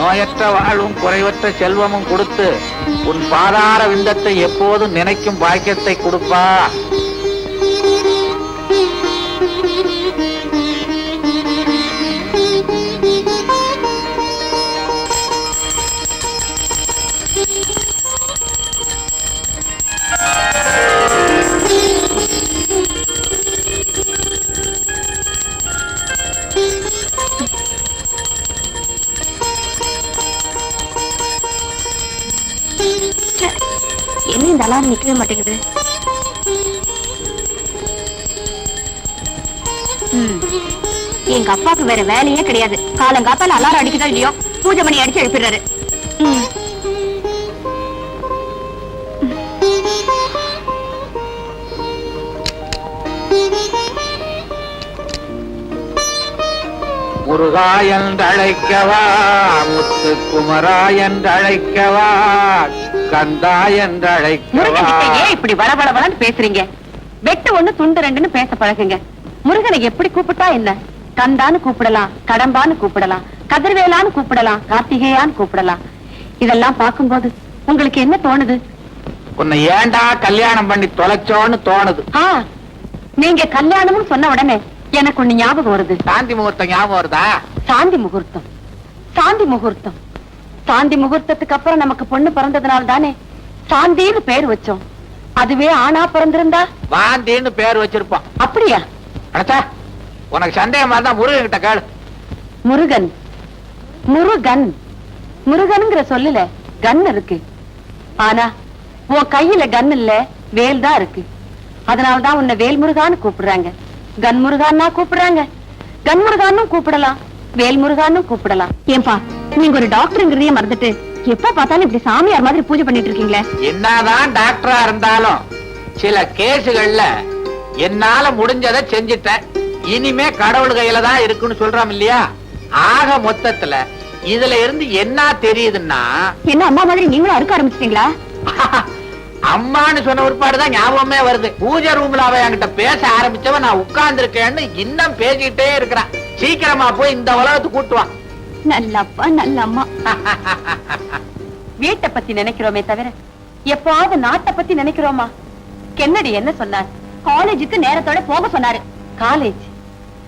நோயற்ற வாழ்வும் குறைவற்ற செல்வமும் கொடுத்து உன் பாதார விந்தத்தை எப்போதும் நினைக்கும் பாக்கியத்தை கொடுப்பா. என்ன இந்த அலாரம் நிக்கவே மாட்டேங்குது? எங்க அப்பாவுக்கு வேற வேலையே கிடையாது. காலங்காத்தால அலாரம் அடிக்குதோ இல்லையோ பூஜை மணி அடிச்சு எழுப்பிடுறாரு. முருகா என்றழைக்கவா, முத்து குமரா என்றழைக்கவா, கந்தா என்றழைக்கவா. ஏன் இப்படி வளவளவளன்னு பேசுறீங்க? வெட்டு ஒண்ணு துண்டு ரெண்டுன்னு பேச பழகுங்க. முருகனை எப்படி கூப்பிட்டா என்ன? கந்தான்னு கூப்பிடலாம், கடம்பான்னு கூப்பிடலாம், கதிர்வேலான்னு கூப்பிடலாம், கார்த்திகேயான்னு கூப்பிடலாம். இதெல்லாம் பார்க்கும்போது உங்களுக்கு என்ன தோணுது? உன்னை ஏண்டா கல்யாணம் பண்ணி தொலைச்சோன்னு தோணுது. நீங்க கல்யாணம்னு சொன்ன உடனே எனக்கு ஒண்ணு ஞாபகம் வருது. சாந்தி முகூர்த்தம் ஞாபகம் வருதா? சாந்தி முகூர்த்தம், சாந்தி முகூர்த்தம். சாந்தி முகூர்த்தத்துக்கு அப்புறம் நமக்கு பொண்ணு பிறந்ததுனால தானே சாந்தின்னு பேர் வச்சோம். அதுவே ஆணா பிறந்திருந்தா வாந்தின்னு பேர் வச்சிருப்போம். அப்படியா? அடச்சா, உனக்கு சந்தேகமா இருந்தா முருகன் கிட்ட கேளு. முருகன், முருகன், முருகனுங்கிற சொல்லல கன் இருக்கு. ஆனா உன் கையில கன் இல்ல, வேல் தான் இருக்கு. அதனாலதான் உன்னை வேல் முருகான்னு கூப்பிடுறாங்க. கன் முருகான்னா கூப்பிடுறாங்க. கன் முருகான்னு கூப்பிடலாம், வேல் முருகான்னு கூப்பிடலாம். ஏன்பா நீங்க ஒரு டாக்டருங்கிறதையே மறந்துட்டு எப்ப பார்த்தாலும் இப்படி சாமியார் மாதிரி பூஜை பண்ணிட்டு இருக்கீங்களே? என்னதான் டாக்டரா இருந்தாலும் சில கேசுகள்ல என்னால முடிஞ்சதை செஞ்சுட்டேன். இனிமே கடவுள் கையில தான் இருக்குன்னு சொல்றோம் இல்லையா? ஆக மொத்தத்துல இதுல இருந்து என்ன தெரியுதுன்னா, என்ன அம்மா மாதிரி நீங்களும் அறுக்க ஆரம்பிச்சிட்டீங்களா? அம்மான்னு சொன்ன ஒருபாடுதான் ஞாபகமே வருது. பூஜை ரூம்ல அவ என்கிட்ட பேச ஆரம்பிச்சவன் நான் உட்கார்ந்து இருக்கேன்னு இன்னும் பேசிக்கிட்டே இருக்கிறான். சீக்கிரமா போய் இந்த உலகத்துக்கு கூட்டுவான். நல்ல அப்பா, நல்ல அம்மா. வீட்டை பத்தி நினைக்கிறோமே தவிர எப்பாவது நாட்டை பத்தி நினைக்கிறோமா? கென்னடி என்ன சொன்னார்? காலேஜுக்கு நேரத்தோட போக சொன்னாரு. காலேஜ்,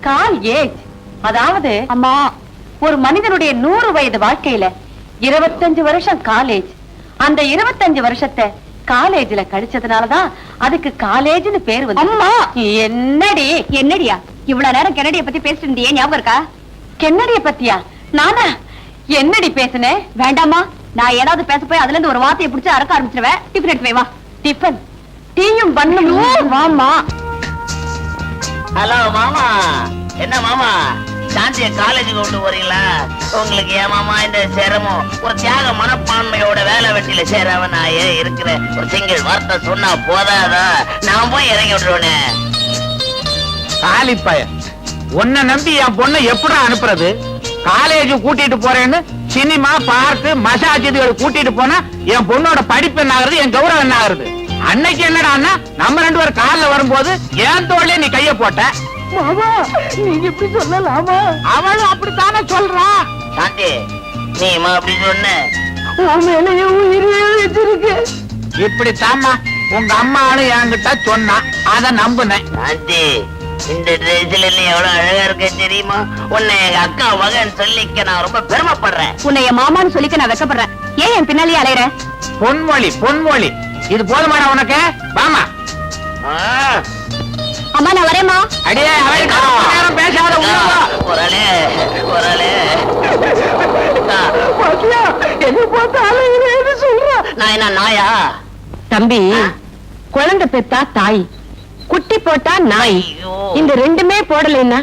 காலேஜ், அதாவது அம்மா ஒரு மனிதனுடைய 100 வயது வாழ்க்கையில 25 வருஷம் காலேஜ். அந்த 25 வருஷத்தை காலேஜ்ல கழிச்சதுனாலதான் அதுக்கு காலேஜ்னு பேர் வந்து. அம்மா என்னடி? என்னடியா இவ்வளவு நேரம் கென்னடிய பத்தி பேசிட்டு இருந்தியே, ஞாபகம் இருக்கா? கென்னடிய பத்தியா? நானா என்னடி பேசுனேன்? வேண்டாமா, நான் ஏதாவது பேச போய் அதுல இருந்து ஒரு வார்த்தையை பிடிச்சு அறக்க ஆரம்பிச்சிருவேன். டிஃபன் எடுத்து வா. டிஃபன் டீயும் பண்ணும். வாமா. ஹலோ மாமா. என்ன மாமா, சாந்திய காலேஜுக்கு கொண்டு போறீங்களா? உங்களுக்கு ஏன் மாமா இந்த சிரமம்? ஒரு தியாக மனப்பான்மையோட வேலை வெட்டியில சேரவன் நான் ஏன் இருக்கிறேன். ஒரு சிங்கிள் வார்த்தை சொன்னா போதாதா? நான் போய் இறங்கி விட்டுருவேனே. காலிப்பய உன்னை நம்பி என் பொண்ணை எப்படி அனுப்புறது? காலேஜ் கூட்டிட்டு போறேன்னு சினிமா, பார்க்கு, மசாஜ் இதுகள் கூட்டிட்டு போனா என் பொண்ணோட படிப்பு என்ன ஆகுறது, என் கௌரவம் என்ன ஆகுறது? அன்னைக்கு என்னடான்னா நம்ம 2 பேரும் காலில் வரும்போது ஏன் தோல்ல நீ கைய போட்ட. நீங்க இப்படி சொல்லலாமா? அவளும் அப்படித்தானே சொல்றா. சாந்தி நீ அப்படி சொன்ன இப்படித்தாம்மா உங்க அம்மாவும் என்கிட்ட சொன்னா, அத நம்புனேன். சாந்தி இந்த ட்ரெஸ்ல நீ எவ்வளவு அழகா இருக்க தெரியுமா? உன்னை எங்க அக்கா மகன் சொல்லிக்க நான் ரொம்ப பெருமைப்படுறேன். உன்னை என் மாமான்னு சொல்லிக்க நான் வெக்கப்படுறேன். ஏன் என் பின்னாலேயே அலையற? பொன்மொழி, பொன்மொழி. இது போதுமாடா உனக்கு? வாமா. அம்மா நான் வரேம்மா. அடியே பேசாத. குரலே குரலே நான் என்ன நாயா? தம்பி, குழந்தை பெத்தா தாய், குட்டி போட்டா நாய். இந்த ரெண்டுமே போடலைன்னா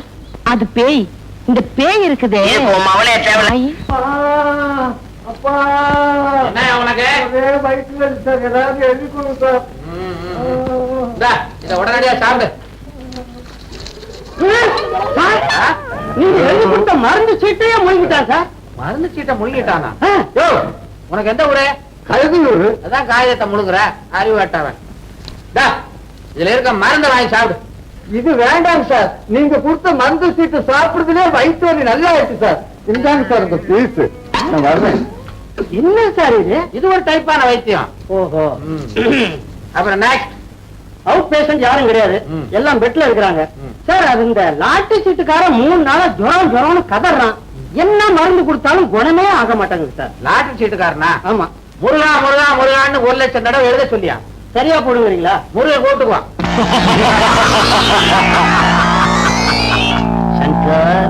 அது பேய். இந்த பேய் இருக்குதே அவளே தேவை. உடனடியா சாப்பிடு. மருந்து சீட்டையே முழுங்கிட்டான் சார். மருந்து சீட்டை முழுங்கிட்டானா? உனக்கு எந்த ஊரு? கழுகுனூர். அதான் காகிதத்தை முழுங்குற அறிவு வேட்டவன். இதுல இருக்க மருந்து வாங்கி சாப்பிடு. இது வேண்டாம் சார். நீங்க கொடுத்த மருந்து சீட்டு சாப்பிடுறதுலே வயிற்று வலி நல்லா ஆயிடுச்சு சார். இந்தாங்க சார் இந்த பீஸ். நான் வர்றேன். என்ன சார் இது? இது ஒரு டைப்பான வைத்தியம். ஓஹோ. அப்புறம் நெக்ஸ்ட். அவுட் பேஷண்ட் யாரும் கிடையாது, எல்லாம் பெட்ல இருக்கிறாங்க. சார் அது இந்த லாட்டரி சீட்டுக்காரன் 3 நாளா ஜுரம்னு கதறான். என்ன மருந்து கொடுத்தாலும் குணமே ஆக மாட்டாங்க சார். லாட்டரி சீட்டுக்காரனா? ஆமா. முருகா முருகா முருகான்னு 1 லட்சம் தடவை எழுத சொல்லியா? சரியா போடுவீங்களா? முருகன் கூட்டுக்குவான். சங்கர்,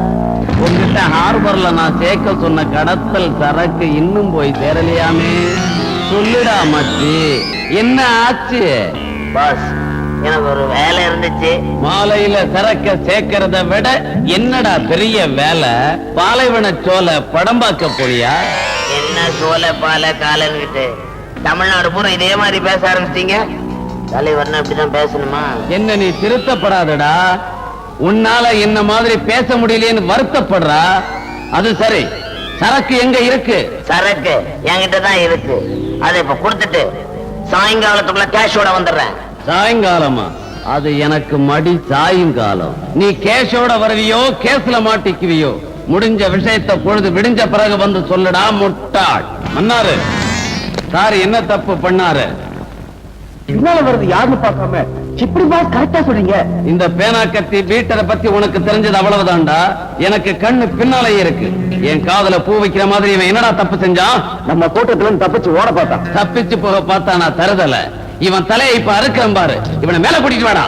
உங்ககிட்ட ஹார்பர்ல நான் சேர்க்க சொன்ன கடத்தல் சரக்கு இன்னும் போய் சேரலையாமே. சொல்லுடா மச்சி, என்ன ஆச்சு? பாஸ், எனக்கு ஒரு வேலை இருந்துச்சு. மாலையில சரக்க சேர்க்கறத விட என்னடா பெரிய வேலை? பாலைவன சோலை படம் பார்க்க போறியா? என்ன சோலை பால காலன்கிட்டு தமிழ்நாடு பூரா இதே மாதிரி பேச ஆரம்பிச்சிட்டீங்க. தலைவர்னா இப்படிதான் பேசணுமா? என்ன நீ திருத்தப்படாதடா. உன்னால என்ன மாதிரி பேச முடியலையேன்னு வருத்தப்படுறா. அது சரி, சரக்கு எங்க இருக்கு? சரக்கு என்கிட்ட தான் இருக்கு. அதை இப்ப கொடுத்துட்டு சாயங்காலத்துக்குள்ள கேஷோட வந்துடுறேன். சாயங்காலமா? அது எனக்கு மடி சாயங்காலம். நீ கேஷோட வருவியோ கேஸ்ல மாட்டிக்குவியோ? முடிஞ்ச விஷயத்தை பொழுது விடிஞ்ச பிறகு வந்து சொல்லுடா முட்டாள். மன்னாரு சார் என்ன தப்பு பண்ணாரு? பின்னால வருது யாருன்னு பார்க்காம இப்படி பாஸ் கரெக்டா சொல்றீங்க. இந்த பேனா கத்தி பீட்டரை பத்தி உனக்கு தெரிஞ்சது அவ்வளவுதான்டா. எனக்கு கண்ணு பின்னாலேயே இருக்கு. என் காதுல பூ வைக்கிற மாதிரி இவன் என்னடா தப்பு செஞ்சான்? நம்ம கூட்டத்துல தப்பிச்சு ஓட பார்த்தா. தப்பிச்சு போக பார்த்தா நான் தருதல. இவன் தலையை இப்ப அறுக்கிறேன் பாரு. இவனை மேல கூட்டிட்டு வாடா.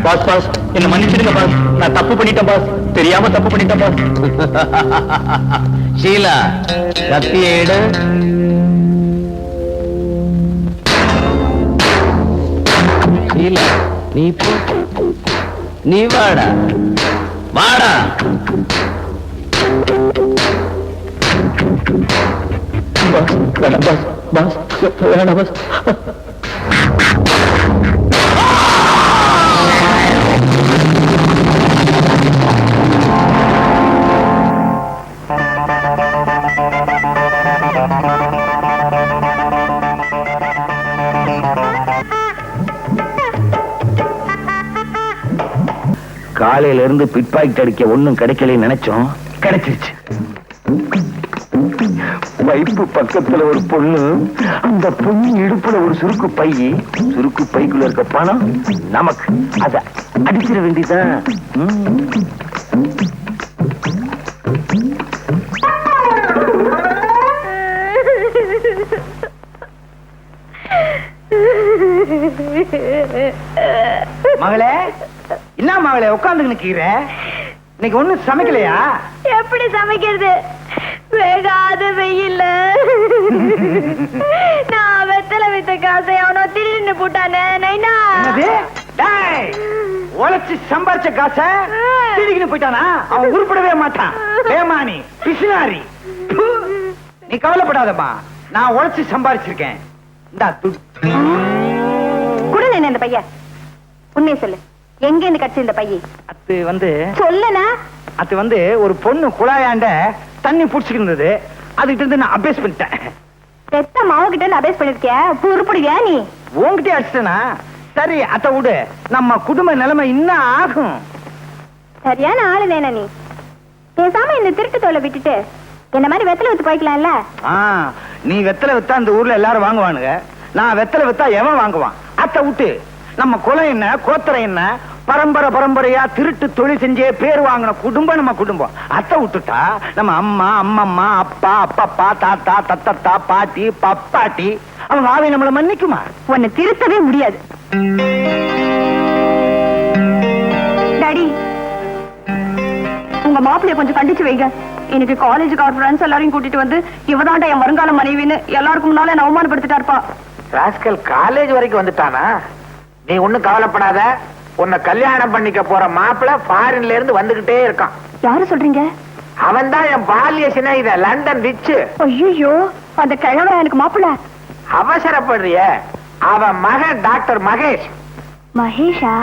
பாஸ் பாஸ் என்ன மன்னிச்சிடுங்க பாஸ், நான் தப்பு பண்ணிட்டேன் பாஸ், தெரியாம தப்பு பண்ணிட்டேன் பாஸ். ஷீலா, கத்தியை எடு. ஷீலா, நீ போ. நீ வாடா வாடா. பாஸ் வேணாம் பாஸ், பாஸ் வேணாம் பாஸ். காலையில இருந்து பிட் பாக்கெட் அடிக்க ஒண்ணும் கிடைக்கலன்னு நினைச்சோம், கிடைச்சிருச்சு. வைப்பு பக்கத்துல ஒரு பொண்ணு, அந்த பொண்ணு இடுப்புல ஒரு சுருக்கு பை, சுருக்கு பைக்குள்ள இருக்க பணம் நமக்கு. அத அடிச்சிட வேண்டியதான். மகளே, என்ன மகளே உட்கார்ந்து நிக்கிற? இன்னைக்கு ஒண்ணு சமைக்கலையா? எப்படி சமைக்கிறது? வேகாத வெயில்ல நான் வெத்தலை வித்த காசை அவனோ திடீர்னு போட்டானே. நைனா, டேய், உழைச்சு சம்பாரிச்ச காசை திருடிக்கிட்டு போயிட்டானா? அவன் உருப்படவே மாட்டான். ஏமானி பிசினாரி. நீ கவலைப்படாதம்மா, நான் உழைச்சு சம்பாரிச்சிருக்கேன். இந்தா துட்டு. குடு இந்த பையன். உண்மையை சொல்லு, எங்க இருந்து கட்சி இந்த பையன்? அது வந்து சொல்லனா? அது வந்து ஒரு பொண்ணு குழாயாண்ட தண்ணி புடிச்சுட்டு இருந்தது, அதுகிட்ட இருந்து நான் அபேஸ் பண்ணிட்டேன். பெத்த மாவு கிட்ட அபேஸ் பண்ணிருக்கியா? உருப்படுவியா நீ? உன்கிட்டே அடிச்சிட்டனா? சரி அத விடு, நம்ம குடும்ப நிலைமை இன்னும் ஆகும். சரியான ஆளு வேணா நீ. பேசாம இந்த திருட்டு தோலை விட்டுட்டு என்ன மாதிரி வெத்தலை வித்து போய்க்கலாம்ல. நீ வெத்தலை வித்தா அந்த ஊர்ல எல்லாரும் வாங்குவானுங்க, நான் வெத்தலை வித்தா எவன் வாங்குவான்? அத விட்டு நம்ம குலம் என்ன, கோத்திரம் என்ன, பரம்பரை பரம்பரையா திருட்டு தொழில் செஞ்சே பேர் வாங்கின குடும்பம் நம்ம குடும்பம். அத்தை விட்டுட்டா நம்ம அம்மா, அம்மம்மா, அப்பா, அப்பப்பா, தாத்தா, தத்தத்தா, பாட்டி, பப்பாட்டி, அவங்க ஆவி நம்மள மன்னிக்குமா? உன்னை திருத்தவே முடியாது. டாடி, உங்க மாப்பிள்ளைய கொஞ்சம் கண்டிச்சு வைங்க. எனக்கு காலேஜுக்கு அவர் ஃப்ரெண்ட்ஸ் எல்லாரையும் கூட்டிட்டு வந்து இவதாண்டா என் வருங்கால மனைவின்னு எல்லாருக்கும் முன்னால என்ன அவமானப்படுத்திட்டாருப்பா. ராஸ்கல் காலேஜ் வரைக்கும் வந்துட்டானா? நீ ஒண்ணும் கவலைப்படாத, உன்னை கல்யாணம் பண்ணிக்க போற மாப்பிள்ள ஃபாரின்ல இருந்து வந்துகிட்டே இருக்கான். யாரு சொல்றீங்க? அவன் தான் என் பால்ய சிநேகித லண்டன் ரிச்சு. ஐயோ, அந்த கிழவரா எனக்கு மாப்பிள்ள? அவசரப்படுறிய? அவன் மகன் டாக்டர் மகேஷ். மகேஷா?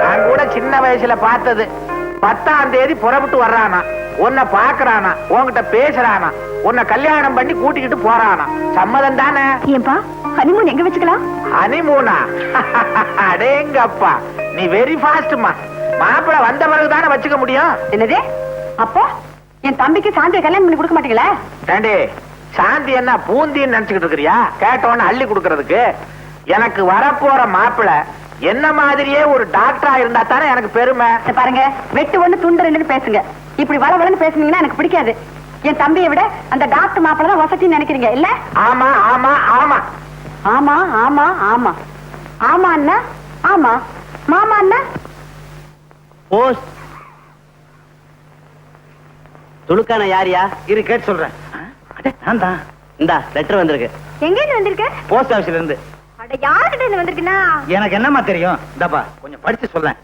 நான் கூட சின்ன வயசுல பார்த்தது. 10ஆம் தேதி புறப்பட்டு வர்றானா, உன்னை பாக்குறானா, உன்கிட்ட பேசுறானா, உன்னை கல்யாணம் பண்ணி கூட்டிக்கிட்டு போறானா. சம்மதம் தானே? ஏன்பா, ஹனிமூன் எங்க வச்சுக்கலாம்? ஹனிமூனா? அடேங்கப்பா, நீ வெரி ஃபாஸ்ட்மா. மாப்பிள வந்த பிறகுதானே வச்சுக்க முடியும். என்னது? அப்போ என் தம்பிக்கு சாந்தியை கல்யாணம் பண்ணி கொடுக்க மாட்டீங்களா? ஏண்டி சாந்தி என்ன பூந்தின்னு நினைச்சுக்கிட்டு இருக்கிறியா? கேட்டோன்னு அள்ளி கொடுக்கறதுக்கு. எனக்கு வரப்போற மாப்பிளை என்ன மாதிரியே ஒரு டாக்டரா இருந்தா தானே எனக்கு பெருமை. இத பாருங்க, வெட்டு ஒண்ணு துண்டு ரெண்டுன்னு பேசுங்க. இப்படி வளவளன்னு பேசுனீங்கன்னா எனக்கு பிடிக்காது. என் தம்பியை விட அந்த டாக்டர் மாப்பிளை தான் வசதின்னு நினைக்கிறீங்க இல்ல? ஆமா ஆமா ஆமா ஆமா ஆமா ஆமா ஆமா அண்ணா. ஆமா மாமா அண்ணா. போஸ்ட் துளுக்கான யாரியா? இரு கேட்டு சொல்றேன். நான் தான். இந்தா லெட்டர் வந்திருக்கு. எங்க இருந்து வந்திருக்க? போஸ்ட் ஆபீஸ்ல இருந்து. அட யார்கிட்ட இருந்து வந்திருக்குன்னா? எனக்கு என்னமா தெரியும்? இந்தாப்பா கொஞ்சம் படிச்சு சொல்லேன்.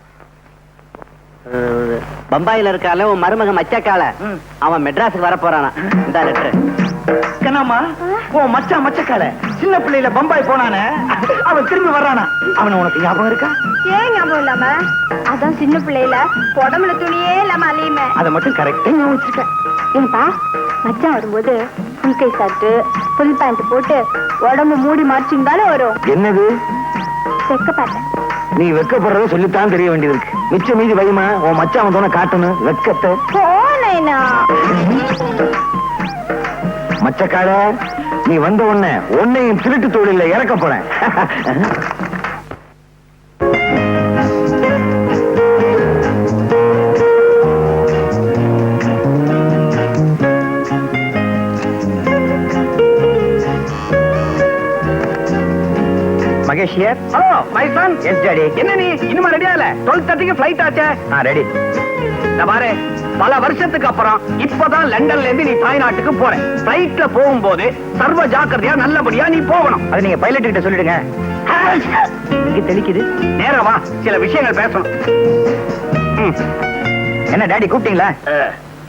பம்பாயில இருக்கால உன் மருமக மச்சக்கால, அவன் மெட்ராஸுக்கு வர போறானா. இந்த லெட்டர். என்னம்மா ஓ மச்சான் மச்சக்கால சின்ன பிள்ளையில பம்பாய் போனானே, அவன் திரும்பி வர்றானா? அவன உனக்கு ஞாபகம் இருக்கா? ஏன் ஞாபகம் இல்லாம? அதான் சின்ன பிள்ளையில உடம்புல துணியே இல்லாம அலையுமே. அதை மட்டும் கரெக்டா ஞாபகம் வச்சிருக்கேன். ஏன்பா மச்சான் வரும்போது புல் கை சாட்டு புல் பேண்ட் போட்டு உடம்பு மூடி மார்ச்சிங் தானே வரும். என்னது செக்க பார்த்தேன். நீ வெக்கப்படுறத சொல்லித்தான் தெரிய வேண்டியது இருக்கு. மிச்ச மீதி வைமா, உன் மச்சான் வந்தோன காட்டணும் வெக்கத்தை. போனேனா மச்சக்கால நீ வந்த உடனே உன்னையும் திருட்டு தொழில இறக்க போறேன். Mahesh here. Hello my son. Yes daddy. என்ன நீ இன்னும் ரெடியா இல்ல? 12:30க்கு ஃளைட் ஆச்சே. ரெடி. நான் பாரு, பல வருஷத்துக்கு அப்புறம் இப்பதான் லண்டன்ல இருந்து நீ தாய்நாட்டுக்கு போற. ஃளைட்ல போகும்போது சர்வ ஜாக்கிரதையா நல்லபடியா நீ போகணும். அது நீங்க பைலட் கிட்ட சொல்லிடுங்க. இங்க தெளிக்குது. நேரா வா, சில விஷயங்கள் பேசணும். என்ன டாடி கூப்பிட்டீங்களா?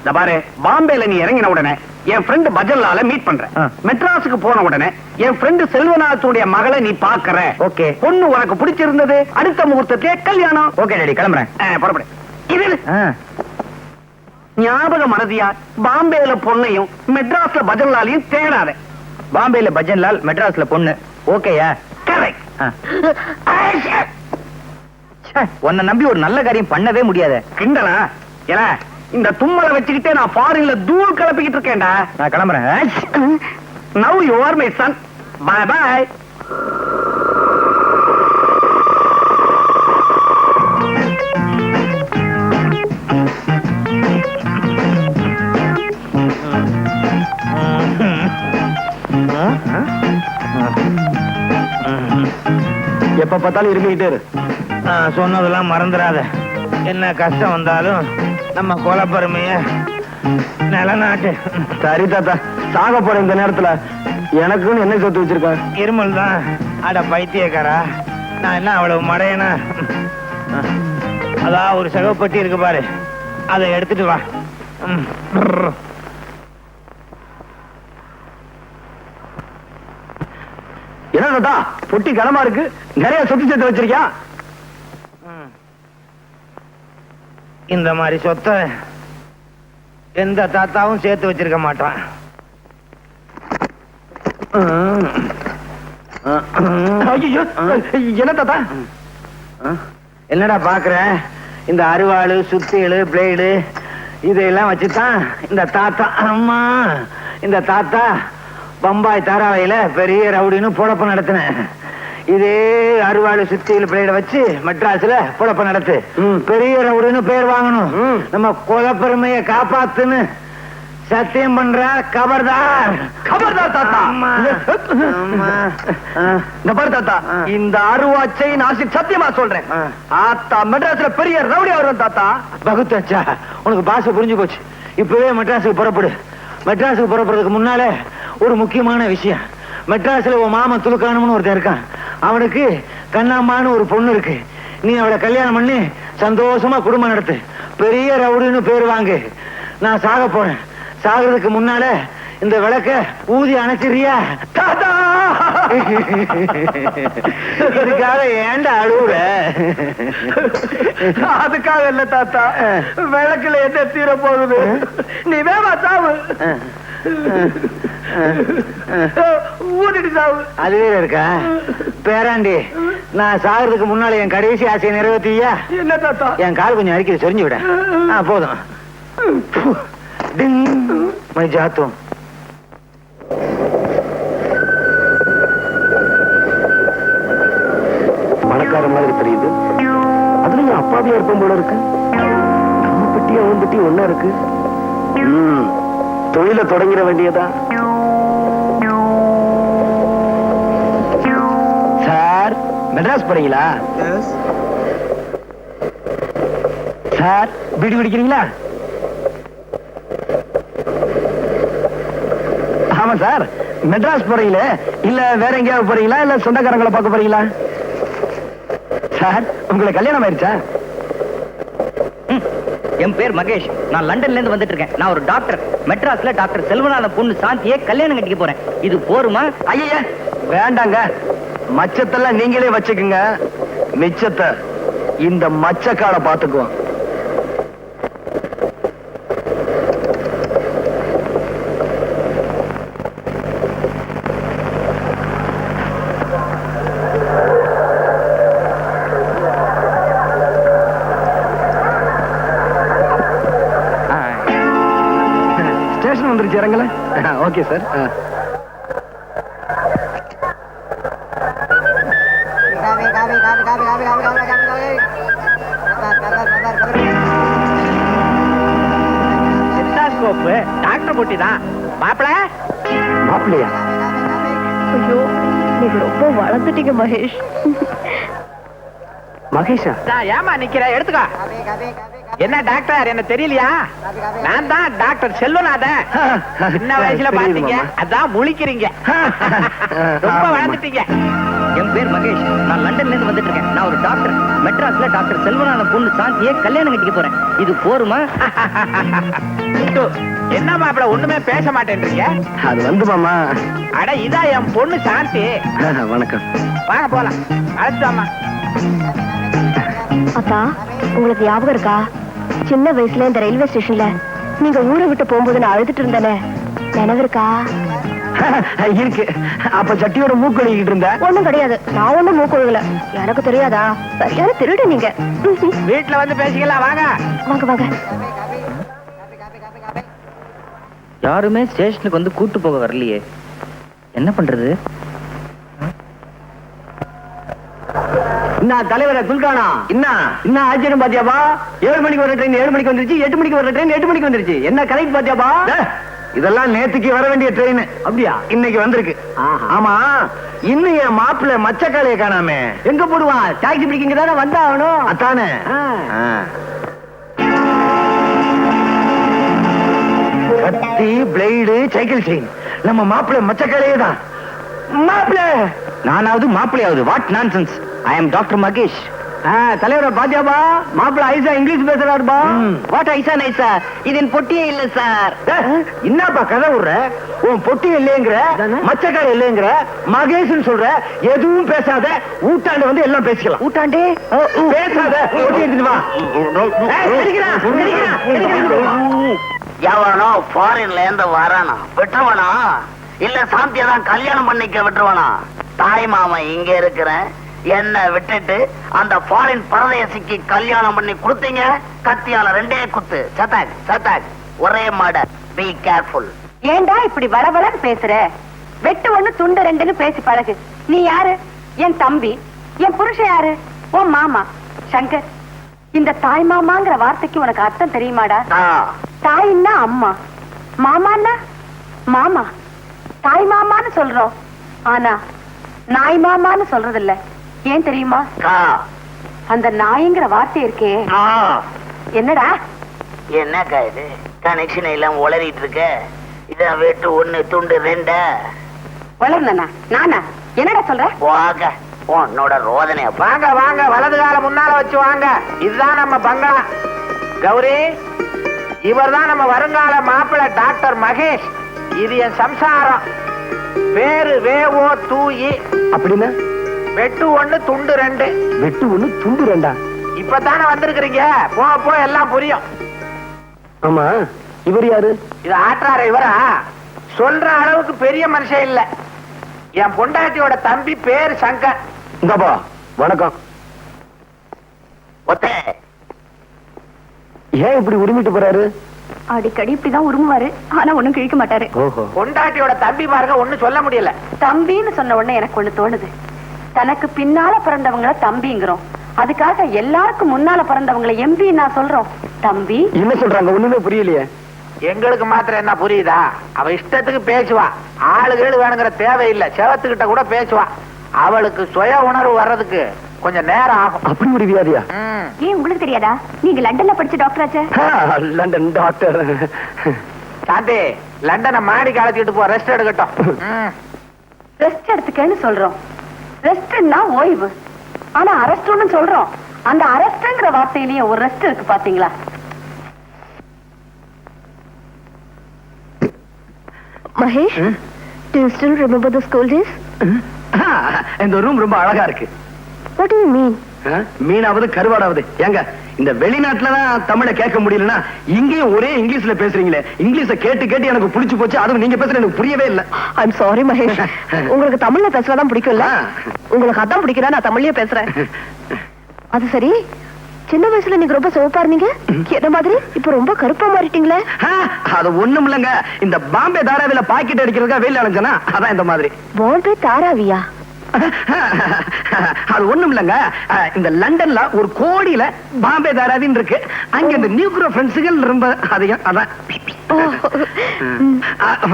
இந்த பாரு, பாம்பேல நீ இறங்கின உடனே என் ஃப்ரெண்ட் பஜல்லால மீட் பண்றேன். மெட்ராஸுக்கு போன உடனே என் ஃப்ரெண்ட் செல்வநாதனுடைய மகளை நீ பாக்குற. ஓகே. பொண்ணு உனக்கு பிடிச்சிருந்தது. அடுத்த முகூர்த்தத்திலே கல்யாணம். ஓகே டாடி, கிளம்புறேன். புறப்படு. இது ஞாபகம் மறதியா, பாம்பேல பொண்ணையும் மெட்ராஸ்ல பஜன்லாலையும் தேடாத. பாம்பேல பஜன்லால், மெட்ராஸ்ல பொண்ணு. ஓகேயா? கரெக்ட். உன்னை நம்பி ஒரு நல்ல காரியம் பண்ணவே முடியாது. கிண்டலா? ஏல இந்த தும்மலை வச்சுக்கிட்டே நான் ஃபாரின்ல தூள் கிளப்பிக்கிட்டு இருக்கேன்டா. நான் கிளம்புறேன். Now you are my son. Bye bye. எப்ப பார்த்தாலும் இருந்துகிட்டே இரு. சொன்னதெல்லாம் மறந்துடாத. என்ன கஷ்டம் வந்தாலும் நம்ம கொலப்பெருமைய நிலநாட்டு. சரி தாத்தா, சாக போற இந்த நேரத்துல எனக்குன்னு என்ன சொத்து வச்சிருக்கேன்? இருமல் தான். அட பைத்தியக்காரா, நான் என்ன அவ்வளவு மடையனா? அதான் ஒரு சகப்பட்டி இருக்கு பாரு, அதை எடுத்துட்டு வா. என்ன தாத்தா பொட்டி கனமா இருக்கு? நிறைய சொத்து சேர்த்து வச்சிருக்கியா? இந்த மாதிரி சொத்தை எந்த தாத்தாவும் சேர்த்து வச்சிருக்க மாட்டான். என்ன தாத்தா? என்னடா பாக்குற? இந்த அருவாளு, சுத்தியலு, பிளேடு இதெல்லாம் வச்சுதான் இந்த தாத்தா, அம்மா இந்த தாத்தா பம்பாய் தாராவையில பெரிய ரவுடின்னு பொழப்பு நடத்தினேன். இதே அருவாளு, சுத்தியல், பிளேட வச்சு மெட்ராஸ்ல பொழப்பு நடத்து. பெரிய ரவுடின்னு பேர் வாங்கணும். நம்ம கொலப்பெருமையை காப்பாத்துன்னு சத்தியம் பண்ற. கபர்தார். கபர்தார் தாத்தா. இந்த பாரு தாத்தா, இந்த அருவாச்சை நான் சத்தியமா சொல்றேன். ஆத்தா மெட்ராஸ்ல பெரிய ரவுடி வருவேன் தாத்தா. பகுத்தாச்சா, உனக்கு பாஷை புரிஞ்சு போச்சு. இப்பவே மெட்ராஸுக்கு புறப்படு. மெட்ராஸுக்கு புறப்படுறதுக்கு முன்னாலே ஒரு முக்கியமான விஷயம். மெட்ராஸ்ல உன் மாமா துலுக்கானம்னு ஒருத்தன் இருக்கான். அவனுக்கு கண்ணாம்மான்னு ஒரு பொண்ணு இருக்கு. நீ அவளை கல்யாணம் பண்ணி சந்தோஷமா குடும்பம் நடத்து. பெரிய ரவுடின்னு பேர் வாங்கு. நான் சாக போறேன். சாகிறதுக்கு முன்னால இந்த விளக்க ஊதி அணைச்சிரியா தாத்தா? இதுக்காக ஏன்டா அழுவுற? அதுக்காக இல்ல தாத்தா, விளக்குல எந்த தீர போகுது. நீ வேமா சாவு. ஊதிட்டு சாவு. அதுவே இருக்கா பேராண்டி? நான் சாகிறதுக்கு முன்னால என் கடைசி ஆசையை நிறைவேற்றியா? என்ன தாத்தா? என் கால் கொஞ்சம் அரிக்கிறது, சொரிஞ்சு விட. போதும். டிங் மை ஜாத்தும். பணக்கார மாதிரி தெரியுது. அதுல என் அப்பாவியா இருப்போம் போல இருக்கு. நம்ம பெட்டி அவன் பெட்டி ஒன்னா இருக்கு. தொழில தொடங்கிட வேண்டியதா? சார் மெட்ராஸ் போறீங்களா? சார் பீடி குடிக்கிறீங்களா? ஆமா சார். மெட்ராஸ் போறீங்களே, இல்ல வேற எங்கேயாவது போறீங்களா, இல்ல சொந்தக்காரங்களை பார்க்க போறீங்களா? சார் உங்களுக்கு கல்யாணம் ஆயிருச்சா? என் பேர் மகேஷ். நான் லண்டன்ல இருந்து வந்துட்டு இருக்கேன். நான் ஒரு டாக்டர். மெட்ராஸ்ல டாக்டர் செல்வநாதன் பொண்ணு சாந்தியை கல்யாணம் கட்டிக்க போறேன். இது போருமா? ஐயா வேண்டாங்க. மச்சத்தெல்லாம் நீங்களே வச்சுக்குங்க. மிச்சத்தை இந்த மச்சக்கால பாத்துக்குவோம். ஸ்டேஷன் வந்துருச்சு, இறங்கல? Okay sir. டாக்டர் போட்டி தான் மாப்பிள. மாப்பிள்ளையா? ஐயோ, நீங்க ரொம்ப வளர்ந்துட்டீங்க மகேஷ். மகேஷா? ஏமா நிக்கிற? எடுத்துக்கோ. என்ன டாக்டர் என்ன தெரியலையா? நான் தான் டாக்டர் செல்வநாதன். சின்ன வயசுல பாத்தீங்க, அதான் முழிக்கிறீங்க. ரொம்ப வளர்ந்துட்டீங்க. என் பேர் மகேஷ். நான் லண்டன்ல இருந்து வந்துட்டு இருக்கேன். நான் ஒரு டாக்டர். மெட்ராஸ்ல டாக்டர் செல்வநாதன் பொண்ணு சாந்தியை கல்யாணம் கட்டிக்க போறேன். இது போருமா? என்ன மாப்பிள ஒண்ணுமே பேச மாட்டேன்றீங்க? அது வந்து மாமா. அட இதா என் பொண்ணு சாந்தி. வணக்கம். வாங்க போலாம். அழைச்சாமா. அத்தா, உங்களுக்கு ஞாபகம் இருக்கா? சின்ன வயசுல இந்த ரயில்வே ஸ்டேஷன்ல நீங்க ஊரை விட்டு போகும்போது நான் அழுதுட்டு இருந்தேனே, நினைவு இருக்கா? இருக்கு. அப்ப சட்டியோட மூக்கொழுகிட்டு இருந்த? ஒண்ணும் கிடையாது, நான் ஒண்ணும் மூக்கொழுகல. எனக்கு தெரியாதா? சரியான திருடு நீங்க. வீட்டுல வந்து பேசிக்கலாம். வாங்க வாங்க வாங்க. யாருமே ஸ்டேஷனுக்கு வந்து கூட்டு போக வரலையே, என்ன பண்றது? என்ன தலைவர துல்கானா? என்ன ஆச்சரியம் பாத்தியாபா? 7 மணிக்கு வர ட்ரெயின் 7 மணிக்கு வந்துருச்சு. 8 மணிக்கு வர ட்ரெயின் 8 மணிக்கு வந்துருச்சு. என்ன கரெக்ட் பாத்தியாபா? இதெல்லாம் நேத்துக்கு வர வேண்டிய ட்ரெயின். அப்படியா? இன்னைக்கு வந்திருக்கு. ஆமா, இன்னும் என் மாப்பிள்ள மச்சக்காலைய காணாமே. எங்க போடுவான்? டாக்ஸி பிடிக்கிங்க தானே வந்தாகணும். அதானே. கத்தி, பிளேடு, சைக்கிள் செயின். நம்ம மாப்பிள்ள மச்சக்காலையே தான். மாப்பிள்ள நானாவது மாப்பிள்ளையாவது? What nonsense. I am doctor Mahesh. தலைவர பாத்தியாபா? மாப்பிள்ள ஐசா இங்கிலீஷ் பேசுறாருப்பா. வாட் ஐசா நைசா? இதன் பொட்டியே இல்ல சார். என்னப்பா கதை விடுற? உன் பொட்டி இல்லைங்கிற, மச்சக்கார இல்லைங்கிற, மகேஷ்னு சொல்ற. எதுவும் பேசாத. ஊட்டாண்டு வந்து எல்லாம் பேசிக்கலாம். ஊட்டாண்டே பேசாத. பொட்டி எடுத்துட்டு வா. எவனோ ஃபாரின்ல இருந்து வரானா விட்டுருவானா, இல்ல சாந்தியை தான் கல்யாணம் பண்ணிக்க விட்டுருவானா? தாய் மாமன் இங்க இருக்கிறேன், என்ன விட்டுட்டு அந்த ஃபாரின் பரதேசிக்கு கல்யாணம் பண்ணி கொடுத்தீங்க. கத்தியால 2 குத்து. சட்டாக் சட்டாக் ஒரே மாட. Be careful. ஏண்டா இப்படி வளவளன்னு பேசுற? வெட்டு ஒண்ணு துண்டு 2ன்னு பேசி பழகு. நீ யாரு? என் தம்பி. என் புருஷன் யாரு? உன் மாமா சங்கர். இந்த தாய் மாமாங்கிற வார்த்தைக்கு உனக்கு அர்த்தம் தெரியுமாடா? தாயின்னா அம்மா, மாமான்னா மாமா. தாய் மாமான்னு சொல்றோம், ஆனா நாய் மாமான்னு சொல்றது இல்ல. ஏன் தெரியுமா? அந்த நாய்ங்கிற வார்த்தை இருக்கே. என்னடா என்னக்கா இது? கனெக்ஷன் எல்லாம் உளறிட்டு இருக்க. இதான் வெட்டு 1 துண்டு 2. வளர்ந்தனா நானா? என்னடா சொல்ற? வாங்க உன்னோட ரோதனை. வாங்க வாங்க, வலது கால முன்னால வச்சு வாங்க. இதுதான் நம்ம பங்களா. கௌரி, இவர்தான் நம்ம வருங்கால மாப்பிள்ள டாக்டர் மகேஷ். இது என் சம்சாரம். பேரு வேவோ தூயி. அப்படின்னா வெட்டு 1 துண்டு 2. வெட்டு 1 துண்டு 2. இப்பதானே வந்திருக்கிறீங்க, போ எல்லாம் புரியும். ஆமா, இவர் யாரு? இது ஆற்றார இவரா? சொல்ற அளவுக்கு பெரிய மனுஷன் இல்ல. என் பொண்டாட்டியோட தம்பி பேரு சங்கர். இந்தப்பா வணக்கம். ஒத்தே ஏன் இப்படி உரிமிட்டு போறாரு? அடிக்கடி இப்படிதான் உருமுவாரு, ஆனா ஒண்ணும் கிழிக்க மாட்டாரு. பொண்டாட்டியோட தம்பி பாருங்க ஒண்ணும் சொல்ல முடியல. தம்பின்னு சொன்ன உடனே எனக்கு ஒண்ணு தோணுது. தனக்கு பின்னால பிறந்தவங்கள தம்பிங்கிறோம், அதுக்காக எல்லாருக்கும் முன்னால பிறந்தவங்களை எம்பி நான் சொல்றோம். தம்பி என்ன சொல்றாங்க ஒண்ணுமே புரியலையே. எங்களுக்கு மாத்திரம் என்ன புரியுதா? அவ இஷ்டத்துக்கு பேசுவா, ஆளுகள் வேணுங்கிற தேவையில்லை, செவத்துக்கிட்ட கூட பேசுவா. அவளுக்கு சுய உணர்வு வர்றதுக்கு கொஞ்சம் நேரம் ஆகும். அப்படி ஒரு வியாதியா? ஏன் உங்களுக்கு தெரியாதா? நீங்க லண்டன்ல படிச்ச டாக்டர் ஆச்சே. London doctor. சாந்தி, லண்டனை மாடி காலத்திட்டு போ, ரெஸ்ட் எடுக்கட்டும். ரெஸ்ட் எடுத்துக்கன்னு சொல்றோம். ரெஸ்ட்னா ஓய்வு, ஆனா அரெஸ்ட்னு சொல்றோம். அந்த அரெஸ்ட்ங்கிற வார்த்தையிலேயே ஒரு ரெஸ்ட் இருக்கு பாத்தீங்களா? Mahesh, do you still remember the school days? இந்த ரூம் ரொம்ப அழகா இருக்கு. What do you mean? மீனாவது கருவாடாவது. ஏங்க, இந்த வெளிநாட்டுலதான் தமிழை கேட்க முடியலன்னா இங்கேயும் ஒரே இங்கிலீஷ்ல பேசுறீங்களே. இங்கிலீஷ கேட்டு கேட்டு எனக்கு புடிச்சு போச்சு. அதுவும் நீங்க பேசுறது எனக்கு புரியவே இல்ல. I'm sorry மகேஷ், உங்களுக்கு தமிழ்ல பேசுறதான் பிடிக்கும்ல? உங்களுக்கு அதான் பிடிக்குதா நான் தமிழ்லயே பேசுறேன். அது சரி, சின்ன வயசுல நீங்க ரொம்ப சிவப்பா இருந்தீங்க, என்ன மாதிரி இப்ப ரொம்ப கருப்பா மாறிட்டீங்களே? அது ஒண்ணும் இல்லங்க, இந்த பாம்பே தாராவில பாக்கெட் அடிக்கிறதுக்கா வெயில் அலைஞ்சனா, அதான் இந்த மாதிரி. பாம்பே தாராவியா? அது ஒண்ணும் இல்லங்க, இந்த லண்டன்ல ஒரு கோடியில பாம்பே தாராவின்னு இருக்கு. அங்க இந்த நியூக்ரோ ஃப்ரெண்ட்ஸுகள் ரொம்ப அதிகம். அதான்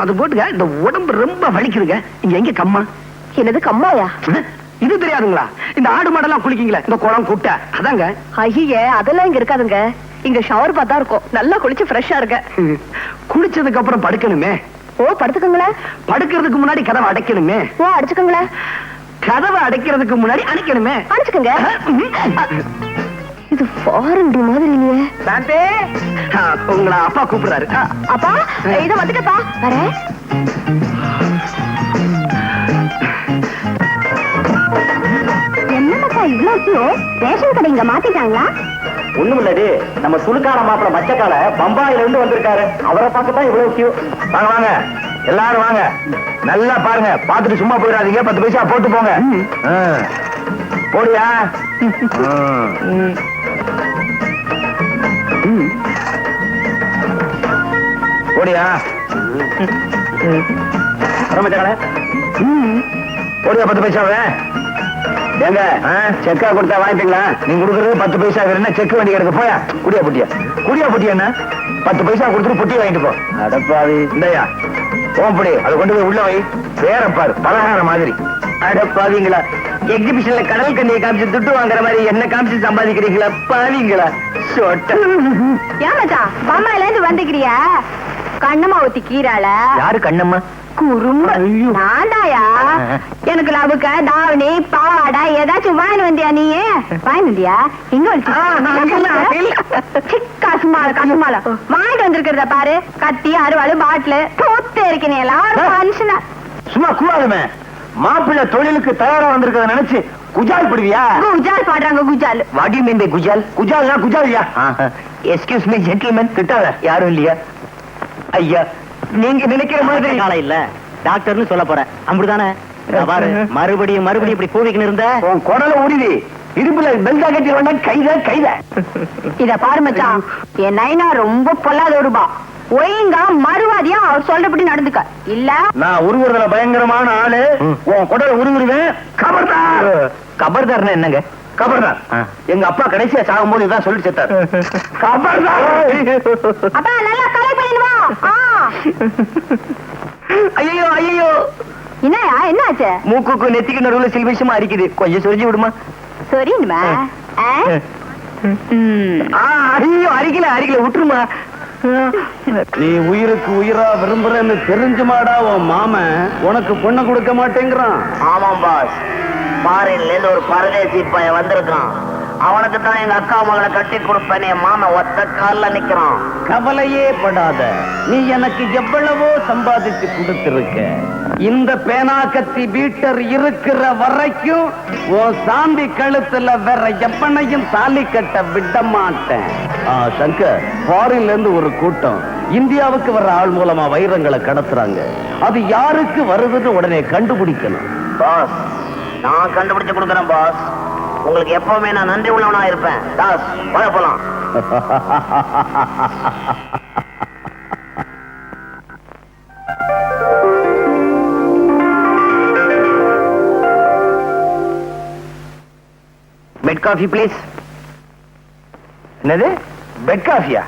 அது போட்டுங்க. இந்த உடம்பு ரொம்ப வலிக்குதுங்க. இங்க எங்க கம்மா? என்னது கம்மாயா? இது தெரியாதுங்களா? இந்த ஆடு மாடெல்லாம் குளிக்கீங்களா, இந்த குளம் குட்டை, அதாங்க. ஐயே, அதெல்லாம் இங்க இருக்காதுங்க. இங்க ஷவர் பார்த்தா இருக்கும். நல்லா குளிச்சு ஃப்ரெஷ்ஷா இருக்க. குளிச்சதுக்கு அப்புறம் படுக்கணுமே. ஓ, படுத்துக்கங்களேன். படுக்கிறதுக்கு முன்னாடி கதவை அடைக்கணுமே. ஓ, அடிச்சுக்கங்களேன். கதவை அடைக்கிறதுக்கு முன்னாடி அடைக்கணுமே. அடிச்சுக்கங்க. இது ஃபாரின் மாதிரி இல்லையே. சாந்தி, உங்களை அப்பா கூப்பிடுறாரு. அப்பா, இத வந்துட்டப்பா, வரேன். என்னப்பா இவ்வளவு ரேஷன் கடை இங்க மாத்திட்டாங்களா? ஒண்ணும் இல்லது, நம்ம சுழுக்கான மாப்பிள மச்சக்கால பம்பாயில இருந்து வந்திருக்காரு. அவரை பார்க்கத்தான் இவ்வளவு கியூ. வாங்க வாங்க, எல்லாரும் வாங்க. நல்லா பாருங்க, பாத்துட்டு சும்மா போயிடாதீங்க. 10 பைசா போட்டு போங்க. போடியா? போடியா? மச்சக்கால போடியா 10 பைசாவே. ஏங்க, செக்கா கொடுத்தா வாங்கிட்டீங்களா? நீங்க கொடுக்கறது 10 பைசா. என்ன செக் வண்டி கிடக்கு? போயா குடியா புட்டியா, குடியா புட்டியா. என்ன 10 பைசா கொடுத்துட்டு புட்டி வாங்கிட்டு போ. அடப்பாவி, இந்தயா போம்படி, அதை கொண்டு போய் உள்ள வை. பேரப்பாரு பலகார மாதிரி. அடப்பாவீங்களா, எக்ஸிபிஷன்ல கடல் கண்ணியை காமிச்சு துட்டு வாங்குற மாதிரி என்ன காமிச்சு சம்பாதிக்கிறீங்களா பாவீங்களா? ஏமாச்சா, பம்பாயில இருந்து வந்துக்கிறியா? கண்ணம்மா ஊத்தி கீராள. யாரு கண்ணம்மா? குறும்ப நாடாயா? எனக்கு லவுக்க தாவணி பாவாடா ஏதாச்சும் வாங்கி வந்தியா? நீ வாங்கி வந்தியா? இங்க கசுமால கசுமால வாங்கிட்டு வந்திருக்கிறத பாரு. கத்தி, அறுவாள், பாட்டிலு தூத்து இருக்கீங்க மனுஷனா. சும்மா கூடாதுமே. மாப்பிள்ளை தொழிலுக்கு தயாரா வந்திருக்கிறத நினைச்சு குஜால் படுவியா? குஜால் பாடுறாங்க. குஜால் வாடி மீன் குஜால்? குஜால்னா குஜாலியா? எஸ்கியூஸ் மீ ஜென்டில்மேன், திட்டாத. யாரும் இல்லையா? ஐயா, நீங்க நினைக்கிற மாதிரி காலம் இல்ல. டாக்டர்னு சொல்ல போறேன், அப்படிதானே? பாரு, மறுபடியும் மறுபடியும் இப்படி கூவிக்கணும் இருந்த உன் குடல உருவி இரும்புல பெல்டா கட்டி வந்தா கைத கைத. இத பாரு மச்சான், என் நைனா ரொம்ப பொல்லாத ஒருபா. ஒழுங்கா மறுவாதியா அவர் சொல்றபடி நடந்துக்க. இல்ல நான் உருவுறதுல பயங்கரமான ஆளு. உன் குடல உருவிடுவேன். கபர்தார். கபர்தார்னா என்னங்க? கபர்தார் எங்க அப்பா கடைசியா சாகும் போது இதான் சொல்லி செத்தார். கபர்தார். அப்பா நல்லா கலை பண்ணிடுவா. ஐயோ ஐயோ, என்னயா என்னாச்சு? மூக்குக்கு நெத்திக்கு நடுவுல சில விஷயமா அரிக்குது, கொஞ்சம் சொரிஞ்சு விடுமா? சரிமா. ஐயோ, அரிக்கல அரிக்கல, விட்டுருமா. நீ உயிருக்கு உயிரா விரும்புறன்னு தெரிஞ்சுமாடா உன் மாமன் உனக்கு பொண்ணை கொடுக்க மாட்டேங்கிறான். ஆமாம் பாஸ், ஃபாரின்ல இருந்து ஒரு பரதேசி பையன் வந்திருக்கான். அவனுக்கு தான் எங்க அக்கா மகளை கட்டி கொடுப்பேன். என் மாமன் ஒத்த கால்ல நிக்கிறான். கவலையே படாத, நீ எனக்கு எவ்வளவோ சம்பாதிச்சு கொடுத்திருக்க. இந்த பேனா கத்தி பீட்டர் இருக்கிற வரைக்கும் உன் சாந்தி கழுத்துல வேற எவனையும் தாலி கட்ட விட மாட்டேன். சங்கர், ஃபாரின்ல இருந்து ஒரு கூட்டம் இந்தியாவுக்கு வர்ற ஆள் மூலமா வைரங்களை கடத்துறாங்க. அது யாருக்கு வருதுன்னு உடனே கண்டுபிடிக்கணும். பாஸ், நான் கண்டுபிடிச்சு கொடுக்குறேன் பாஸ். உங்களுக்கு எப்பவுமே நான் நன்றி உள்ளவனா இருப்பேன். தாஸ், போலாம். Bed coffee please. என்னது பெட் காஃபியா?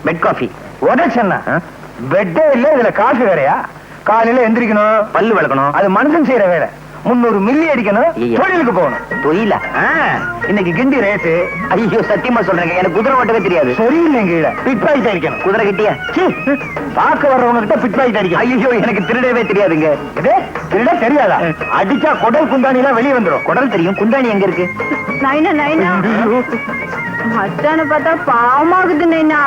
Bed coffee. உடச்சா பெட்டே இல்ல, இதுல காஃபி வேறையா? காலையில எந்திரிக்கணும், பல்லு விளக்கணும். அது மனுஷன் செய்யற வேலை. 300 மில்லி அடிக்கணும், ஐயா. தொழிலுக்கு போகணும். தொழில இன்னைக்கு கிண்டி ரேட்டு. ஐயோ சத்தியமா சொல்றேங்க, எனக்கு குதிரை ஓட்டவே தெரியாது. சரியில்லைங்க, கீழே பிட் பாக்கெட் அடிக்கணும். குதிரை கிட்டியா? பார்க்க வர்றவங்க கிட்ட பிட் பாக்கெட் அடிக்கணும். ஐயோ எனக்கு திருடவே தெரியாதுங்க. இது திருட தெரியாதா? அடிச்சா குடல் குந்தாணி எல்லாம் வெளியே வந்துரும். குடல் தெரியும், குந்தாணி எங்க இருக்கு? நைனா நைனா மச்சான பார்த்தா பாவமாகுது நைனா.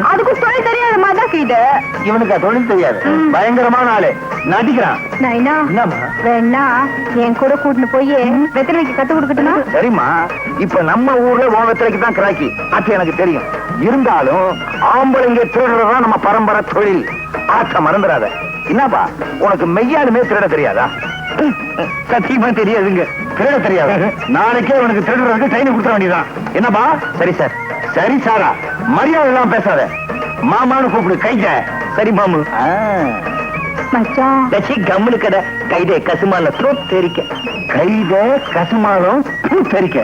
அதுக்கு தொழில் தெரியாத மாதிரி இது. இவனுக்கு தொழில் தெரியாது, பயங்கரமான ஆளு, நடிக்கிறான். நைனா என்னம்மா? வேணா என் கூட கூட்டிட்டு போய் வெத்தலைக்கு கத்து கொடுக்கட்டுமா? சரிம்மா, இப்ப நம்ம ஊர்ல ஓவத்திலைக்கு தான் கிராக்கி, அது எனக்கு தெரியும். இருந்தாலும் ஆம்பளைங்க திருடுறதா நம்ம பரம்பரை தொழில். ஆச்ச மறந்துடாத. என்னப்பா உனக்கு மெய்யாலுமே திருட தெரியாதா? சத்தியமா தெரியாதுங்க, திருட தெரியாது. நாளைக்கே உனக்கு திருடுறதுக்கு ட்ரெயின் கொடுத்துட வேண்டியதான். என்னப்பா? சரி சார். சரி சாரா, மரியாதை எல்லாம் பேசாத. மாமான்னு கூப்பிடு. கைத. சரி மாமு. மச்சான் கம்முனு கடை. கைதே கசுமால தெரிக்க. கைத கசுமாலும் தெரிக்க.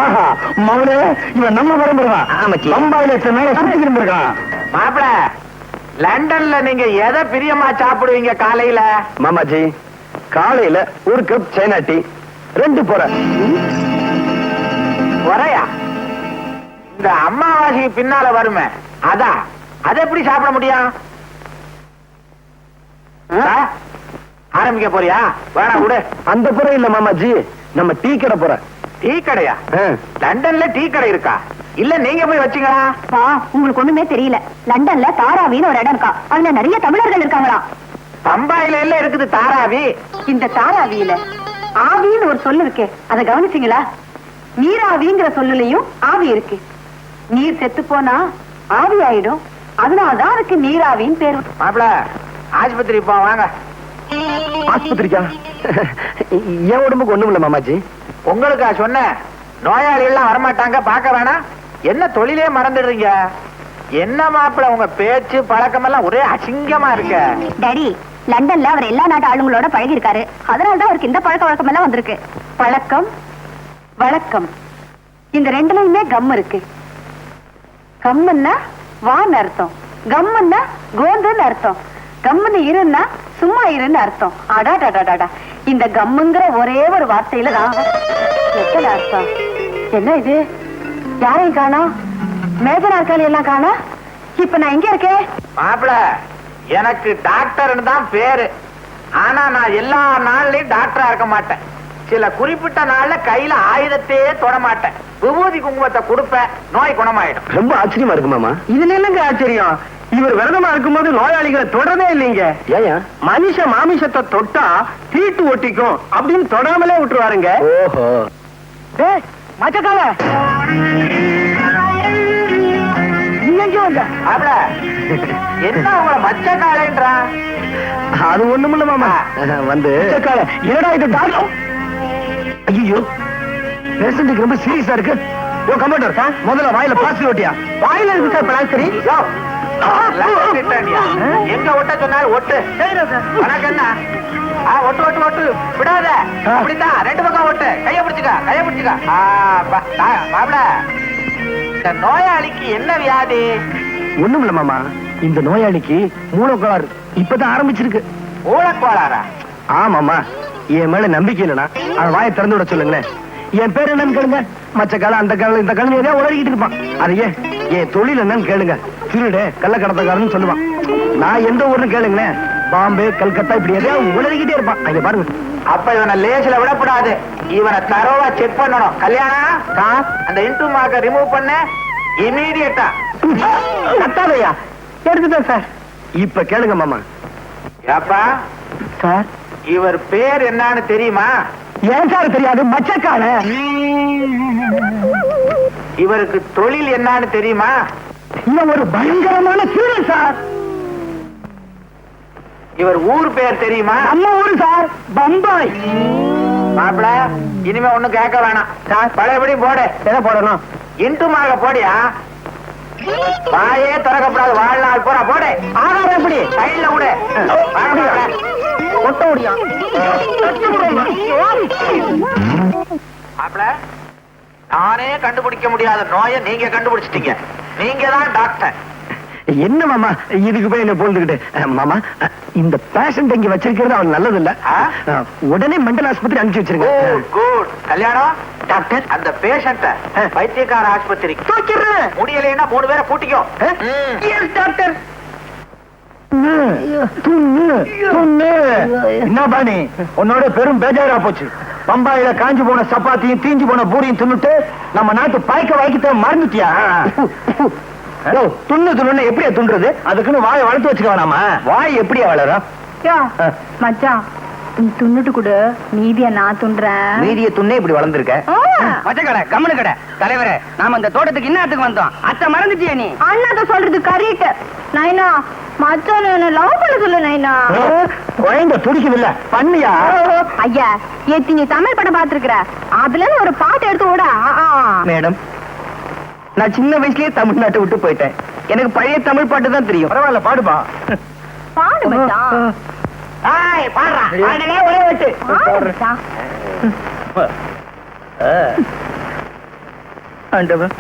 ஆஹா மவனே, இவன் நம்ம பரம்பரை தான். ஆமாச்சி. பம்பாயில சுத்திக்கிட்டு இருக்கான். மாப்பிள, லண்டன்ல நீங்க எதை பிரியமா சாப்பிடுவீங்க காலையில? மாமாஜி, காலையில ஒரு கப் சைனா டீ, 2 பொறை. பொறையா? இந்த அம்மாவாசைக்கு பின்னால வருமே, அதான். அதை எப்படி சாப்பிட முடியும்? ஆரம்பிக்க போறியா? வேணா விடு. அந்த பொறை இல்ல மாமாஜி, நம்ம டீ கடை பொறை. டீ கடையா? லண்டன்ல டீ கடை இருக்கா? இல்ல நீங்க போய் வச்சீங்களா? உங்களுக்கு ஒண்ணுமே தெரியல. லண்டன்ல தாராவின்னு ஒரு இடம் இருக்கா, அதுல நிறைய தமிழர்கள் இருக்காங்களா. பம்பாயில எல்லாம் இருக்குது தாராவி. இந்த தாராவியில ஆவின்னு ஒரு சொல்லு இருக்கு, அதை கவனிச்சீங்களா? நீராவிங்கிற சொல்லுலயும் ஆவி இருக்கு. நீர் செத்து போனா ஆவி ஆயிடும், அதனாலதான் அதுக்கு நீராவின்னு பேரு. மாப்பிள, ஆஸ்பத்திரி போ வாங்க. ஆஸ்பத்திரிக்கா? என் உடம்புக்கு ஒண்ணும் இல்ல மாமாஜி. உங்களுக்கா சொன்னேன்? நோயாளி எல்லாம் வரமாட்டாங்க, பார்க்க வேணாம். என்ன தொழிலே மறந்துடுறீங்க? என்ன மாப்பிள, உங்க பேச்சு பழக்கம் எல்லாம் ஒரே அசிங்கமா இருக்க. டாடி, லண்டன்ல அவர் எல்லா நாட்டு ஆளுங்களோட பழகி இருக்காரு, அதனாலதான் அவருக்கு இந்த பழக்க வழக்கம் எல்லாம் வந்திருக்கு. பழக்கம் வழக்கம் இந்த ரெண்டுலயுமே கம் இருக்கு. கம்முன்னா வான்னு அர்த்தம், கம்முன்னா கோந்துன்னு அர்த்தம், கம்முன்னு இருன்னா சும்மா இருன்னு அர்த்தம். அடாடாடாடா, இந்த கம்முங்கிற ஒரே ஒரு வார்த்தையில தான் எத்தனை அர்த்தம். என்ன இது? யாரையும் காணோம், மேஜ நாற்காலி எல்லாம் காணோம். இப்ப நான் எங்க இருக்கேன்? மாப்பிள, எனக்கு டாக்டர்னு தான் பேரு. ஆனா நான் எல்லா நாள்லயும் டாக்டரா இருக்க மாட்டேன். சில குறிப்பிட்ட நாள்ல கையில ஆயுதத்தையே தொட மாட்டேன். விபூதி குங்குமத்தை கொடுப்பேன், நோய் குணமாயிடும். ரொம்ப ஆச்சரியமா இருக்கு மாமா. இதுல என்னங்க ஆச்சரியம்? இவர் விரதமா இருக்கும்போது நோயாளிகளை தொடரவே இல்லைங்க. ஏன்? மனுஷ மாமிசத்தை தொட்டா தீட்டு ஒட்டிக்கும் அப்படின்னு தொடாமலே விட்டுருவாருங்க. ஓஹோ. மச்சக்கால மாப்பிள, என்ன உங்களை மச்ச காலைன்றா? அது ஒண்ணுமில்ல மாமா, வந்து என்னடா இது டாக்டர்? ஐயோ, பேஷண்ட்டுக்கு ரொம்ப சீரியஸா இருக்கு. ஓ கம்ப்யூட்டர் சார், முதல்ல வாயில பிளாஸ்டிக் ஒட்டியா? வாயில இருக்கு சார் பிளாஸ்டிக். எங்க ஒட்ட சொன்னாலும் ஒட்டு. வணக்கம் என்ன? ஒட்டு ஒட்டு ஒட்டு விடாத. அப்படித்தான் 2 பக்கம் ஒட்டு. கைய பிடிச்சுக்க, கைய பிடிச்சுக்க. மாப்பிள, இந்த நோயாளிக்கு என்ன வியாதி? ஒண்ணுமில்ல மாமா, இந்த நோயாளிக்கு மூலக்கோளாறு இப்பதான் ஆரம்பிச்சிருக்கு. மூலக்கோளாறா? ஆமாமா, என் மேல நம்பிக்கை இல்லைனா அவன் வாயை திறந்து விட சொல்லுங்களேன். என் பேர் என்னன்னு கேளுங்க. மச்ச காலம் அந்த காலம் இந்த காலம் ஏதாவது உளறிக்கிட்டு இருப்பான். அதையே என் தொழில் என்னன்னு கேளுங்க. திருடு கள்ளக்கடத்தக்காரன்னு சொல்லுவான். நான் எந்த ஊர்னு கேளுங்களேன், பாம்பே கல்கத்தா இப்படி எதையாவது உளறிக்கிட்டே இருப்பான். அங்க பாருங்க. அப்ப இவனை லேசில விடக்கூடாது, இவனை தரோவா செக் பண்ணணும். கல்யாணம் அந்த இன்டூ மார்க்க ரிமூவ் பண்ண இமீடியட்டா. கத்தாதையா எடுத்துட்டேன் சார். இப்ப கேளுங்க மாமா. ஏப்பா சார், இவர் பேர் என்னன்னு தெரியுமா? ஏன் சார் தெரியாது? மச்சக்கால. இவருக்கு தொழில் என்னன்னு தெரியுமா? இவன் ஒரு பயங்கரமான திருடன் சார். இவர் ஊர் பேர் தெரியுமா? நம்ம ஊரு சார், பம்பாய். மாப்பிள, இனிமே ஒண்ணும் கேட்க வேணாம். பழையபடி போடு. எதை போடணும்? இன்ட்டுமாக போடியா. வாயே திறக்கப்படாது வாழ்நாள் பூரா போடு. ஆகாரம் எப்படி? சைட்ல விடு. ஒட்ட முடியும். மாப்பிள, நானே கண்டுபிடிக்க முடியாத நோயை நீங்க கண்டுபிடிச்சிட்டீங்க. நீங்க தான் டாக்டர். என்ன மாமா இதுக்கு போய் என்ன போந்துக்கிட்டு? மாமா இந்த பேஷண்ட் இங்க வச்சிருக்கிறது அவன் நல்லது இல்ல. உடனே மெண்டல் ஆஸ்பத்திரி அனுப்பிச்சு வச்சிருங்க. குட். கல்யாணம் டாக்டர், அந்த பேஷண்ட வைத்தியக்கார ஆஸ்பத்திரி முடியலைன்னா 3 பேரை கூட்டிக்கோ. டாக்டர் என்ன பாணி உன்னோட பெரும் பேஜாரா போச்சு. பம்பாயில காஞ்சி போன சப்பாத்தியும் தீஞ்சு போன பூரியும் தின்னுட்டு நம்ம நாட்டு பாய்க்க வாய்க்கிட்ட மறந்துட்டியா? துண்ணு எப்படியா துண்டுறது? அதுக்குன்னு வாயை வளர்த்து வச்சுக்க வேணாமா? வாய் எப்படியா வளரும்? மச்சான் நீ துண்ணுட்டு கூட மீதிய நான் துண்டுறேன். மீதிய துண்ணே இப்படி வளர்ந்துருக்க. மச்ச கடை கம்மனு கடை தலைவரே, நாம இந்த தோட்டத்துக்கு இன்னத்துக்கு வந்தோம். அத்தை மறந்துட்டியா நீ? அண்ணா சொல்றது கரெக்ட். நைனா மச்சான் என்ன லவ் பண்ண சொல்லு நைனா. குழந்தை துடிக்குது பண்ணியா? ஐயா ஏத்தி நீ தமிழ் படம் பாத்துருக்கிற, அதுல இருந்து ஒரு பாட்டு எடுத்து விட. மேடம், நான் சின்ன வயசுலயே தமிழ்நாட்டை விட்டு போயிட்டேன். எனக்கு பழைய தமிழ் பாட்டு தான் தெரியும். பரவாயில்ல பாடுப்பா. பாடு மச்சான். பாடுறா ஒரே வச்சு ஆண்டவன்.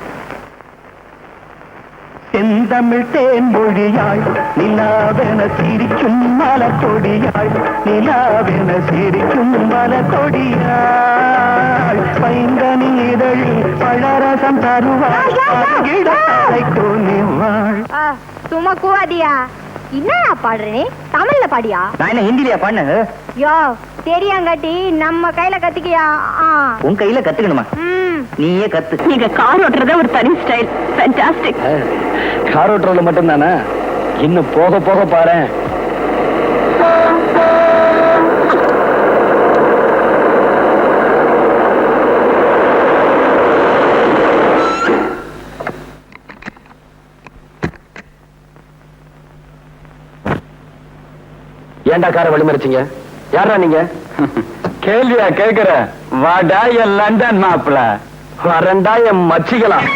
செந்தமிழ் தேன்மொழியாள் நிலாவென சிரிக்கும் மலத்தொடியாள், நிலாவென சிரிக்கும் மலத்தொடியாள், பைங்கனி இதழில் பழரசம் தருவாள், சும்மா கூவாதியா? என்னடா பாடுறே? தமிழ்ல பாடியா? நான் என்ன ஹிந்திலியா பாடு? யோ தெரியாங்காட்டி நம்ம கையில கத்துக்கியா? உன் கையில கத்துக்கணுமா? நீயே கத்து. நீங்க கார் ஓட்டுறத ஒரு தனி ஸ்டைல். ஃபேண்டாஸ்டிக். கார் ஓட்டுறதுல மட்டும் தானே, இன்னும் போக போக பாரு. ஏண்டா காரை வழிமறிச்சீங்க? யாரா நீங்க? கேள்வியா கேக்குற? வாடா என் லண்டன் மாப்பிள, வரண்டா என் மச்சிக்கலாம்.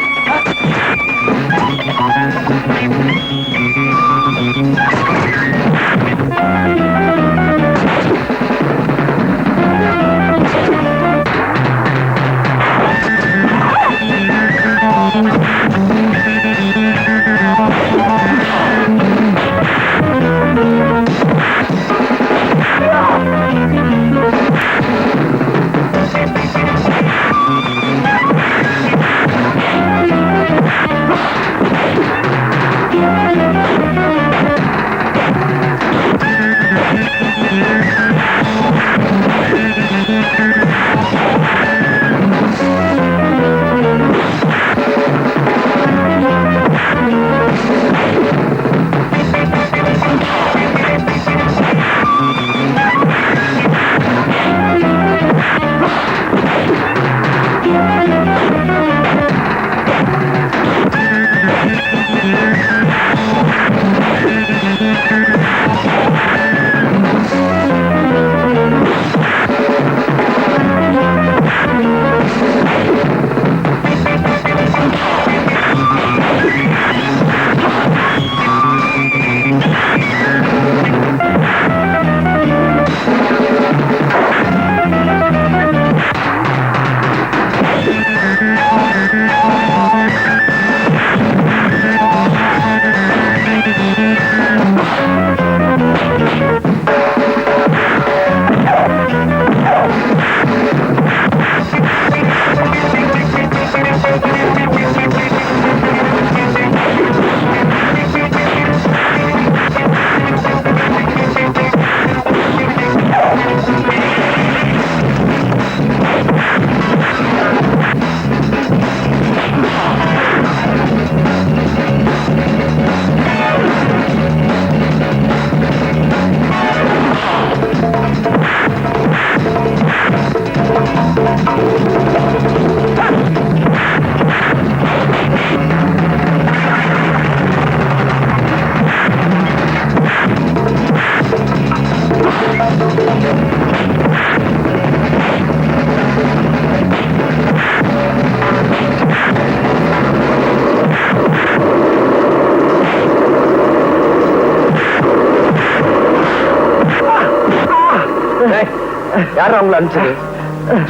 யாரும் அவங்களை அனுப்பிச்சது?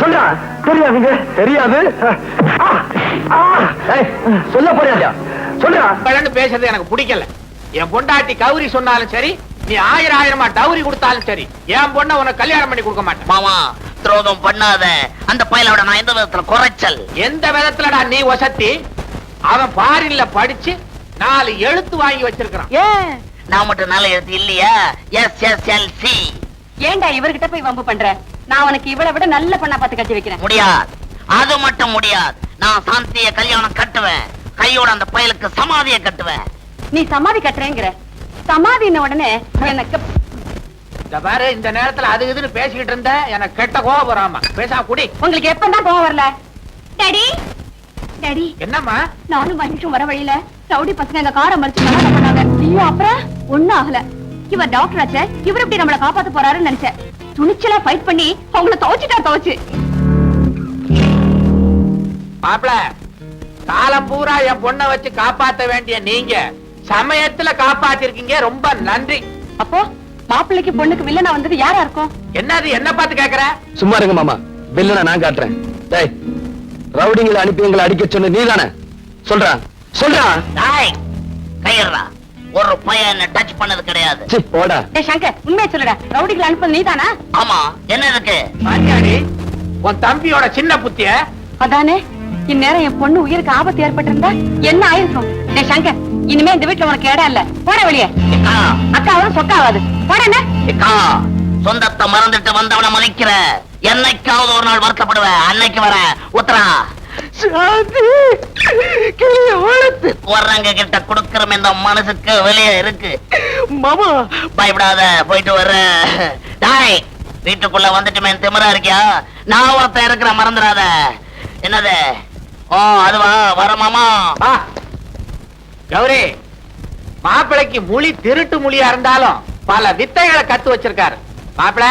சொல்றா. தெரியாதுங்க. தெரியாது. சொல்ல போறியா? சொல்றா. பேசுறது எனக்கு பிடிக்கல. என் பொண்டாட்டி கௌரி சொன்னாலும் சரி, நீ 1000 டவுரி கொடுத்தாலும் சரி, என் பொண்ண உனக்கு கல்யாணம் பண்ணி கொடுக்க மாட்டேன். மாமா துரோகம் பண்ணாத. அந்த பையலோட நான் எந்த விதத்துல குறைச்சல்? எந்த விதத்துலடா நீ வசத்தி? அவன் ஃபாரின்ல படிச்சு 4 எழுத்து வாங்கி வச்சிருக்கான். ஏன் நான் மட்டும் நல்ல எழுத்து இல்லையா? SSLC. ஏன்டா இவர்கிட்ட போய் வம்பு பண்ற? நான் உனக்கு இவளை விட நல்ல பொண்ணா பார்த்து கட்டி வைக்கிறேன். முடியாது, அது மட்டும் முடியாது. நான் சாந்திய கல்யாணம் கட்டுவேன். கையோட அந்த பயலுக்கு சமாதியை கட்டுவேன். நீ சமாதி கட்டுறேங்கிற. சமாதின உடனே எனக்கு இந்த பாரு, இந்த நேரத்துல அது இதுன்னு பேசிக்கிட்டு இருந்த எனக்கு கெட்ட கோபம் வராமா. பேசாம குடி. உங்களுக்கு எப்பதான் கோவம் வரல? டாடி டாடி, என்னம்மா? நானும் மனுஷன் வர வழியில ரவுடி பசங்க எங்க காரை மறிச்சு கலாட்டம் பண்ணாங்க. ஐயோ, அப்புறம் ஒண்ணும் ஆகல. இவர் டாக்டர் ஆச்சே, இவர் எப்படி நம்மள காப்பாத்த போறாருன்னு நினைச்சேன். துணிச்சலா ஃபைட் பண்ணி அவங்கள துவைச்சு மாப்பிள, காலம் பூரா என் பொண்ணை வச்சு காப்பாத்த வேண்டிய நீங்க சமயத்துல காப்பாத்திருக்கீங்க. ரொம்ப நன்றி. அப்போ மாப்பிள்ளைக்கு பொண்ணுக்கு வில்லனா வந்தது யாரா இருக்கும்? என்னது என்ன பார்த்து கேக்குற? சும்மா இருங்க மாமா, வில்லனை நான் காட்டுறேன். டேய், ரவுடிங்களை அனுப்பி எங்களை அடிக்க சொன்ன நீதானே? சொல்றா சொல்றா. டாய், கையறா. ஒரு பையன் என்ன டச் பண்ணது கிடையாது. சி, போடா. டேய் சங்கர், உண்மையை சொல்லுடா. ரவுடிகளை அனுப்புறது நீதானா? ஆமா, என்ன இருக்கு? பாத்தியாடி உன் தம்பியோட சின்ன புத்திய? அதானே, இந்நேரம் என் பொண்ணு உயிருக்கு ஆபத்து ஏற்பட்டிருந்தா என்ன ஆயிருக்கும்? டேய் சங்கர், இனிமே இந்த வீட்டுல உனக்கு இடம் இல்ல. போட வெளியே. ஏக்கா, அக்காவும் சொக்காவாது. போட. ஏக்கா, சொந்தத்தை மறந்துட்டு வந்தவனை மதிக்கிற. என்னைக்காவது ஒரு நாள் வருத்தப்படுவேன். அன்னைக்கு வர உத்தரா. வர்றங்க கிட்ட குடுக்கிற இந்த மனசுக்கு வெளியே இருக்கு. மாமா பயப்படாத, போயிட்டு வர்ற. டாய், வீட்டுக்குள்ள வந்துட்டுமே திமிரா இருக்கியா? நான் ஒருத்தன் இருக்கிற, மறந்துடாத. என்னது? ஓ, அதுவா? வர மாமா. கௌரி, மாப்பிளைக்கு மொழி திருட்டு மொழியா இருந்தாலும் பல வித்தைகளை கத்து வச்சிருக்காரு. மாப்பிள,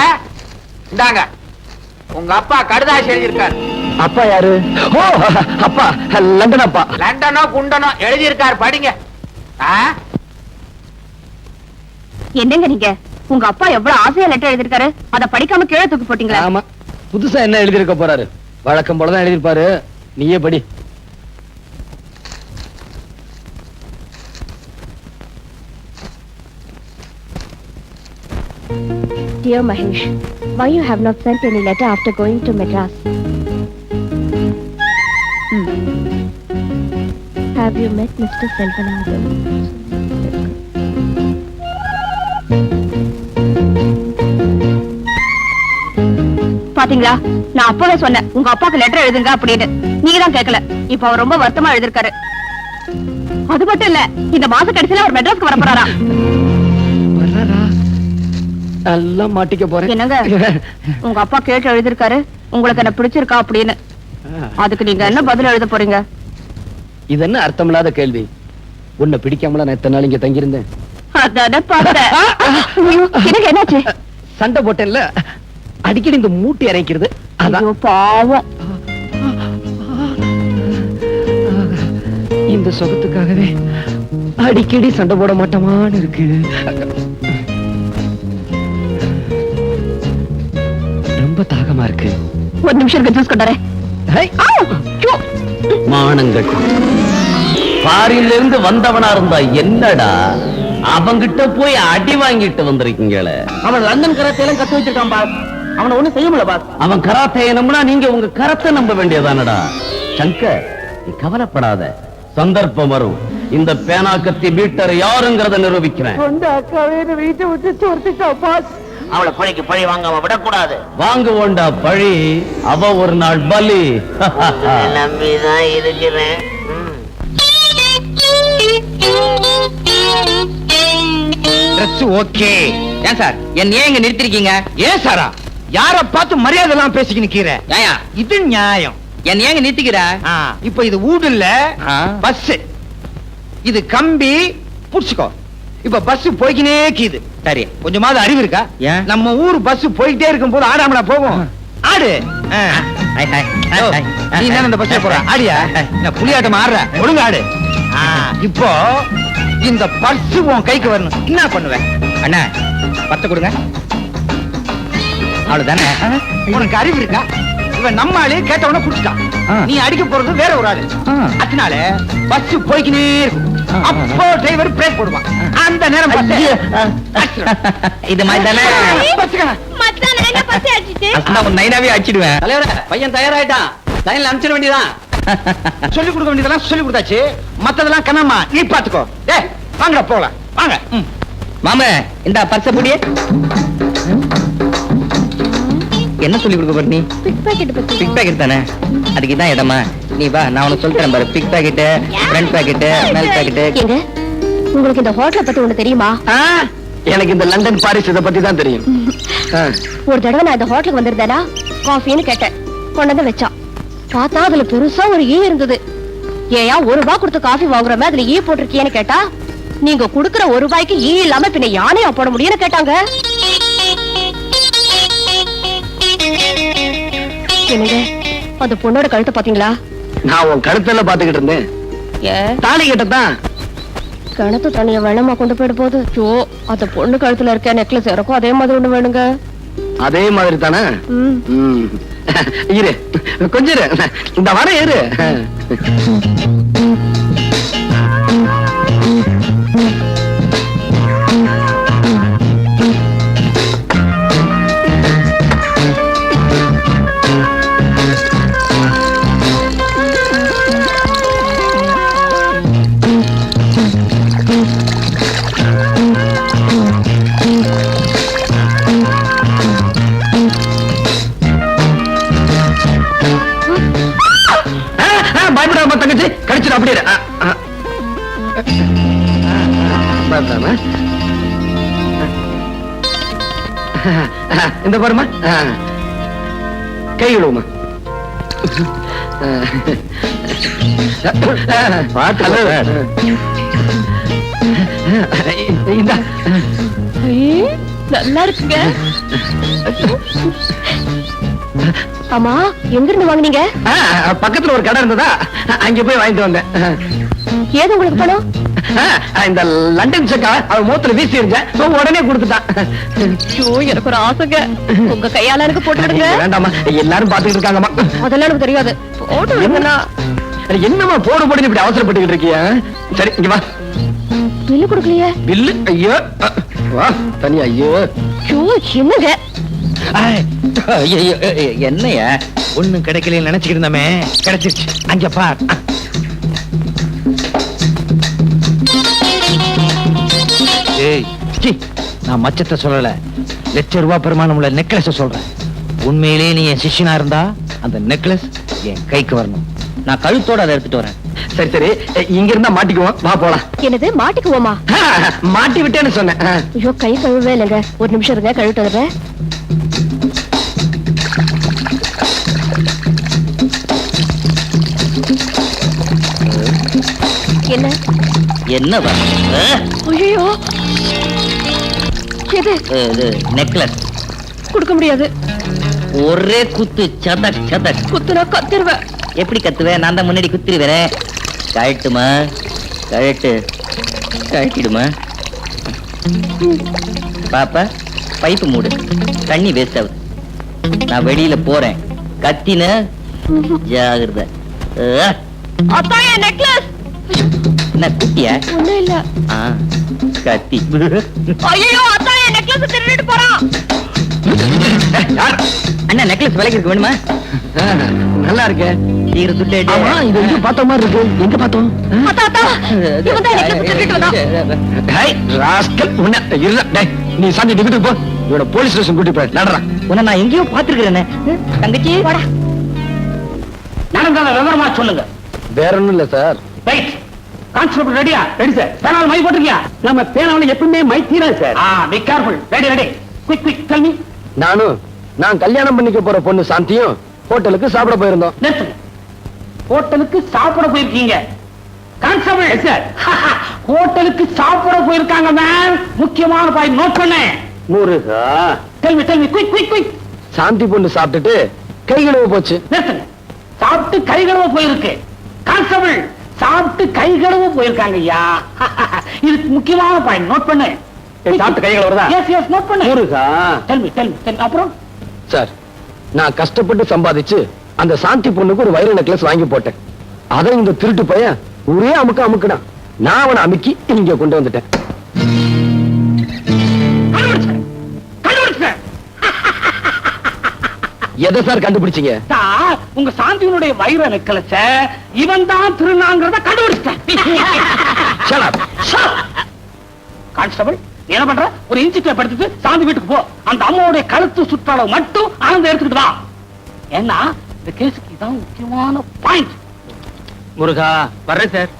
இந்தாங்க, உங்க அப்பா கடுதாசி எழுதியிருக்காரு. அப்பா யாரு? ஓ, அப்பா லண்டன் அப்பா. லண்டனோ குண்டனோ எழுதியிருக்காரு, படிங்க. என்னங்க நீங்க? உங்க அப்பா எவ்வளவு ஆசையா லெட்டர் எழுதிருக்காரு, அத படிக்காம கீழே தூக்கி போட்டீங்களா? ஆமா, புதுசா என்ன எழுதியிருக்க போறாரு? வழக்கம் போலதான் எழுதியிருப்பாரு. நீயே படி. Dear Mahesh, why you have not sent any letter after going to Madras? Have you met Mr. Selvanathan? பாத்தீங்களா, நான் அப்பவே சொன்னேன் உங்க அப்பாக்கு லெட்டர் எழுதுங்க அப்படின்னு. நீங்க தான் கேட்கல. இப்ப அவர் ரொம்ப வருத்தமா எழுதிருக்காரு. அது மட்டும் இல்ல, இந்த மாச கடைசியில அவர் மெட்ராஸ்க்கு வர போறாரா. எல்லாம் மாட்டிக்க போறேன். என்னங்க, உங்க அப்பா கேட்டு எழுதிருக்காரு உங்களுக்கு என்ன பிடிச்சிருக்கா அப்படின்னு. அதுக்கு நீங்க என்ன பதில் எழுத போறீங்க? இது என்ன அர்த்தமில்லாத கேள்வி? உன்னை பிடிக்காமல நான் எத்தனை நாள் இங்க தங்கியிருந்தேன்? அதானே பார்த்தேன். ஐயோ, எனக்கு என்னாச்சு? சண்டை போட்டேன்ல, அடிக்கடி இந்த மூட்டி இறைக்கிறது. ஐயோ, பாவம். இந்த சுகத்துக்காகவே அடிக்கடி சண்டை போட மாட்டோமான்னு இருக்கு. ரொம்ப தாகமா இருக்கு. ஒரு நிமிஷம் ஜூஸ் கொண்டாரேன். மானங்கட்டு ஃபாரின்ல இருந்து வந்தவனா இருந்தா என்னடா, அவங்கிட்ட போய் அடி வாங்கிட்டு வந்திருக்கீங்களே. அவன் லண்டன் கராத்தே எல்லாம் கத்து வச்சிருக்கான் பாஸ். அவனை ஒண்ணும் செய்ய முடியல பாஸ். அவன் கராத்தே நம்பினா நீங்க உங்க கரத்தை நம்ப வேண்டியதானடா. சங்கர், நீ கவலைப்படாத, சந்தர்ப்பம் வரும். இந்த பேனா கத்தி பீட்டர் யாருங்கிறத நிரூபிக்கிறேன். வீட்டை விட்டு துரத்திட்டா பாஸ். அவளை பழிக்கு பழி வாங்காம விடக்கூடாது. வாங்குவோண்டா பழி, அவ ஒரு நாள் பலி. நம்பிதான் இருக்கிறேன். ஓகே. ஏன் சார் என்ன ஏன் இங்க நிறுத்திருக்கீங்க? ஏன் சாரா, யார பார்த்து மரியாதை எல்லாம் பேசிக்கிட்டு நிக்கிற? இது நியாயம். என்ன ஏங்க நிறுத்திக்கிற? இப்ப இது ஊடு இல்ல, பஸ். இது கம்பி, புடிச்சுக்கோ. இப்ப பஸ் போய்க்கினே கீது. சரி, கொஞ்சமாவது அறிவு இருக்கா? நம்ம ஊர் பஸ் போய்கிட்டே இருக்கும் போது ஆடாமலா போகும்? ஆடு. நீ என்ன இந்த பஸ்ல போற? ஆடியா? என்ன புலியாட்டம் ஆடுற? ஒழுங்கு ஆடு. இப்போ இந்த பர்ஸ் உன் கைக்கு வரணும். என்ன பண்ணுவேன்? அண்ணா, 10 கொடுங்க. அவ்வளவுதானே? உனக்கு அறிவு இருக்கா? இவன் நம்ம ஆளு கேட்டவன குடிச்சிட்டான். ஆ. நீ அடிக்க போறது வேற ஒரு ஆளு. ஆ. அதனால பஸ் போய்க்கினே இருக்கும். அப்போ டிரைவர் பிரேக் போடுவான். அந்த நேரம் பார்த்து இது மாதிரி தானே பஸ்ஸுக்கான நைனாவே அடிச்சிடுவேன். தலைவர பையன் தயாராயிட்டான், லைன்ல அனுப்பிச்சிட வேண்டியதான். சொல்லி கொடுக்க வேண்டியதெல்லாம் சொல்லி கொடுத்தாச்சு. மத்ததெல்லாம் கண்ணம்மா நீ பாத்துக்கோ. டேய் வாங்கடா போலாம் வாங்க. மாமா இந்த பர்ச புடியே. என்ன சொல்லி கொடுக்க போற நீ? பிக் பாக்கெட் பத்தி. பிக் பாக்கெட் தானே, அதுக்கு இதான் இடமா. நீ வா, நான் உனக்கு சொல்றேன் பாரு. பிக் பாக்கெட், ஃப்ரண்ட் பாக்கெட், மேல் பாக்கெட். ஏங்க உங்களுக்கு இந்த ஹோட்டலை பத்தி ஒண்ணு தெரியுமா? எனக்கு இந்த லண்டன் பாரிஸ் இதை பத்தி தான் தெரியும். ஒரு தடவை நான் இந்த ஹோட்டலுக்கு வந்திருந்தேனா காஃபின்னு கேட்டேன், கொண்டு வந்து வச்சான். பார்த்தா அதுல பெருசா ஒரு ஈ இருந்தது. ஏயா ₹1 கொடுத்து காஃபி வாங்குறமே அதுல ஈ போட்டிருக்கியேன்னு கேட்டா, நீங்க குடுக்கற ₹1 ஈ இல்லாம பின்ன யானையா போட முடியும்னு கேட்டாங்க. என்னங்க அந்த பொண்ணோட கழுத்தை பாத்தீங்களா? நான் உன் கழுத்துல பாத்துக்கிட்டு இருந்தேன். தாலி கட்டத்தான். கிணத்து தண்ணிய வெள்ளமா கொண்டு போயிட போகுது. ஜோ அந்த பொண்ணு கழுத்துல இருக்க நெக்லஸ் எனக்கும் அதே மாதிரி ஒண்ணு வேணுங்க. அதே மாதிரி தானே? ம். இரு கொஞ்சம் இரு, இந்த வர இரு. பயப்படாம தங்கச்சி, கடிச்சிடும் அப்படியே. இந்த பாருமா, கை விடுவோமா. இந்த நல்லா இருக்குங்க. ஆமா எங்க இருந்து வாங்குனீங்க? பக்கத்துல ஒரு கடை இருந்ததா, அங்க போய் வாங்கிட்டு வந்தேன். ஏது உங்களுக்கு பணம்? இந்த லண்டன் செக்கா அவன் மூத்துல வீசி இருந்தேன், உடனே கொடுத்துட்டான். ஐயோ எனக்கு ஒரு ஆசைங்க, உங்க கையால எனக்கு போட்டு விடுங்க. வேண்டாமா, எல்லாரும் பாத்துக்கிட்டு இருக்காங்கம்மா. அதெல்லாம் எனக்கு தெரியாது, போட்டு விடுங்கண்ணா. என்னம்மா போடு போடுன்னு இப்படி அவசரப்பட்டுக்கிட்டு இருக்கிய? சரி இங்க வா. பில்லு கொடுக்கலையே. பில்லு? ஐயோ வா தனியா. ஐயோ என்னங்க என்னையா ஒண்ணும் கிடைக்கல நினைச்சுக்கிட்டு இருந்தமே, கிடைச்சிருச்சு. அங்க பார். ஏய் சீ, நான் மச்சத்தை சொல்லல, ₹1,00,000 பெருமானம் உள்ள நெக்லஸ் சொல்றேன். உண்மையிலேயே நீ என் சிஷ்யனா இருந்தா அந்த நெக்லஸ் என் கைக்கு வரணும். நான் கழுத்தோட அதை எடுத்துட்டு வரேன். சரி சரி, இங்க இருந்தா மாட்டிக்குவோம், வா போலாம். என்னது மாட்டிக்குவோமா? மாட்டி விட்டேன்னு சொன்னேன். ஐயோ கை கழுவே இல்லைங்க, ஒரு நிமிஷம் இருங்க, கழுவிட்டு வந்துடுறேன். என்ன என்னவா? ஐயோ எது? இது நெக்லஸ். கொடுக்க முடியாது. ஒரே குத்து, சதக் சதக். குத்துனா கத்திருவேன். எப்படி கத்துவேன்? நான் தான் முன்னாடி குத்திருவேன். கழட்டுமா? கழட்டு. கழட்டிடுமா? பாப்பா பைப்பு மூடு, தண்ணி வேஸ்ட் ஆகுது. நான் வெளியில போறேன், கத்தின ஜாகிரதை. அத்தாயே நெக்லஸ். என்ன குட்டியா? ஒண்ணும் இல்ல. கத்தி. ஐயோ அத்தாயே நெக்லஸ் திருடிட்டு போறான். அண்ணா நெக்லஸ் விலைக்கு இருக்கு, வேணுமா? நல்லா இருக்கு. சீக்கிரம் துட்டு. ஆமா, இது எங்க பார்த்த மாதிரி இருக்கு. எங்க பார்த்தோம்? அத்தா அத்தா இவன் தான் நெக்லஸ் திருடிட்டு வந்தான். டேய் ராஸ்கல், உன்ன இருடா. டேய் நீ சாந்தி டிவிக்கு போ, இவன போலீஸ் ஸ்டேஷன் கூட்டி போய் நடறா. உன்னை நான் எங்கேயோ பாத்துருக்கிறேனே. தங்கச்சி போடா. நடந்தத விவரமா சொல்லுங்க. வேற ஒண்ணும் இல்ல சார். ரைட். கான்ஸ்டபிள் ரெடியா? Ready sir. பேனால மை போட்டுக்கியா? நம்ம பேனால எப்பவுமே மை தீரா sir. Be careful. Ready ready. Quick quick tell me. நான் கல்யாணம் பண்ணிக்க போற பொண்ணு சாந்தியும் ஹோட்டலுக்கு சாப்பிட போயிருந்தோம். நிறுத்துங்க. ஹோட்டலுக்கு சாப்பிட போயிருக்கீங்க. கான்ஸ்டபிள் சார், ஹோட்டலுக்கு சாப்பிட போயிருக்காங்க மேம். முக்கியமான பாயிண்ட் நோட் பண்ணேன். Muruga, tell me quick quick quick. Shanti பொண்ணு சாப்பிட்டுட்டு கை கழுவ போச்சு. நிறுத்துங்க. சாப்பிட்டு கை கழுவ போயிருக்கு. கான்ஸ்டபிள், சாப்பிட்டு கை கழுவ போயிருக்காங்க ஐயா. இது முக்கியமான பாயிண்ட் நோட் பண்ணு. சாப்பிட்டு கை கழுவுறதா? எஸ் எஸ் நோட் பண்ணு. முருகா, டெல் மீ அப்புறம் சார் நான் கஷ்டப்பட்டு சம்பாதிச்சு அந்த சாந்தி பொண்ணுக்கு ஒரு வைர நெக்லஸ் வாங்கி போட்டேன். அதை இந்த திருட்டு பையன் ஒரே அமுக்குனான். நான் அவனை அமுக்கி இங்க கொண்டு வந்துட்டேன். எதை சார் கண்டுபிடிச்சீங்க? சார், உங்க சாந்தியினுடைய வைர நெக்லஸ இவன் தான் திருநாங்கிறத கண்டுபிடிச்சேன். கான்ஸ்டபிள், என்ன பண்ற? ஒரு இன்ச்சு டேப் எடுத்துட்டு சாந்தி வீட்டுக்கு போ. அந்த அம்மாவுடைய கழுத்து சுற்றளவு மட்டும் ஆனந்த எடுத்துக்கிட்டு வா. ஏன்னா இந்த கேஸுக்கு இதான் முக்கியமான பாயிண்ட். முருகா வர்றேன் சார்.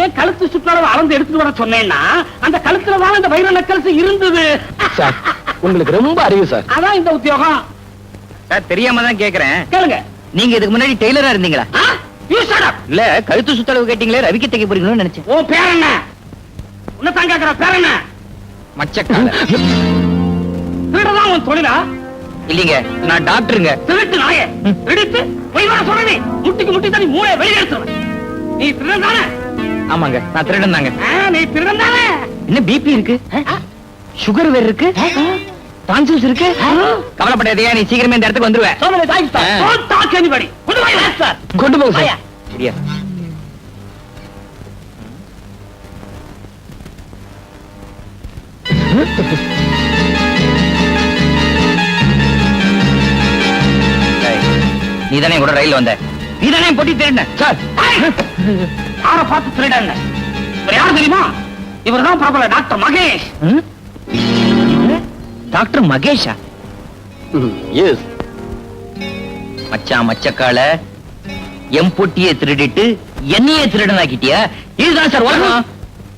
ஏன் கழுத்து சுற்றளவு அளந்து எடுத்துட்டு வர சொன்னேன்னா, அந்த கழுத்துல தான் இந்த வைர நெக்லஸ் இருந்தது. சார், உங்களுக்கு ரொம்ப அறிவு சார். அதான் இந்த உத்தியோகம். சார் தெரியாம தான் கேக்குறேன். கேளுங்க. நீங்க இதுக்கு முன்னாடி டெய்லரா இருந்தீங்களா? You shut up. இல்ல கழுத்து சுத்தளவு கேட்டீங்களே, ரவிக்கு தைக்க போறீங்களோன்னு நினைச்சேன். ஓ பேர் என்ன? உன்னை தான் கேக்குற, பேர் என்ன? மச்சக்கால. திருடதான் உன் தொழிலா? இல்லீங்க, நான் டாக்டருங்க. திருட்டு நாயே, திருடிட்டு போய் வர சொல்றேன். முட்டிக்கு முட்டி தண்ணி மூளை வெளியே எடுத்துருவேன். நீ திருடன் தானே? ஆமாங்க, நான் திருடன் தாங்க. நீ திருடன் தானே? என்ன பிபி இருக்கு, சுகர் வேற இருக்கு, டான்சில்ஸ் இருக்கு. கவலைப்படாதீங்க, நீ சீக்கிரமே இந்த இடத்துக்கு வந்துருவேன். So many thanks, sir. Don't talk anybody. கொண்டு போய் வை, sir. கொண்டு போங்க ஐயா. சார். சரியா? நீ தானே கூட ரயில் வந்த, நீ தானே பொட்டி திருடின. சார், யாரை பார்த்து திருடன்? இவர் யார் தெரியுமா? இவர் தான் பிரபல டாக்டர் மகேஷ். டாக்டர் மகேஷா? எஸ். மச்சான் மச்சக்கால எம் பொட்டியை திருடிட்டு என்னையே திருடனாக்கிட்டியா? இதுதான் சார் உலகம்.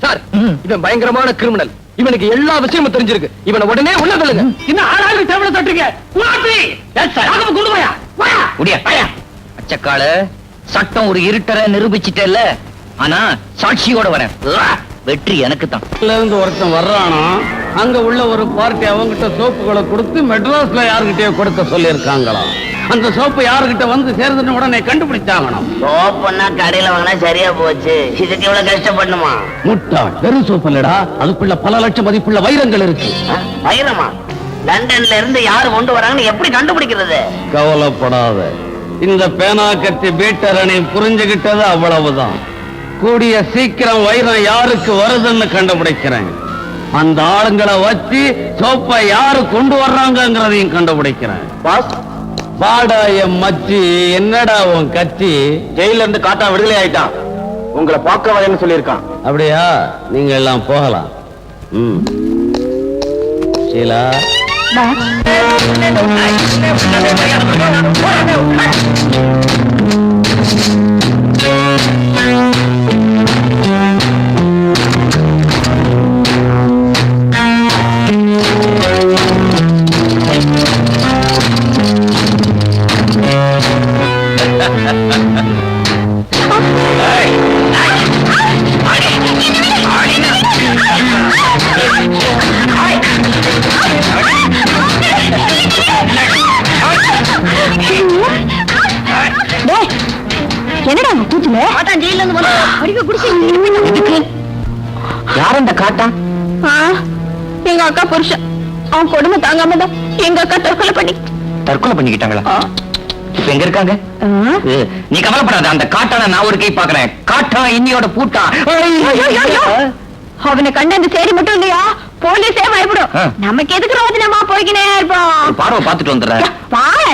சார், இவன் பயங்கரமான கிரிமினல். இவனுக்கு எல்லா விஷயமும் தெரிஞ்சிருக்கு. இவனை உடனே உள்ள தள்ளுங்க. இன்னும் ஆளாளுக்கு தேவலை தட்டுறீங்க. உணர்த்தி. Yes sir. ராகவ கொண்டு போயா. வாயா. முடியா. மச்சக்கால சட்டம் ஒரு இருட்டரை நிரூபிச்சிட்டல, ஆனா சாட்சியோட வரேன். வெற்றி எனக்கு தான். இருந்து ஒருத்தன் வர்றானா, அங்க உள்ள ஒரு பார்ட்டி அவங்கிட்ட சோப்புகளை கொடுத்து மெட்ராஸ்ல யாருகிட்டயோ கொடுக்க சொல்லி இருக்காங்களாம். அந்த சோப்பு யாருகிட்ட வந்து சேர்ந்துன்னு உடனே கண்டுபிடிச்சாங்களாம். சோப்புன்னா கடையில வாங்கினா சரியா போச்சு. இதுக்கு இவ்வளவு கஷ்டப்படணுமா? முட்டாள், வெறும் சோப்பு இல்லடா, அதுக்குள்ள பல லட்சம் மதிப்புள்ள வைரங்கள் இருக்கு. வைரமா? லண்டன்ல இருந்து யாரு கொண்டு வராங்கன்னு எப்படி கண்டுபிடிக்கிறது? கவலைப்படாத, இந்த பேனா கத்தி பீட்டரணி புரிஞ்சுகிட்டது அவ்வளவுதான். கூடிய சீக்கிரம் வைரம் யாருக்கு வருதுன்னு கண்டுபிடிக்கிறேன். அந்த ஆளுங்களை வச்சு சோப்பை யாரு கொண்டு வர்றாங்கிறதையும் கண்டுபிடிக்கிறேன். பாடா என் மச்சி, என்னடா உன் கட்சி? ஜெயில இருந்து காட்டா விடுதலை ஆயிட்டான். உங்களை பார்க்க வரேன்னு சொல்லியிருக்கான். அப்படியா? நீங்க எல்லாம் போகலாம். ஷீலா, என்னடா உங்க கூச்சுல? அதான் ஜெயில இருந்து வந்து அறிவு குடிச்சு யார் அந்த காட்டா? எங்க அக்கா புருஷன். அவன் கொடுமை தாங்காம தான் எங்க அக்கா தற்கொலை பண்ணி தற்கொலை பண்ணிக்கிட்டாங்களா? இப்ப எங்க இருக்காங்க? நீ கவலைப்படாத, அந்த காட்டான நான் ஒரு கை பாக்குறேன். காட்டா இன்னியோட பூட்டா. அவனை கண்ட அந்த சேரி மட்டும் இல்லையா, போலீஸே பயப்படும். நமக்கு எதுக்கு ரோஜனமா போய்க்கினே இருப்போம். பார்வை பாத்துட்டு வந்துடுற. பாயா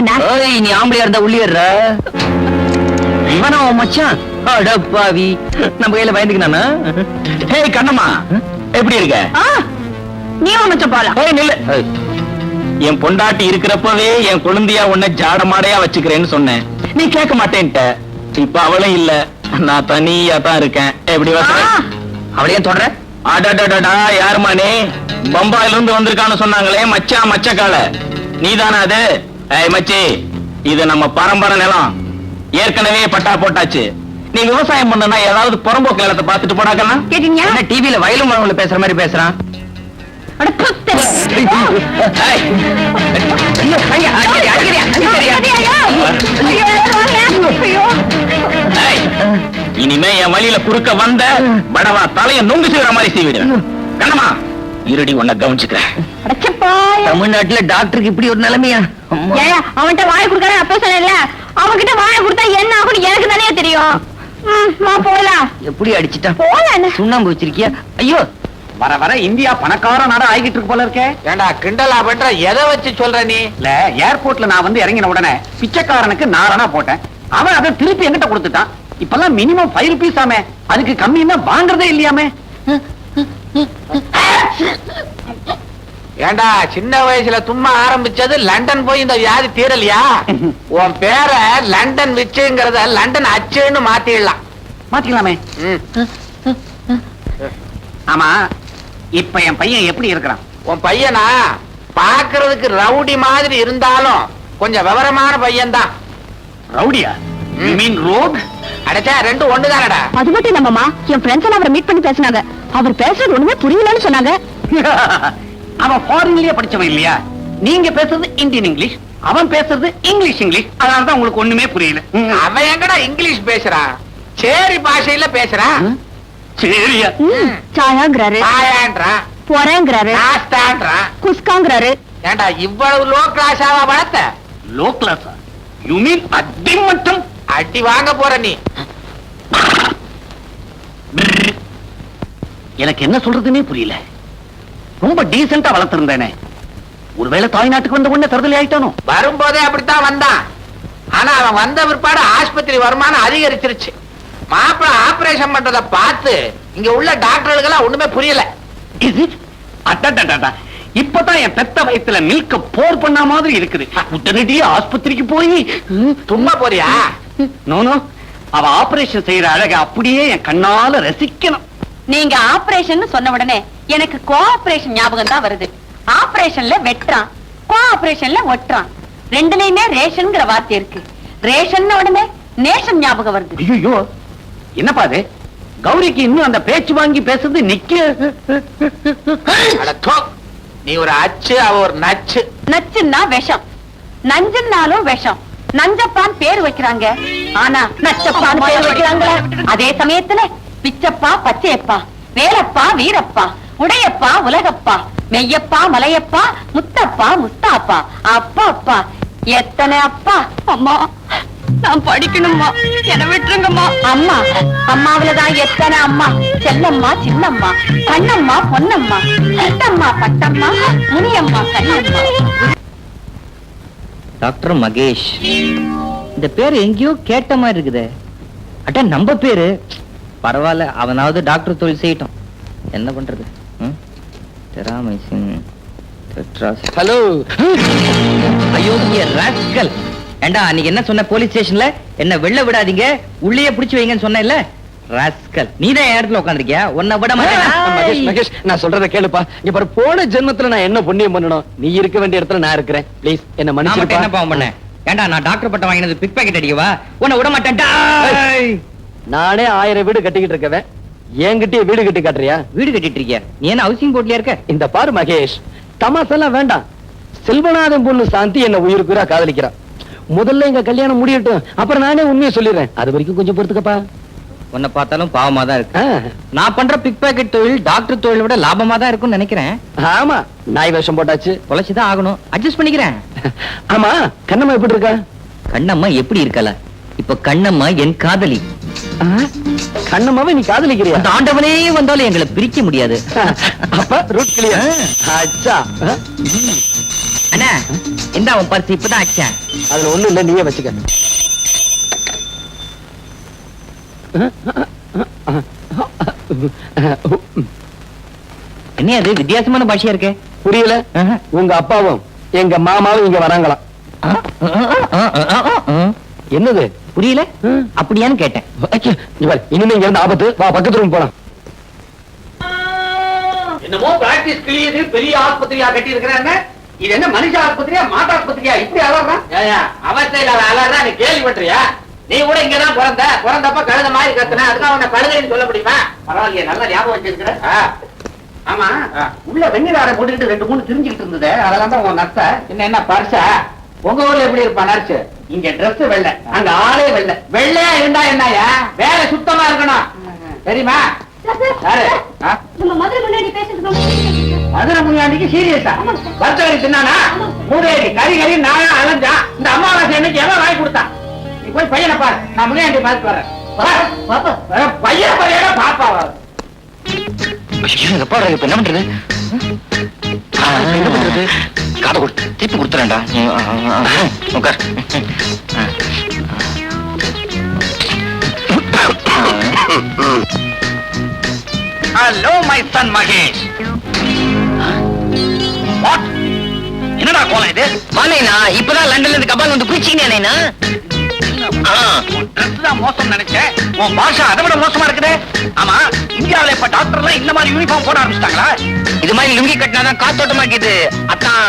நீ ஆம்பளையா இருந்தா உள்ளிடுற. இவனா மச்சான்? அடப்பாவி, நம்ம கையில பயந்துக்கினானா? ஹே கண்ணம்மா, எப்படி இருக்க? நீ ஒண்ணு போலாம். நில்லு. என் பொண்டாட்டி இருக்கிறப்பவே என் குழந்தையா உன்னை ஜாடமாடையா வச்சுக்கிறேன்னு சொன்னேன். நீ கேட்க மாட்டேன்ட்ட. இப்ப அவளும் இல்ல, நான் தனியா தான் இருக்கேன். எப்படி அவளையும் தொடர? அடடடா, யாருமா நீ? பம்பாயில இருந்து வந்திருக்கான்னு சொன்னாங்களே மச்சான் மச்சக்கால, நீதானே அது? மச்சி, இது நம்ம பரம்பரை நிலம். ஏற்கனவே பட்டா போட்டாச்சு. நீ விவசாயம் பண்ணனா ஏதாவது புறம்போக்கு நிலத்தை பார்த்துட்டு போடாக்கலாம். கேட்டீங்க? டிவில வயலும் மரவுல பேசுற மாதிரி பேசுறான். இனிமே என் வழியில குறுக்க வந்த படவா தலைய நொங்கு செய்யற மாதிரி செய்விடுவேன். கண்ணமா, இருடி உன்னை கவனிச்சுக்கிறேன். தமிழ்நாட்டுல டாக்டருக்கு இப்படி ஒரு நிலைமையா? ஏயா அவன்கிட்ட வாயை கொடுக்கறேன் அப்ப சொன்னேன்ல, அவன்கிட்ட வாயை கொடுத்தா என்ன ஆகும்னு எனக்கு தானே தெரியும். போலாம். எப்படி அடிச்சிட்டா? போலாம். சுண்ணாம்பு வச்சிருக்கியா? ஐயோ, வர வர இந்தியா பணக்கார நாடா ஆகிட்டு இருக்கு போல இருக்கே. ஏண்டா கிண்டலா பண்ற? எதை வச்சு சொல்ற நீ? இல்ல, ஏர்போர்ட்ல நான் வந்து இறங்கின உடனே பிச்சைக்காரனுக்கு 4 போட்டேன். அவன் அதை திருப்பி என்கிட்ட கொடுத்துட்டான். இப்பெல்லாம் மினிமம் 5 ரூபீஸ் ஆமே, அதுக்கு கம்மின்னா வாங்குறதே இல்லையாமே. ஏண்டா சின்ன வயசுல தும்மா ஆரம்பிச்சது லண்டன் போய் இந்த வியாதி தீரலையா? உன் பேரை லண்டன் விச்சுங்கிறத லண்டன் அச்சுன்னு மாத்திடலாம். மாத்திக்கலாமே. ஆமா, இப்ப என் பையன் எப்படி இருக்கிறான்? உன் பையனா பாக்குறதுக்கு ரவுடி மாதிரி இருந்தாலும் கொஞ்சம் விவரமான பையன் தான். ரவுடியா? You mean rogue? அடைச்சா ரெண்டும் ஒண்ணுதானடா. அது மட்டும் இல்லம்மா, என் ஃப்ரெண்ட்ஸ் எல்லாம் அவரை மீட் பண்ணி பேசினாங்க. அவர் பேசுறது ஒண்ணுமே புரியலன்னு சொன்னாங்க. அவன் ஃபாரின்லயே படிச்சவன் இல்லையா? நீங்க பேசுறது இந்தியன் இங்கிலீஷ், அவன் பேசுறது இங்கிலீஷ். அதனாலதான் உங்களுக்கு ஒண்ணுமே புரியல. அவன் எங்கடா இங்கிலீஷ் பேசுறான்? சேரி பாஷையில பேசுறான். சரியா? சாயாங்கிறாரு, ஆயான்றான், பொறேங்கிறாரு, நாஸ்தான்றான், குஸ்காங்கிறாரு. ஏண்டா இவ்வளவு லோ கிளாஸாவா வளர்த்த? லோ கிளாஸா? யூ மீன் அடி மட்டும்? அடி வாங்க போற நீ. எனக்கு என்ன சொல்றதுன்னே புரியல. ரொம்ப டீசெண்டா வளர்த்திருந்தேனே, ஒருவேளை தாய்நாட்டுக்கு வந்த உடனே தருதலை ஆயிட்டானோ? வரும்போதே அப்படித்தான் வந்தான். ஆனா அவன் வந்த பிற்பாடு ஆஸ்பத்திரி வருமானம் அதிகரிச்சிருச்சு. மாப்பிள்ள ஆபரேஷன் பண்றத பார்த்து இங்க உள்ள டாக்டர்களுக்கெல்லாம் ஒண்ணுமே புரியல. இப்பதான் என் பெத்த வயசுல மில்க போர் பண்ண மாதிரி இருக்குது. உடனடியே ஆஸ்பத்திரிக்கு போய் சும்மா போறியா? நோனோ, அவ ஆபரேஷன் செய்யற அழக அப்படியே என் கண்ணால ரசிக்கணும். நீங்க ஆபரேஷன் சொன்ன உடனே எனக்கு கோஆபரேஷன் ஞாபகம் தான் வருது. ஆபரேஷன்ல வெட்டுறான், கோஆபரேஷன்ல ஒட்டுறான். ரெண்டுலயுமே ரேஷன்ங்கிற வார்த்தை இருக்கு. ரேஷன் உடனே நேஷன் ஞாபகம் வருது. ஐயோ, என்னப்பா அது? கௌரிக்கு இன்னும் அந்த பேச்சு வாங்கி பேசுறது நிக்க. அட தோ, நீ ஒரு அச்சு, அவ ஒரு நச்சு. நச்சுன்னா விஷம், நஞ்சுன்னாலும் விஷம். நஞ்சப்பான் பேர் வைக்கிறாங்க, ஆனா நச்சப்பான் பேர் வைக்கிறாங்களா? அதே சமயத்துல பிச்சப்பா, பச்சையப்பா, வேலப்பா, வீரப்பா, உடையப்பா, உலகப்பா, மெய்யப்பா, மலையப்பா, முத்தப்பா, முஸ்தாப்பா, அப்பா அப்பா, எத்தனை அப்பா. அம்மா, நான் படிக்கணும்மா, என்ன விட்டுருங்கம்மா. அம்மா, அம்மாவிலதான் எத்தனை அம்மா. செல்லம்மா, சின்னம்மா, கண்ணம்மா, பொன்னம்மா, சித்தம்மா, பட்டம்மா, முனியம்மா, கண்ணம்மா. டாக்டர் மகேஷ், இந்த பேரு எங்கேயோ கேட்ட மாதிரி இருக்குது. அட்ட நம்ம பேரு. பரவாயில்ல, அவனாவது டாக்டர் தொழில் செய்யட்டும். என்ன பண்றது? ஹலோ. ஐயோ, ராஸ்கல். ஏண்டா, அன்னைக்கு என்ன சொன்ன போலீஸ் ஸ்டேஷன்ல? என்ன வெளில விடாதீங்க, உள்ளேயே பிடிச்சு வைங்கன்னு சொன்னேன்ல. ராஸ்கல், நீதான் என் இடத்துல உட்காந்துருக்கியா? உன்னை விட மகேஷ், மகேஷ், நான் சொல்றத கேளுப்பா. இங்க பாரு, போன ஜென்மத்துல நான் என்ன புண்ணியம் பண்ணணும்? நீ இருக்க வேண்டிய இடத்துல நான் இருக்கிறேன். ப்ளீஸ் என்ன மன்னிச்சிருப்பா. என்ன பாவம் பண்ண? ஏண்டா, நான் டாக்டர் பட்டம் வாங்கினது பிக் பாக்கெட் அடிக்கவா? உன்னை விட மாட்டேன்டா. நானே 1000 வீடு கட்டிக்கிட்டு இருக்கவன், என்கிட்டயே வீடு கட்டி காட்டுறியா? வீடு கட்டிட்டு இருக்கியா? நீ என்ன ஹவுசிங் போர்ட்லயா இருக்க? இந்த பாரு மகேஷ், தமாசெல்லாம் வேண்டாம். செல்வநாதன் பொண்ணு சாந்தி என்ன உயிருக்குறா காதலிக்கிறா. முதல்ல எங்க கல்யாணம் முடியட்டும், அப்புறம் நானே உண்மையை சொல்லிடுறேன். அது வரைக்கும் கொஞ்சம் பொறுத்துக்கப்பா. உன்னை பார்த்தாலும் பாவமா தான் இருக்கு. நான் பண்ற பிக் பாக்கெட் தொழில் டாக்டர் தொழிலை விட லாபமா தான் இருக்கும்னு நினைக்கிறேன். ஆமா, நாய் வேஷம் போட்டாச்சு, தொலைச்சுதான் ஆகணும். அட்ஜஸ்ட் பண்ணிக்கிறேன். ஆமா, கண்ணம்மா எப்படி இருக்கா? கண்ணம்மா எப்படி இருக்கல? இப்ப கண்ணம்மா என் காதலி. கண்ணம்மாவை நீ காதலிக்கிறியா? அந்த ஆண்டவனே வந்தாலும் எங்களை பிரிக்க முடியாது. அப்ப ரூட் கிளியர். அச்சா, அண்ணா, எந்த அவன் பரிசு இப்பதான் அச்சேன். அதுல ஒண்ணும் இல்ல, நீயே வச்சுக்க. என்ன அது வித்தியாசமான பாஷையா இருக்கே? புரியல? உங்க அப்பாவும் எங்க மாமாவும் இங்க வராங்களாம். என்னது புரியல? அப்படியான்னு கேட்டேன். இனிமே இங்க இருந்து ஆபத்து. வா, பக்கத்து ரூம் போலாம். என்னமோ பிராக்டிஸ் கிளியது பெரிய ஆஸ்பத்திரியா கட்டி இருக்கிறாங்க. இது என்ன மனுஷ ஆஸ்பத்திரியா, மாட்டு ஆஸ்பத்திரியா? இப்படி அலறான். அவஸ்தையில அலறா நீ கேள்விப்பட்டியா? நீ கூட இங்கதான் பிறந்தப்ப கழுத மாதிரி கத்துன, அதுக்காக உன்னை கழுதைன்னு சொல்ல முடியுமா? பரவாயில்லையே, நல்ல ஞாபகம் வச்சிருக்கிற. ஆமா, உள்ள வெந்நீராரை போட்டுக்கிட்டு 2-3 திரிஞ்சுக்கிட்டு இருந்தது. அதெல்லாம் தான் உன் நர்ஸ. என்ன பர்சா? உங்க ஊர்ல எப்படி இருப்பா நர்ஸ்? இங்க டிரெஸ் வெள்ளை, அங்க ஆளே வெள்ளை. வெள்ளையா இருந்தா என்னயா? வேலை சுத்தமா இருக்கணும், தெரியுமா? நம்ம மதுரை முன்னாடி பேசுறது மதுரை முனியாண்டிக்கு சீரியஸா வர்த்தகரி தின்னானா மூதேவி கறி கறி நானா அலைஞ்சா இந்த அம்மாவாசை என்னைக்கு எவன் வாங்கி கொடுத்தான் நீ போய் பையனை பாரு நான் முனியாண்டி பார்த்து வரேன் பையன் பையனா பாப்பா இப்ப என்ன பண்றது என்ன பண்றது காதை கொடுத்து திருப்பி கொடுத்துறேன்டா உட்கார் hello my son Mahesh what என்னடா கோலம் இது வானேனா இப்பதான் லண்டன்ல இருந்து கபால் வந்து குளிச்சிங்கண்ணா ட்ரெஸ் தான் மோசம் நினைச்சேன் உன் பாஷா அதை விட மோசமா இருக்குது ஆமா இந்தியாவில இப்ப டாக்டர்லாம் இந்த மாதிரி யூனிஃபார்ம் போட ஆரம்பிச்சிட்டாங்களா இது மாதிரி லுங்கி கட்டினாதான் காத்தோட்டமா இருக்குது அத்தான்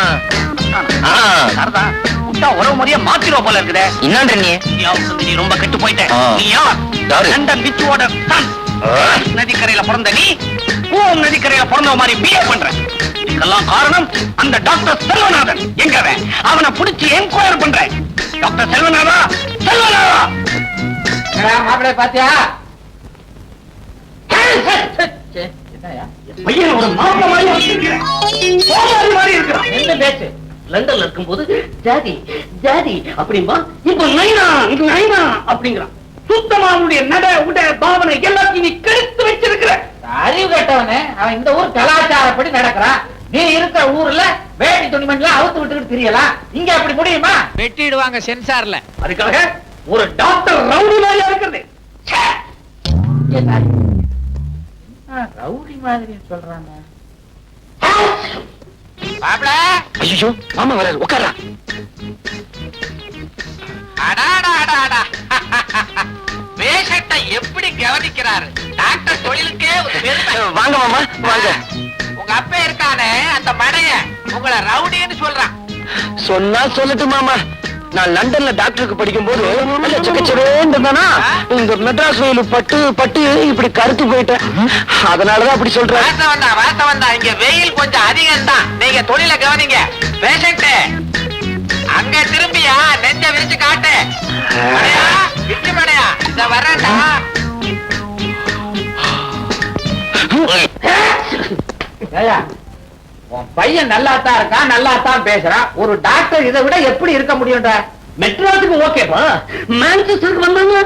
சரிதான் விட்டா உறவு முறைய மாத்திருவா போல இருக்குதே என்னன்ற நீ இந்தியாவுக்கு நீ ரொம்ப கெட்டு போயிட்ட நீ யாரு? லண்டன் பிச்சுவோட சன் நதிக்கரையில பிறந்த நீ பூவம் நதிக்கரையில பிறந்த மாதிரி பிஹேவ் பண்ற இதுக்கெல்லாம் காரணம் அந்த டாக்டர் செல்வநாதன் எங்கவன் அவனை பிடிச்சி என்கொயர் பண்றேன் டாக்டர் செல்வநாதா செல்வநாதா மாப்பிள்ளை பாத்தியா பையன் ஒரு மாப்பிள்ளை மாதிரி இருக்கிறான் என்ன பேச்சு லண்டன்ல இருக்கும்போது ஜாதி ஜாதி அப்படின்பா இப்ப நைனா இது நைனா அப்படிங்கிறான் சுத்தமா அவனுடைய நட உட பாவனை எல்லாத்தையும் நீ கெடுத்து வச்சிருக்கிற அறிவு கேட்டவனே அவன் இந்த ஊர் கலாச்சாரப்படி நடக்கிறான் நீ இருக்கிற ஊர்ல வேட்டி துணிமணிலாம் அவுத்து விட்டுக்கிட்டு தெரியலாம் இங்க அப்படி முடியுமா வெட்டிடுவாங்க சென்சார்ல அதுக்காக ஒரு டாக்டர் ரவுடி மாதிரியா இருக்கிறது ரவுடி மாதிரி சொல்றாங்க ஐயோ மாமா வர உட்காரா பேஷண்ட்டை எப்படி கவனிக்கிறாரு டாக்டர் தொழிலுக்கே ஒரு பெருமை வாங்க மாமா வாங்க உங்க அப்பா இருக்கானே அந்த மடைய உங்களை ரவுடின்னு சொல்றான் சொன்னா சொல்லட்டு மாமா நான் லண்டன்ல டாக்டருக்கு படிக்கும் போது இந்த மெட்ராஸ் வெயில் பட்டு பட்டு இப்படி கருத்து போயிட்டேன் அதனாலதான் அப்படி சொல்றேன் வாசம் வந்தா இங்க வெயில் கொஞ்சம் அதிகம் தான் நீங்க தொழில கவனிங்க பேஷண்ட் அங்க திரும்பியா நெஞ்ச விரிச்சு காட்டு விட்டு மடையா இந்த வரேன்டா உன் பையன் நல்லா தான் இருக்கான் நல்லா தான் பேசுறான் ஒரு டாக்டர் இதை விட எப்படி இருக்க முடியும்டா மெட்ராஸுக்கு ஓகேப்பா மான்செஸ்டருக்கு வந்தாங்க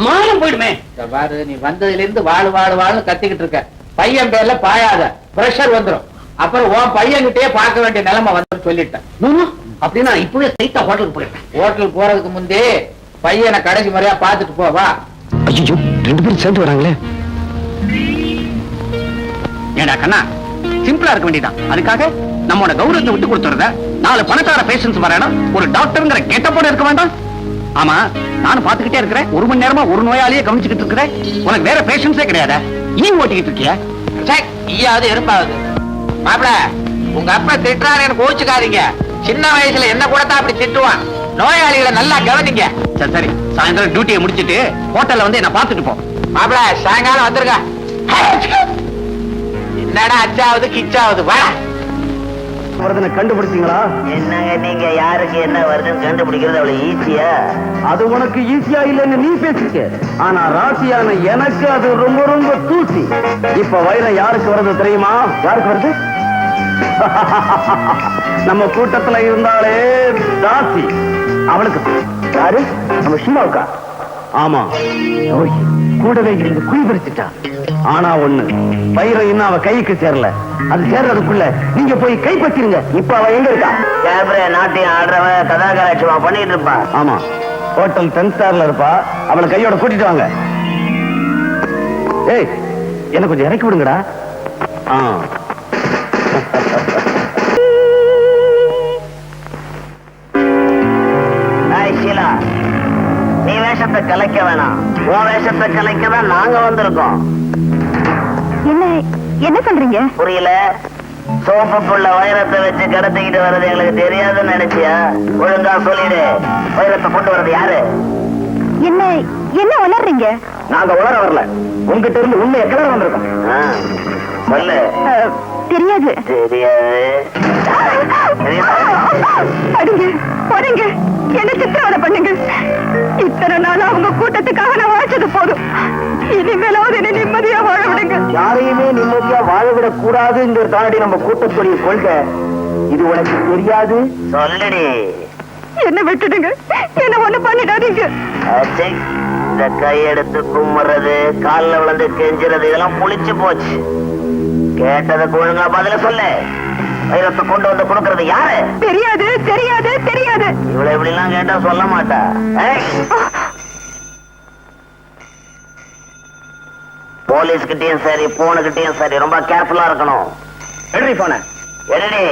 மானம் போயிடுமே பாரு நீ வந்ததுல இருந்து வாழு வாழு வாழு கத்திக்கிட்டு இருக்க பையன் பேர்ல பாயாத பிரஷர் வந்துடும் அப்புறம் உன் பையன்கிட்டயே பார்க்க வேண்டிய நிலைமை வந்து சொல்லிட்டேன் அப்படின்னா இப்பவே ஸ்ட்ரைட்டா ஹோட்டலுக்கு போயிட்டேன் ஹோட்டல் போறதுக்கு முந்தே பையனை கடைசி முறையா பார்த்துட்டு போவா ஐயோ 2 பேரும் சேர்ந்து வராங்களே ஏடா கண்ணா சிம்பிளா இருக்க வேண்டியதான் அதுக்காக நம்மோட கௌரவத்தை விட்டு கொடுத்துறத 4 பணக்கார பேஷன்ஸ் வரணும் ஒரு டாக்டர்ங்கிற கெட்டப்போட இருக்க வேண்டாம் ஆமா நானும் பாத்துக்கிட்டே இருக்கிறேன் 1 மணி நேரமா ஒரு நோயாளியே கவனிச்சுக்கிட்டு இருக்கிறேன் உனக்கு வேற பேஷன்ஸே கிடையாது ஈ ஓட்டிக்கிட்டு இருக்கியா ஈயாவது இருப்பாவது மாப்பிள உங்க அப்பா திட்டுறாரு எனக்கு கோச்சுக்காதீங்க சின்ன வயசுல என்ன கூட தான் அப்படி திட்டுவான் நோயாளிகளை நல்லா கவனிங்க சரி சரி சாயந்தரம் டியூட்டியை முடிச்சிட்டு ஹோட்டல்ல வந்து என்ன பாத்துட்டு போ மாப்பிள சாயங்காலம் வந்துருங்க என்னடா அச்சாவது கிச்சாவது வா வருதுன்னு கண்டுபிடிச்சீங்களா? என்னங்க நீங்க யாருக்கு என்ன வருதுன்னு கண்டுபிடிக்கிறது அவ்வளவு ஈஸியா? அது உனக்கு ஈஸியா இல்லைன்னு நீ பேசிக்க, ஆனா ராசியான எனக்கு அது ரொம்ப ரொம்ப தூசி. இப்ப வைரம் யாருக்கு வருது தெரியுமா? யாருக்கு வருது? நம்ம கூட்டத்துல இருந்தாலே ராசி அவளுக்கு. யாரு? நம்ம சிவாவுக்கா? ஆமா, கூடவே இருந்து குழி பறிச்சுட்டா. ஆனா ஒண்ணு, வைரம் இன்னும் அவ கைக்கு சேரல. அது சேர்றதுக்குள்ள நீங்க போய் கைப்பற்றிருங்க. இப்ப அவ எங்க இருக்கா? கேப்ரே நாட்டியம் ஆடுறவ கதாகராட்சியமா பண்ணிட்டு இருப்பா. ஆமா, ஹோட்டல் 10 ஸ்டார்ல இருப்பா. அவளை கையோட கூட்டிட்டு வாங்க. ஏய், என்ன கொஞ்சம் இறக்கி விடுங்கடா. ஷீலா, நீ வேஷத்தை கலைக்க வேணாம், உன் வேஷத்தை கலைக்கதான் நாங்க வந்திருக்கோம். என்ன சொல்றீங்க? புரியல? சோப்புக்குள்ள வைரத்தை வச்சு கடத்திக்கிட்டு வர்றது எங்களுக்கு தெரியாதுன்னு நினைச்சியா? ஒழுங்கா சொல்லிடு, வைரத்தை கொண்டு வர்றது யாரு? என்ன உளறீங்க? நாங்க உளர வரல, உங்ககிட்ட இருந்து உண்மையை கிளற வந்திருக்கோம். சொல்லு. தெரியாது. தெரியாது. அடிங்க, போறீங்க, என்ன சித்திரவதை பண்ணுங்க. இத்தனை நாள் அவங்க கூட்டத்துக்காக நான் வாழ்ச்சது போதும். இனிமேலாவது என்ன நிம்மதியா வாழ விடுங்க. யாரையுமே நிம்மதியா வாழவிடக் கூடாதுங்கிற தாண்டி நம்ம கூட்டத்துடைய கொள்கை. இது உனக்கு தெரியாது? சொல்லடி. என்ன விட்டுடுங்க, என்ன ஒண்ணு பண்ணிடாதீங்க. அச்சே, இந்த கையெடுத்து கும்பிடுறது, கால்ல விழுந்து கெஞ்சுறது இதெல்லாம் புளிச்சு போச்சு. கேட்டதுக்கு ஒழுங்கா பதில சொல்லு. வைரத்தை கொண்டு வந்து கொடுக்கறது யாரு? தெரியாது தெரியாது தெரியாது. இவ்வளவு இப்படி எல்லாம் கேட்டா சொல்ல மாட்டா. போலீஸ் கிட்டயும் சரி, போனு கிட்டயும் சரி, ரொம்ப கேர்ஃபுல்லா இருக்கணும். எடுறி போன. எடுடி.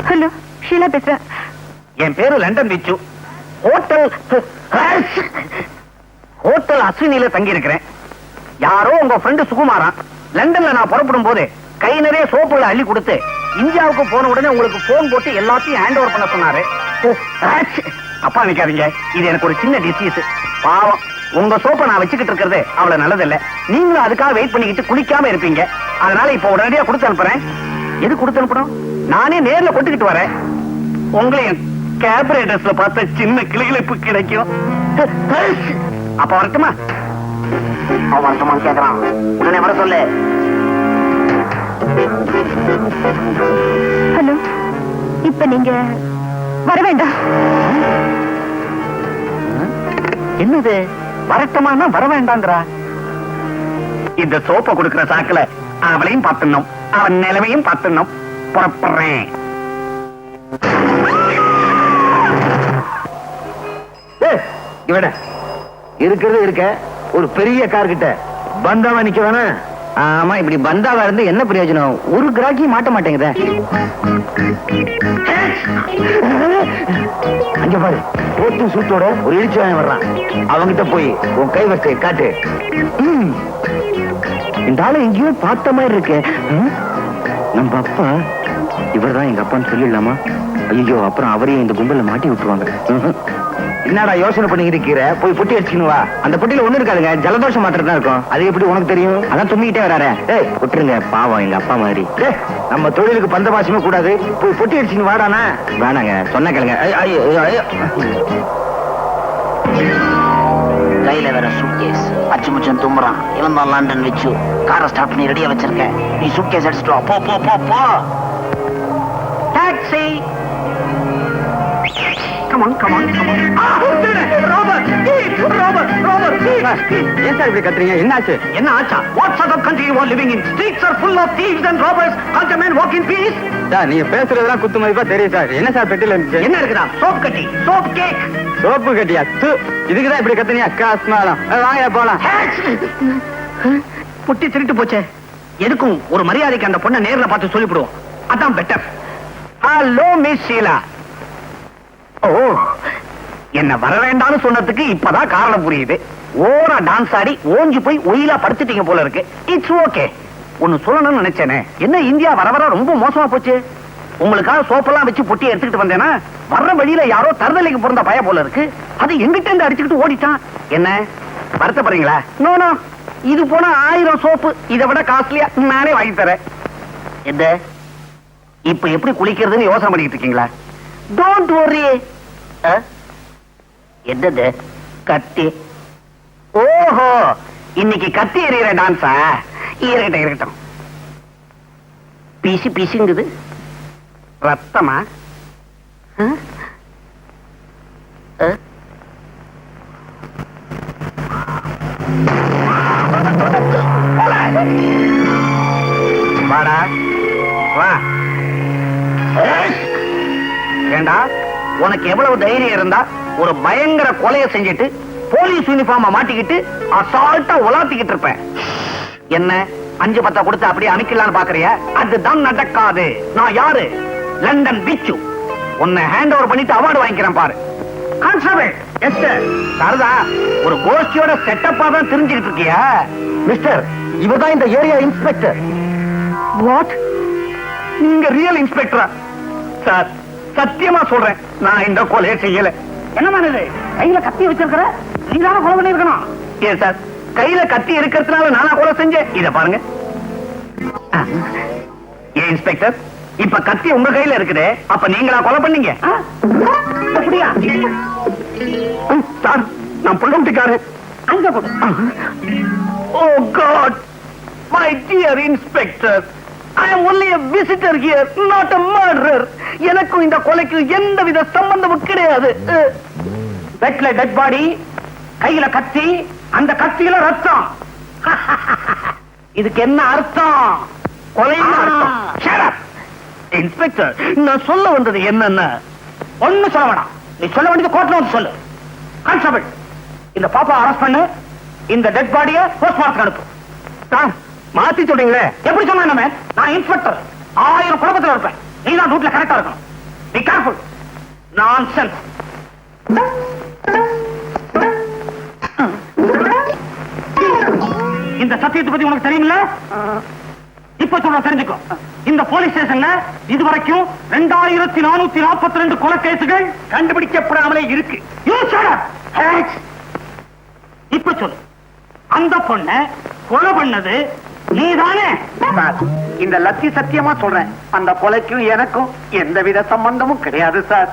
ஹலோ, ஷீலா பேசுறேன். என் பேரு லண்டன் விச்சு. ஹோட்டல் அஸ்வினில தங்கி இருக்கிறேன். யாரோ உங்க ஃப்ரெண்டு சுகுமாரா லண்டன்ல நான் புறப்படும் போது கை நிறைய சோப்புகளை அள்ளி கொடுத்து இந்தியாவுக்கு போன உடனே உங்களுக்கு போன் போட்டு எல்லாத்தையும் ஹேண்ட் ஓவர் பண்ண சொன்னாரு. அப்பா நிக்காதீங்க, இது எனக்கு ஒரு சின்ன டிசீஸ். பாவம், உங்க சோப்பை நான் வச்சுக்கிட்டு இருக்கிறது அவ்வளவு நல்லதில்ல. நீங்களும் அதுக்காக வெயிட் பண்ணிக்கிட்டு குளிக்காம இருப்பீங்க. அதனால இப்ப உடனடியா கொடுத்து அனுப்புறேன். எது கொடுத்து அனுப்பணும்? நானே நேர்ல கொட்டுக்கிட்டு வரேன். உங்களையும் கேபரேட்டர்ஸ்ல பார்த்த சின்ன கிளிகளிப்பு கிடைக்கும். அப்ப வரட்டுமா? அவன் வருத்தமான்னு கேக்குறான். உடனே வர சொல்லு. ஹலோ, இப்ப நீங்க வர வேண்டாம். என்னது வரட்டமானா வர வேண்டாங்கிறா? இந்த சோப்பை கொடுக்கிற சாக்குல அவளையும் பார்த்துடணும், அவன் நிலைமையும் பார்த்துடணும். புறப்படுறேன். இவட இருக்கிறது இருக்க ஒரு பெரிய கார் கிட்ட பந்தாவா நிக்க வேணா? ஆமா, இப்படி பந்தாவா இருந்து என்ன பிரயோஜனம்? ஒரு கிராக்கியும் மாட்ட மாட்டேங்குத. அங்க பாரு, போட்டு சூட்டோட ஒரு இழிச்சவன் வர்றான். அவங்கிட்ட போய் உன் கைவரிசையை காட்டு. இந்த ஆளு எங்கேயோ பார்த்த மாதிரி இருக்கு. நம்ம அப்பா இவர்தான் எங்க அப்பான்னு சொல்லிடலாமா? ஐயோ, அப்புறம் அவரையும் இந்த கும்பல மாட்டி விட்டுருவாங்க. என்னடா யோசனை பண்ணி இருக்கிற? போய் பொட்டி அடிச்சுக்கணும் வா. அந்த பொட்டியில ஒண்ணு இருக்காதுங்க, ஜலதோஷம் மாத்திரம் தான் இருக்கும். அது எப்படி உனக்கு தெரியும்? அதான் தும்பிக்கிட்டே வராரு. ஏய், விட்டுருங்க, பாவம் எங்க அப்பா மாதிரி. நம்ம தொழிலுக்கு பந்தபாசமே கூடாது. போய் பொட்டி அடிச்சுன்னு வாடானா? வேணாங்க, சொன்ன கேளுங்க. கையில வேற சூட்கேஸ். அச்சு முச்சம் தும்புறான். இவன் தான் லண்டன் விச்சு. காரை ஸ்டார்ட் பண்ணி ரெடியா வச்சிருக்கேன். நீ சூட்கேஸ் அடிச்சுட்டு வா. போ போ போ போ. Taxi. Come on, come on, come on. Robert! Robert! Robert! ஏன் சார் இப்படி கத்துறீங்க? என்ன ஆச்சு? என்ன ஆச்சா? What sort of country you are living in? Streets are full of thieves and robbers. Can't a man walk in peace? Sir, நீங்க பேசுறதெல்லாம் குத்து மதிப்பா தெரியும் சார். என்ன சார் பெட்டில இருந்துச்சு? என்ன இருக்குதா? சோப் கட்டி, சோப் கேக். சோப்பு கட்டியா? இதுக்குதான் இப்படி கத்துனியா? காஸ்மாலம். வாங்க போலாம். புட்டி திருட்டு போச்சே. எதுக்கும் ஒரு மரியாதைக்கு அந்த பொண்ணை நேர்ல பார்த்து சொல்லிவிடுவோம். அதான் better. Hello miss Sheela. Oh, என்ன வர வேண்டாம்னு சொன்னதுக்கு இப்பதான் காரணம் புரியுது. ஓரா டான்ஸ் ஆடி ஓஞ்சி போய் ஒயிலா படுத்துட்டீங்க போல இருக்கு. It's okay. ஒன்னு சொல்லணும்னு நினைச்சேனே. என்ன இந்தியா வர வர ரொம்ப மோசமா போச்சு. உங்களுக்காக சோப்பெல்லாம் வச்சு பொட்டி எடுத்துக்கிட்டு வந்தேன்னா வர்ற வழியில யாரோ தருதலைக்கு பிறந்த பய போல இருக்கு. அது எங்கிட்ட இருந்து அடிச்சுக்கிட்டு ஓடிட்டான். என்ன வருத்தப்படுறீங்களா? நோ நோ, இது போனா 1000 சோப்பு இதை விட காஸ்ட்லியா நானே வாங்கி தரேன். எந்த இப்ப எப்படி குளிக்கிறதுன்னு யோசனை பண்ணிட்டு இருக்கீங்களா? Don't worry. என்னது கத்தி? ஓஹோ, இன்னைக்கு கத்தி எறிகிற டான்ஸா? இருக்கட்டும் இருக்கட்டும். பீசி பீசிங்குது. ரத்தமா? வாடா வா. ஏண்டா, உனக்கு எவ்வளவு தைரியம் இருந்தா ஒரு பயங்கர கொலையை செஞ்சுட்டு போலீஸ் யூனிஃபார்ம மாட்டிக்கிட்டு அசால்ட்டா உலாத்திக்கிட்டு இருப்ப. என்ன 5-10 கொடுத்து அப்படியே அனுக்கலான்னு பாக்குறிய? அதுதான் நடக்காது. நான் யாரு? லண்டன் பிச்சு. உன்னை ஹேண்ட் ஓவர் பண்ணிட்டு அவார்டு வாங்கிக்கிறேன் பாரு. கான்ஸ்டபிள் எஸ்டர் சாரதா, ஒரு கோஷ்டியோட செட்டப்பா தான் தெரிஞ்சுக்கிட்டு இருக்கியா? மிஸ்டர், இவர்தான் இந்த ஏரியா இன்ஸ்பெக்டர். வாட்? நீங்க ரியல் இன்ஸ்பெக்டரா? சார், சத்தியமா சொல்றேன், நான் இந்த கொலையை செய்யல. என்ன இது? கையில கத்தி வச்சிருக்கிற நீ தானே கொலை பண்ணிருக்கணும். ஏன் சார், கையில கத்தி இருக்கிறதுனால நானா கொலை செஞ்சேன்? இத பாருங்க. ஏன் இன்ஸ்பெக்டர், இப்ப கத்தி உங்க கையில இருக்குது, அப்ப நீங்களா கொலை பண்ணீங்க? அப்படியா? சார், நான் புள்ளோட்டிக்காரு. அங்க போ. Oh God, my dear inspector, I am only a visitor here, not a murderer. எனக்கும் இந்த கொலைக்கு எந்தவித சம்பந்தமும் கிடையாது. பெட்ல டெட் பாடி, கையில கத்தி, அந்த கத்தியில ரத்தம். இதுக்கு என்ன அர்த்தம்? கொலைன்னு அர்த்தம். Shut up. இன்ஸ்பெக்டர், நான் சொல்ல வந்தது என்னன்னா, ஒண்ணு சொல்ல வேணாம். நீ சொல்ல வேண்டியது கோர்ட்ல வந்து சொல்லு. கான்ஸ்டபிள், இந்த பாப்பா அரெஸ்ட் பண்ணு, இந்த டெட் பாடியை போஸ்ட்மார்ட்டம் அனுப்பு. சார், மாத்தி சொல்றீங்களே. எப்படி சொன்ன? நான் இன்ஸ்பெக்டர், 1000 குழப்பத்தில் இருப்பேன். நீ தான் ரூட்ல கரெக்டா இருக்கணும். Be careful. நான்சென்ஸ். இந்த சத்தியத்தை பத்தி உனக்கு தெரியுமில்ல? இப்ப சொல்ற தெரிஞ்சுக்கோ. இந்த போலீஸ் ஸ்டேஷன்ல இதுவரைக்கும் 2442 கொலை கேசுகள் கண்டுபிடிக்கப்படாமலே இருக்கு. இப்ப சொல்லு, அந்த பொண்ண கொலை பண்ணது நீதானே? இந்த லத்தி சத்தியமா சொல்றேன், அந்த கொலைக்கும் எனக்கும் எந்தவித சம்பந்தமும் கிடையாது சார்.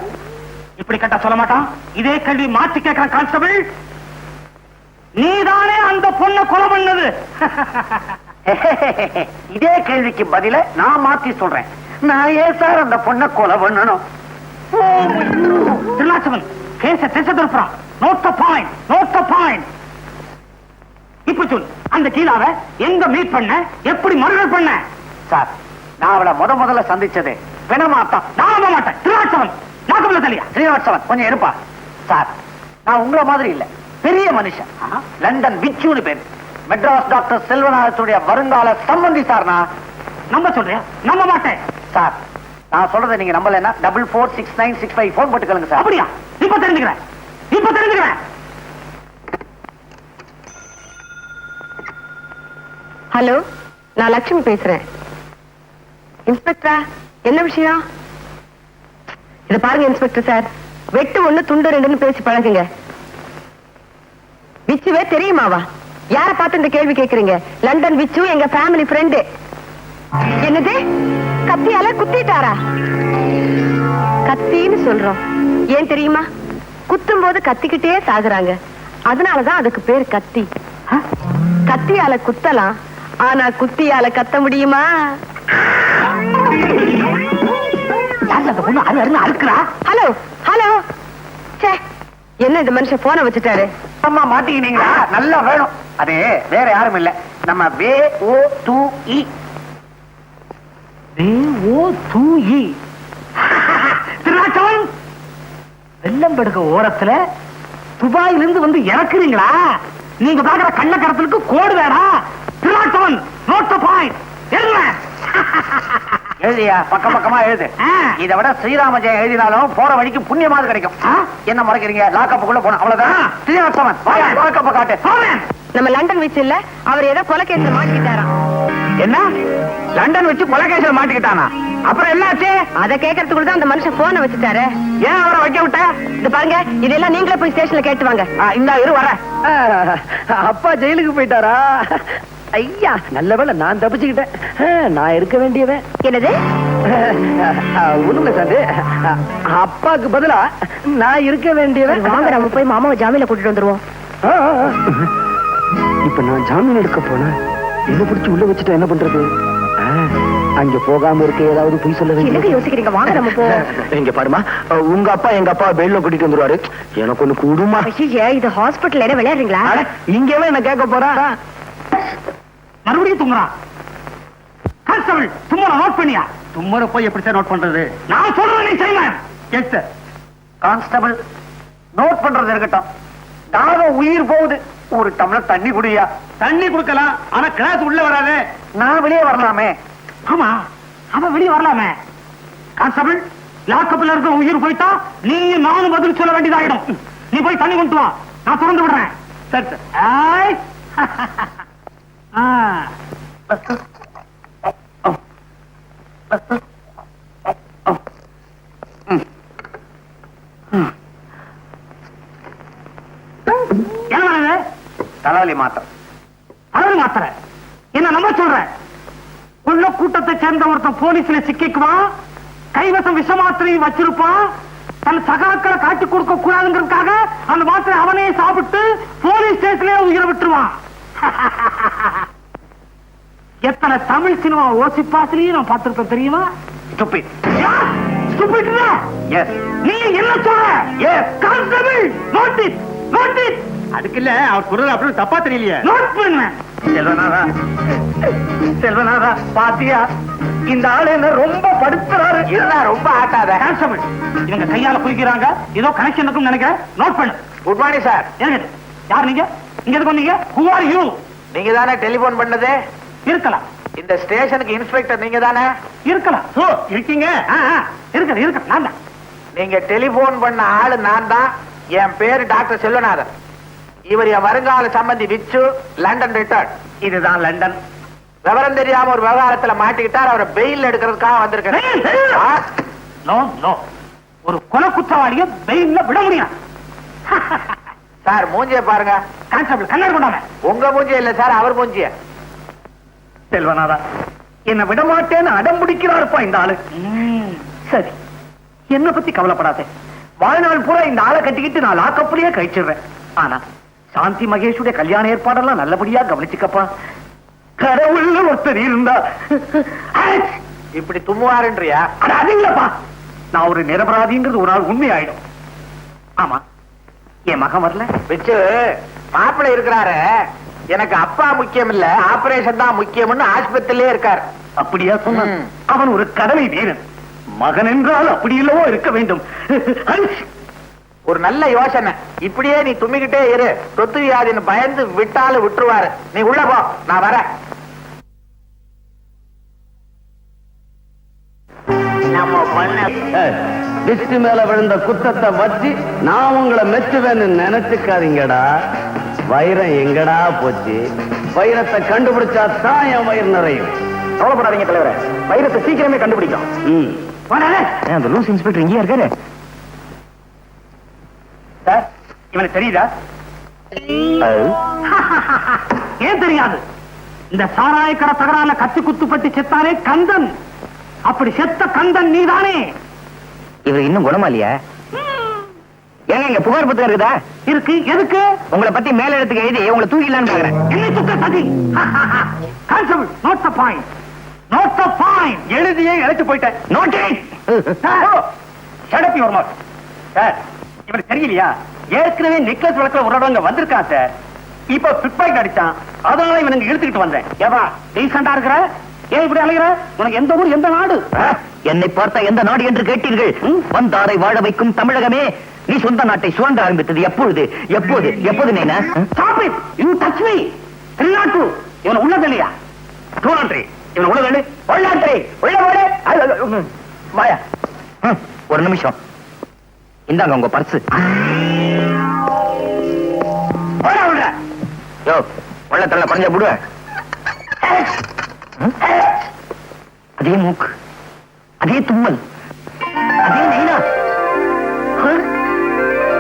இப்படி கேட்டா சொல்ல மாட்டான். இதே கேள்வி மாற்றி கேட்கிறேன் கான்ஸ்டபிள், நீதானே அந்த பொண்ணை கொலை பண்ணது? இதே கேள்விக்கு பதில நான் மாத்தி சொல்றேன், நான் ஏன் சார் அந்த பொண்ணை கொலை பண்ணணும்? திருநாச்சவன் கேஸ திசை திருப்புறான். Note the point, note the point. இப்ப சொல்லு, அந்த கீழாவை எங்க மீட் பண்ண, எப்படி மர்டர் பண்ண? சார், நான் அவளை முதல்ல சந்திச்சது வினமாத்தான். நான் நம்ப மாட்டேன். திருநாச்சவன் நாக்கம்ல தலியா. ஸ்ரீனிவாசவன் கொஞ்சம் இருப்பா. சார், நான் உங்கள மாதிரி இல்ல, பெரிய மனுஷன். லண்டன் விச்சுன்னு பேரு. மெட்ராஸ் டாக்டர் செல்வநாதத்துடைய வருங்கால சம்பந்தி சார். நான் நம்ப சொல்றேன். நம்ப மாட்டேன் சார். நான் சொல்றதை நீங்க நம்பலன்னா 446965 போன் போட்டுக்கலுங்க சார். அப்படியா? இப்ப தெரிஞ்சுக்கிறேன், இப்ப தெரிஞ்சுக்கிறேன். ஹலோ, நான் லட்சுமி பேசுறேன். இன்ஸ்பெக்டரா, என்ன விஷயம்? இத பாருங்க இன்ஸ்பெக்டர் சார், வெட்டு ஒண்ணு துண்டு ரெண்டுன்னு பேசி பழகுங்க. விச்சுவே தெரியுமாவா? யார பார்த்து இந்த கேள்வி கேக்குறீங்க? லண்டன் விச்சு எங்க ஃபேமிலி ஃப்ரெண்டு. என்னது, கத்தியால குத்திட்டாரா? கத்தின்னு சொல்றோம், ஏன் தெரியுமா? குத்தும் போது கத்திக்கிட்டே சாகுறாங்க, அதனாலதான் அதுக்கு பேர் கத்தி. கத்தியால குத்தலாம், ஆனா குத்தியால கத்த முடியுமா? ஹலோ ஹலோ, என்ன இந்த மனுஷன் போன வச்சுட்டாரு? அம்மா மாட்டிக்கினீங்களா? நல்லா வேணும். அது வேற யாரும் இல்ல, நம்ம VO2E. VO2E. திருநாச்சவன், வெள்ளம்படுக்க ஓரத்துல துபாயிலிருந்து வந்து இறக்குறீங்களா? நீங்க பாக்குற கள்ளக்கடத்தலுக்கு கோடு வேடா. திருநாச்சவன், நோட் தி பாயிண்ட். எழுதியா, பக்கம் பக்கமா எழுது. இதை விட ஸ்ரீராம ஜெயம் எழுதினாலும் போற வழிக்கு புண்ணியமாவது கிடைக்கும். என்ன மறைக்கிறீங்க? லாக்கப்புக்குள்ள போன அவ்வளவுதான். ஸ்ரீனிவாசவன், லாக்கப்ப காட்டு. நம்ம லண்டன் வச்சு இல்ல, அவர் ஏதோ கொலை கேஸ்ல மாட்டிக்கிட்டாராம். என்ன, லண்டன் வச்சு கொலை கேஸ்ல மாட்டிக்கிட்டானா? அப்புறம் என்னாச்சு? அதை கேட்கறதுக்குள்ள தான் அந்த மனுஷன் போன வச்சுட்டாரு. ஏன் அவரை வைக்க விட்ட? இது பாருங்க, இதெல்லாம் நீங்களே போய் ஸ்டேஷன்ல கேட்டு வாங்க. இந்த இரு வர. அப்பா ஜெயிலுக்கு போயிட்டாரா? ஐயா, நல்ல வேளை நான் தப்பிச்சுக்கிட்டேன். நான் இருக்க வேண்டியவன். என்னது? ஒண்ணுங்க சார், அப்பாக்கு பதிலா நான் இருக்க வேண்டியவன். வாங்க, நம்ம போய் மாமாவை ஜாமீன்ல கூட்டிட்டு வந்துருவோம். இப்ப நான் ஜாமீன் எடுக்க போனேன், என்ன பிடிச்சு உள்ள வச்சுட்டா என்ன பண்றது? அங்க போகாம இருக்க ஏதாவது போய் சொல்ல வேண்டிய யோசிக்கிறீங்க. வாங்க நம்ம போ. இங்க பாருமா, உங்க அப்பா எங்க அப்பா பெயில கூட்டிட்டு வந்துருவாரு. எனக்கு ஒண்ணு கூடுமா? இது ஹாஸ்பிட்டல் என்ன விளையாடுறீங்களா? இங்கவே என்ன கேட்க போறா? மறுபடியும் தும்முறான். கான்ஸ்டபிள், தும்மற நோட் பண்ணியா? தும்மற போய் எப்படி சார் நோட் பண்றது? நான் சொல்றேன், நீ செய்வேன். Yes sir. கான்ஸ்டபிள், நோட் பண்றது இருக்கட்டும், தாகம் உயிர் போகுது, ஒரு டம்ளர் தண்ணி குடியா. தண்ணி குடுக்கலாம், ஆனா கிளாஸ் உள்ள வராது. நான் வெளியே வரலாமே. ஆமா, அவன் வெளியே வரலாமே. கான்ஸ்டபிள், லாக்கப்ல இருக்க உயிர் போயிட்டா நீ நானும் பதில் சொல்ல வேண்டியதாயிடும். நீ போய் தண்ணி கொண்டு வா, நான் திறந்து விடுறேன். சரி சார். தலைவலி மாத்திரை. தலைவலி மாத்திரை என்ன நம்ப சொல்ற? உள்ள கூட்டத்தை சேர்ந்த சேர்ந்த ஒருத்தன் போலீஸ்ல சிக்கிக்குவான், கைவசம் விஷ மாத்திரையும் வச்சிருப்பான், தன் சகாக்களை காட்டி கொடுக்க கூடாதுங்கிறதுக்காக அந்த மாத்திரை அவனே சாப்பிட்டு போலீஸ் ஸ்டேஷன்லயே உயிரை விட்டுருவான். எத்தனை தமிழ் சினிமா ஓசிப்பாசிலையும் நான் பார்த்திருப்பேன் தெரியுமா? நீ என்ன சொல்ற? Constable notice notice. அதுக்கு இல்ல, அவர் குரல் அப்படி தப்பா தெரியலையே. நோட் பண்ண செல்வநாதா, செல்வநாதா பாத்தியா, இந்த ஆளு என்ன ரொம்ப படுத்துறாரு. இதெல்லாம் ரொம்ப ஆட்டாத. கான்ஸ்டபிள், இவங்க கையால குளிக்கிறாங்க, ஏதோ கனெக்ஷன் இருக்குன்னு நினைக்கிறேன். நோட் பண்ணு. Good morning sir. யார் நீங்க? இங்க எதுக்கு வந்தீங்க? Who are you? நீங்க தானே டெலிபோன் பண்ணது? இருக்கலாம். இந்த ஸ்டேஷனுக்கு இன்ஸ்பெக்டர் நீங்க தானே? இருக்கலாம். ஓ, இருக்கீங்க. இருக்கு இருக்கு, நான் தான். நீங்க டெலிபோன் பண்ண ஆளு நான் தான். என் பேரு டாக்டர் செல்வநாதன். இவர் என் வருங்கால சம்பந்தி விச்சு, லண்டன் ரிட்டர்ன். இதுதான் லண்டன். விவரம் தெரியாம ஒரு விவகாரத்துல மாட்டிக்கிட்டார். அவரை பெயில் எடுக்கிறதுக்காக வந்திருக்கேன். நோ நோ, ஒரு கொலை குற்றவாளிய பெயில்ல விட முடியும். சார் மூஞ்சிய பாருங்க. கான்ஸ்டபிள் கண்ணாடி கொண்டாங்க. உங்க மூஞ்சிய இல்ல சார், அவர் மூஞ்சிய. செல்வநாதா, என்ன விட மாட்டேன்னு அடம் பிடிக்கிறாருப்பா இந்த ஆளு. சரி, என்ன பத்தி கவலைப்படாதே. வாழ்நாள் பூரா இந்த ஆளை கட்டிக்கிட்டு நான் லாக்கப்புலயே கழிச்சிடுறேன். ஆனா சாந்தி மகேஷுடைய கல்யாண ஏற்பாடெல்லாம் நல்லபடியா கவனிச்சுக்கப்பா. கடவுள் ஒருத்தர் இருந்தா. இப்படி தும்முவாருன்றியா? அது இல்லப்பா, நான் ஒரு நிரபராதிங்கிறது ஒரு நாள் உண்மை ஆயிடும். ஆமா, என் மகன் வரல. விச்சு, மாப்பிள்ளை இருக்கிறாரு. எனக்கு அப்பா முக்கியம் இல்ல, ஆபரேஷன் தான் முக்கியம்னு ஆஸ்பத்திரியிலே இருக்காரு. அப்படியா சொன்ன? அவன் ஒரு கடமை வீரன். மகன் என்றால் அப்படி இல்லவோ இருக்க வேண்டும். ஒரு நல்ல யோசனை. இப்படியே நீ தும்மிக்கிட்டே இரு, தொத்து வியாதின்னு பயந்து விட்டாலும் விட்டுருவாரு. நீ உள்ள போ, நான் வரேன். நம்ம பண்ண டிஸ்டி மேல விழுந்த குத்தத்தை வச்சு நான் உங்களை மெச்சுவேன்னு நினைச்சுக்காதீங்கடா. வைரம் எங்கடா போச்சு? வைரத்தை கண்டுபிடிச்சா தான் என் வயிறு நிறையும். கவலைப்படாதீங்க தலைவரே, வைரத்தை சீக்கிரமே கண்டுபிடிக்கும். அந்த லூஸ் இன்ஸ்பெக்டர் இங்கேயா இருக்காரு? சார், இவனுக்கு தெரியுதா? ஏன் தெரியாது? இந்த சாராயக்கடை தகரால கத்தி குத்துப்பட்டு செத்தாரே கந்தன், அப்படி செத்த கந்தன் நீதானே? இவர் இன்னும் குணமா இல்லையா? ஏங்க இங்க புகார் புத்தகம் இருக்குதா? இருக்கு. எதுக்கு? உங்களை பத்தி மேல இடத்துக்கு எழுதி உங்களை தூக்கிடலான்னு பாக்குறேன். என்ன சுத்த சதி? Constable, note the point. Note the point. எழுதியே எழுத்து போயிட்டேன். Note it. Shut up your mouth. Sir, இவனுக்கு தெரியலையா? ஏற்கனவே நெக்லஸ் வழக்குல ஒரு இடங்க வந்திருக்கான் சார். இப்ப பிக்பாக்கெட் அடிச்சான், அதனால இவனுக்கு இழுத்துக்கிட்டு வந்தேன். ஏவா டீசெண்டா இருக்கிற? ஏன் இப்படி அலைகிற? உனக்கு எந்த ஊர், எந்த நாடு? என்னை பார்த்தா எந்த நாடு என்று கேட்டீர்கள்? வந்தாரை வாழ வைக்கும் தமிழகமே. நீ சொந்த நாட்டை சுரண்ட ஆரம்பித்தது எப்பொழுது? எப்போது? எப்போது நீனா? Stop it. You touch me. திருநாட்டு இவன் உள்ளது இல்லையா? டூலாண்ட்ரி இவன் உள்ளது இல்லை. உள்ளாண்ட்ரி உள்ள போடு. வாயா. ஒரு நிமிஷம். இந்தாங்க உங்க பர்ஸ். யோ, உள்ளத்துல பறஞ்ச போடுவ. அதே மூக்கு, அதே தும்மல், அதே நைனா.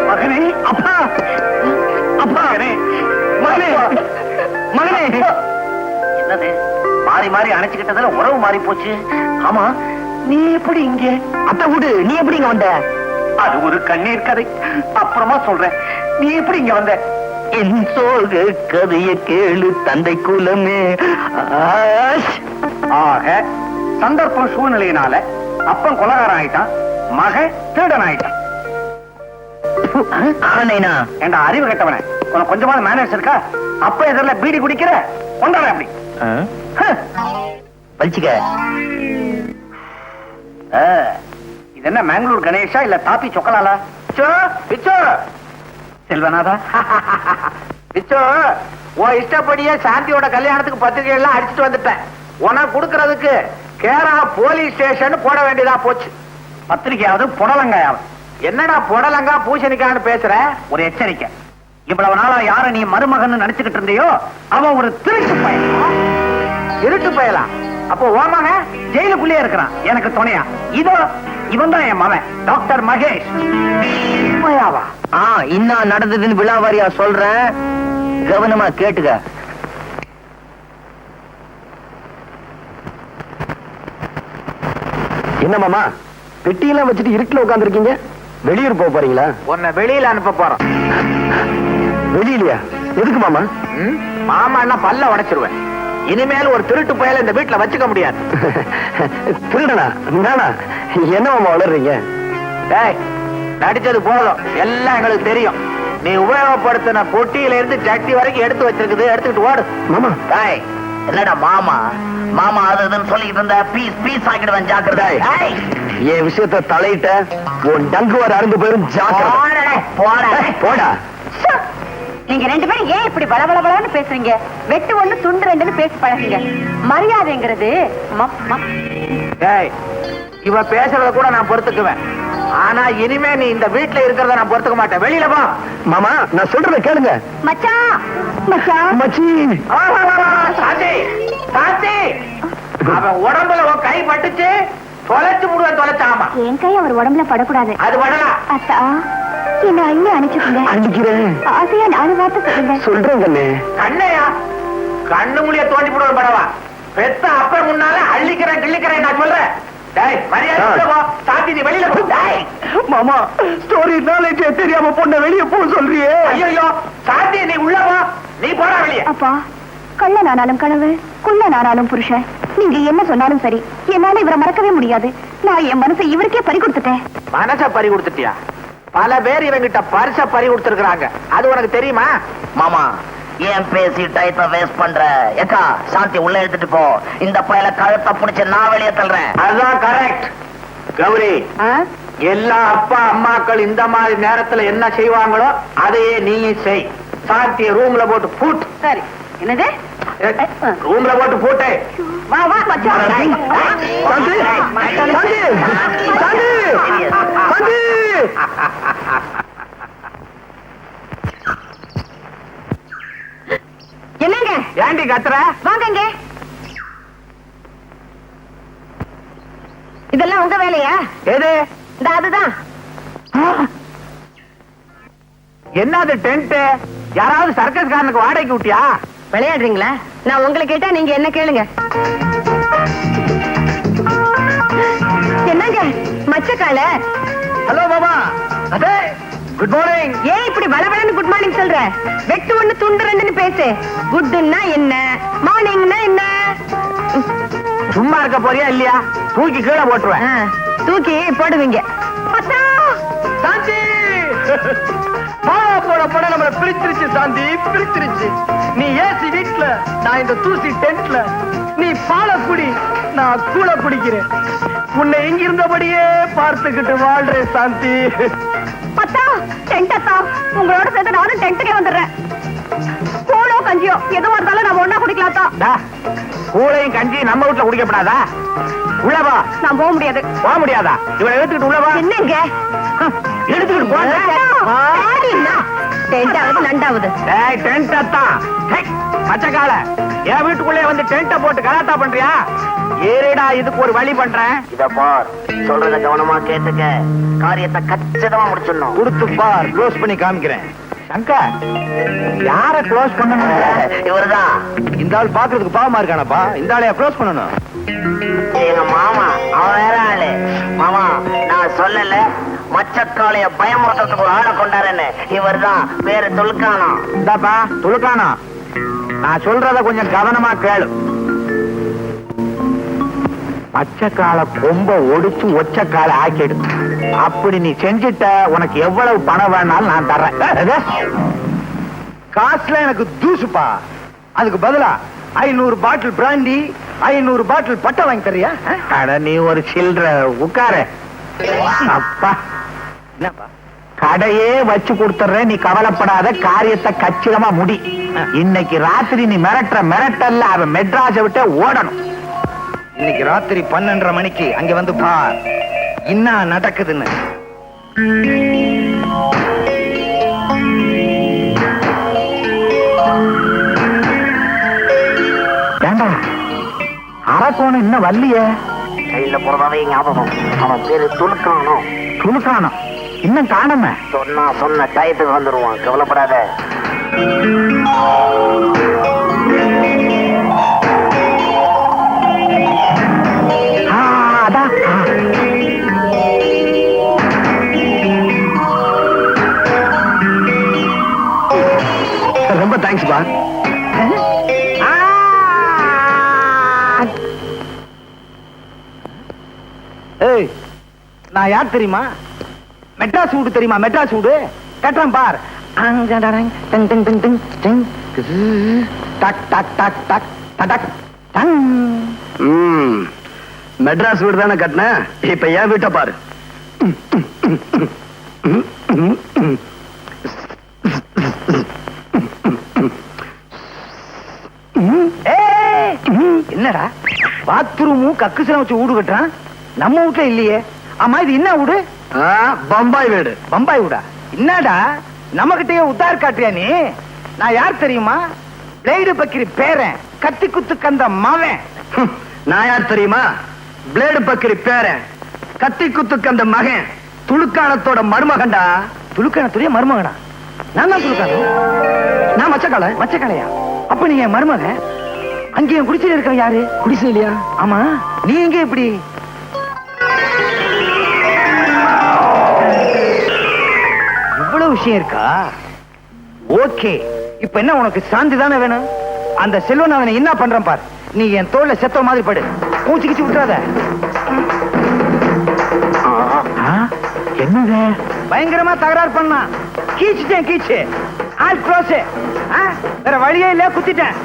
மகனே, அப்பா, அப்பா, மகனே, மகனே. என்னது மாறி மாறி அணைச்சுக்கிட்டதுல உறவு மாறி போச்சு. ஆமா, நீ எப்படி இங்க? அத்தை வீடு, நீ எப்படி இங்க வந்த? அது ஒரு கண்ணீர் கதை, அப்புறமா சொல்றேன். நீ எப்படி இங்க வந்த? என் சோக கதைய கேளு தந்தை குலமே. ஆக சந்தர்ப்பம் சூழ்நிலையினால அப்பன் கொலகாரம் ஆயிட்டான், மகன் திருடன் ஆயிட்டான். ஆனைனா என்ற அறிவு கட்டவன, உனக்கு கொஞ்சமான மேனேஜ் இருக்கா? அப்ப எதிரில் பீடி குடிக்கிற கொண்டாட அப்படி பழிச்சுக்க. இது என்ன மேங்களூர் கணேஷா இல்ல தாப்பி சொக்கலாலா? செல்வநாதா, விச்சோ, உன் இஷ்டப்படியே சாந்தியோட கல்யாணத்துக்கு பத்திரிகை எல்லாம் அடிச்சுட்டு வந்துட்டேன். உனக்கு கொடுக்கறதுக்கு கேரளா போலீஸ் ஸ்டேஷன் போட வேண்டியதா போச்சு. பத்திரிகையாவது புடலங்காயாவது? என்னடா புடலங்கா பூசணிக்கான்னு பேசுற? ஒரு எச்சரிக்கை. இவ்வளவு நாளா யார நீ மருமகன் நினைச்சுக்கிட்டு இருந்தியோ அவன் ஒரு திருட்டு பையன். திருட்டு பயலாம்? அப்போ ஓமக ஜெயிலுக்குள்ளே இருக்கிறான் எனக்கு துணையா. இதோ இவன் தான் என் மகன் டாக்டர் மகேஷ். உண்மையாவா? இன்னும் நடந்ததுன்னு விழாவாரியா சொல்றேன், கவனமா கேட்டுக்க. என்ன மாமா பெட்டியெல்லாம் வச்சுட்டு இருட்டுல உட்காந்துருக்கீங்க? வெளியூர் போக போறீங்களா? உன்னை வெளியில அனுப்ப போறோம். வெளியிலயா? எதுக்கு மாமா? மாமா என்ன பல்ல உடைச்சிருவேன். இனிமேல் ஒரு திருட்டு பயல இந்த வீட்டுல வச்சுக்க முடியாது. திருடனா? நானா? என்ன மாமா வளர்றீங்க? டேய், நடிச்சது போதும், எல்லாம் எங்களுக்கு தெரியும். நீ உபயோகப்படுத்தின பொட்டியில இருந்து சட்டி வரைக்கும் எடுத்து வச்சிருக்குது, எடுத்துக்கிட்டு ஓடு. மாமா டேய், என்னடா மாமா மாமா அது இதுன்னு சொல்லிட்டு இருந்த பீஸ் பீஸ் ஆக்கிடுவேன், ஜாக்கிரதை. டேய், என் விஷயத்த தலையிட்ட உன் டங்கு வர அருந்து போயிரும், ஜாக்கிரதை. போடா. போடா. நீங்க ரெண்டு பேரும் ஏன் இப்படி பலபலபலன்னு பேசுறீங்க? வெட்டு ஒண்ணு துண்டு ரெண்டுன்னு பேசி பழகுங்க. மரியாதைங்கிறது டேய், இவ பேசுறத கூட நான் பொறுத்துக்குவேன். ஆனா இனிமே நீ இந்த வீட்டுல இருக்கிறத நான் பொறுத்துக்க மாட்டேன். வெளியில போ. மாமா நான் சொல்றத கேளுங்க. மச்சான் மச்சான் மச்சி. சாந்தி, சாந்தி, அவன் உடம்புல உன் கை பட்டுச்சு, தொலைச்சு முடுவேன், தொலைச்சாமா. என் கை அவர் உடம்புல படக்கூடாது. அது படலாம். அத்தா என்ன அள்ளி அனுப்பிச்சுக்கோங்க. அடிக்கிறேன். ஆசையா நானும் வார்த்தை சொல்லுங்க. சொல்றேன் கண்ணே. கண்ணையா? கண்ணு முடிய தோண்டி போடுவேன் படவா. பெத்த அப்ப முன்னால அள்ளிக்கிறேன் கிள்ளிக்கிறேன் நான் சொல்றேன். டேய், மரியாதை உள்ள போ. சாந்தி, நீ வெளியில போ. டேய் மாமா ஸ்டோரி நாலேஜ் தெரியாம பொண்ண வெளிய போ சொல்றியே. ஐயோ, சாந்தி நீ உள்ள போ. நீ போடா வெளியே. அப்பா, கள்ளனானாலும் கனவு, குள்ளனானாலும் புருஷன். நீங்க என்ன சொன்னாலும் சரி, என்னால இவரை மறக்கவே முடியாது. நான் என் மனசை இவருக்கே பறி கொடுத்துட்டேன். மனச பறி கொடுத்துட்டியா? பல பேர் இவங்கிட்ட பரிச பறி கொடுத்திருக்காங்க. அது உனக்கு தெரியுமா? மாமா ஏன் பேசி டயத்தை வேஸ்ட் பண்ற? ஏக்கா, சாந்தி உள்ள எடுத்துட்டு போ. இந்த பயல கழுத்தை பிடிச்சு நான் வெளியே தள்ளுறேன். அதுதான் கரெக்ட். கௌரி, எல்லா அப்பா அம்மாக்கள் இந்த மாதிரி நேரத்துல என்ன செய்வாங்களோ அதையே நீயும் செய். சாந்திய ரூம்ல போட்டு பூட்டு. சரி. என்னது? ரூம்ல போட்டு பூட்டு. வா வா மச்சான். சாந்தி, சாந்தி, சாந்தி, சாந்தி. என்னங்க? ஏண்டி கத்துற? வாங்கங்க. இதெல்லாம் உங்க வேலையா? எது? இந்த அதுதான். என்னது டென்ட்? யாராவது சர்க்கஸ் காரனுக்கு வாடகைக்கு விட்டியா? விளையாடுறீங்களா? நான் உங்களை கேட்டா நீங்க என்ன கேளுங்க. என்னங்க மச்சக்கால? ஹலோ மாமா. அதே குட் மார்னிங். ஏன் இப்படி பலபலன்னு குட் மார்னிங் சொல்ற? வெட்டு ஒண்ணு துண்டு ரெண்டுன்னு பேசு. குட்னா என்ன, மார்னிங்னா என்ன? சும்மா இருக்க போறியா இல்லையா? தூக்கி கீழே போட்டுருவேன். தூக்கி போடுவீங்க. அத்தா! சாந்தி போட போட நம்மள பிரிச்சிருச்சு. சாந்தி பிரிச்சிருச்சு. நீ ஏசி வீட்ல, நான் இந்த தூசி டென்ட்ல. நீ பால குடி, நான் கூழ குடிக்கிறேன். உன்னை எங்க இருந்தபடியே பார்த்துக்கிட்டு வாழ்றேன் சாந்தி. அத்தா, டென்ட் அத்தா, உங்களோட சேர்ந்து நானும் டென்ட்டுக்கே வந்துடுறேன். கூழோ கஞ்சியோ எதுவா இருந்தாலும் நம்ம ஒண்ணா குடிக்கலாம். கூழையும் கஞ்சி நம்ம வீட்டுல குடிக்கப்படாதா? உள்ளவா. நான் போக முடியாது. போக முடியாதா? இவளை எடுத்துக்கிட்டு உள்ளவா. என்னங்க எடுத்துக்கிட்டு போங்க. டென்டாவது நண்டாவது. டென்ட் அத்தான் பச்சைக்கால என் வீட்டுக்குள்ளே வந்து டென்ட்ட போட்டு கலாட்டா பண்றியா? ஏறிடா, இதுக்கு ஒரு வழி பண்றேன். இத பார், சொல்றத கவனமா கேட்டுக்க. காரியத்தை கச்சிதமா முடிச்சிடணும். கொடுத்து பார், க்ளோஸ் பண்ணி காமிக்கிறேன். சங்கர், யார க்ளோஸ் பண்ணணும்? இவருதான். இந்த ஆள் பாக்குறதுக்கு பாவமா இருக்கானப்பா. இந்த ஆளையா க்ளோஸ் பண்ணணும்? எங்க மாமா, அவன் வேற ஆளு. மாமா, நான் சொல்லல மச்சக்காளைய பயமுறுத்துறதுக்கு ஒரு ஆளை கொண்டாருன்னு. இவர்தான், பேரு துலுக்கானம். இந்தாப்பா துலுக்கானம், நான் சொல்றத கொஞ்சம் கவனமா கேளு. பச்சைக்கால கொம்ப ஒடிச்சு ஒச்சக்கால ஆக்கிடு. அப்படி நீ செஞ்சிட்ட, உனக்கு எவ்வளவு பணம் வேணாலும் நான் தர்றேன். காசுல எனக்கு தூசுப்பா. அதுக்கு பதிலா 500 பாட்டில் பிராண்டி, 500 பாட்டில் பட்டை வாங்கி தரியா? அட நீ ஒரு சில்ற உட்காரு. அப்பா, என்னப்பா, கடையே வச்சு கொடுத்துறேன், நீ கவலைப்படாத. காரியத்தை கச்சிதமா முடி. இன்னைக்கு ராத்திரி நீ மிரட்டுற மிரட்டல்ல அவன் மெட்ராஸை விட்டு ஓடணும். இன்னைக்கு ராத்திரி 12:30 மணிக்கு அங்க வந்து பார் என்ன நடக்குதுன்னு. ஏண்டா, அரக்கோணம் இன்னும் வரலையே? கையில போறதாவே ஞாபகம். அவன் பேரு துலுக்கானம். துலுக்கானம் இன்னும் காணாம? சொன்ன டயத்துக்கு வந்துருவான், கவலைப்படாத. அதான் தேங்க்ஸ் பா. ஏய், நான் யார் தெரியுமா? மெட்ராஸ் வீடு தெரியுமா? மெட்ராஸ் வீடு கட்டுறேன் பார். மெட்ராஸ் வீடு தானே கட்டின, இப்ப ஏன் வீட்டை பாரு. என்னடா பாத்ரூமும் கக்குசலம் வச்சு வீடு கட்டுறான், நம்ம வீட்டுல இல்லையே. ஆமா, இது என்ன வீடு? பம்பாய் வீடு. பம்பாய் வீடா? என்னடா நம்ம கிட்டயே உத்தார் காட்டுறியா நீ? நான் யார் தெரியுமா? பிளேடு பக்கிரி பேரன், கத்தி குத்து கந்த மவன். நான் யார் தெரியுமா? பிளேடு பக்கிரி பேரன், கத்தி குத்துக்கு அந்த மகன், துளுக்கானத்தோட மருமகன்டா. துளுக்கானத்துடைய மருமகனா? நான் தான் துளுக்கானம். நான் மச்சக்கால. மச்சக்காலையா? அப்ப நீ என் மருமகன். அங்கேயும் குடிசையில இருக்க யாரு? குடிசையிலையா? ஆமா, நீ எங்க இப்படி? இவ்வளவு விஷயம் இருக்கா? ஓகே, இப்ப என்ன உனக்கு சாந்தி தானே வேணும்? அந்த செல்வன் அவனை என்ன பண்றான் பார். நீ என் தோல்ல செத்த மாதிரி படு, பூச்சிக்கிச்சு விட்டுறாத. என்னங்க பயங்கரமா தகராறு பண்ணா, கீச்சுட்டேன் கீச்சு. All close. வேற வழியே இல்ல, குத்திட்டேன்.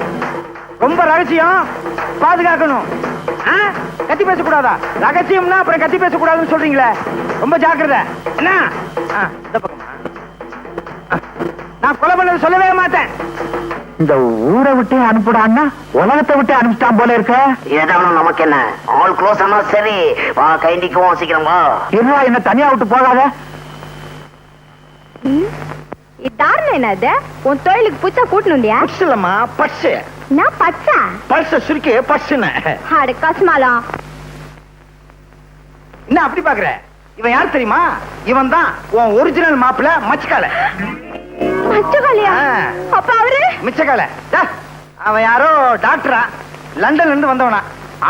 ரொம்ப ரகசியம், பாதுகாக்கணும். கத்தி பேசக்கூடாதா? ரகசியம்னா அப்புறம் கத்தி பேசக்கூடாதுன்னு சொல்றீங்களே, ரொம்ப ஜாக்கிரதை. என்ன இந்த பக்கமா? நான் கொலை பண்ணது சொல்லவே மாட்டேன். இந்த ஊரை விட்டு அனுப்பிடான்னா உலகத்தை விட்டு அனுப்பிச்சிட்டான் போல இருக்க. ஏதாவது நமக்கு என்ன, ஆல் க்ளோஸ் ஆனா சரி, வா கைண்டிக்குவோம், சீக்கிரம் வா. இருவா, என்ன தனியா விட்டு போகாத. என்னது உன் தொழிலுக்கு புதுசா கூட்டணுண்டியா? இல்லம்மா, பர்ஸ். நான் பச்சா பர்ஸ சுருக்கி பர்ஸ்னு. அட கஸ்மாலா. என்ன அப்படி பாக்குற? இவன் யார் தெரியுமா? இவன் தான் உன் ஒரிஜினல் மாப்பிள்ள மச்சக்கால. மச்சக்காலையா? அப்ப அவரு மிச்சக்கால. அவன் யாரோ டாக்டரா, லண்டன்ல இருந்து வந்தவனா.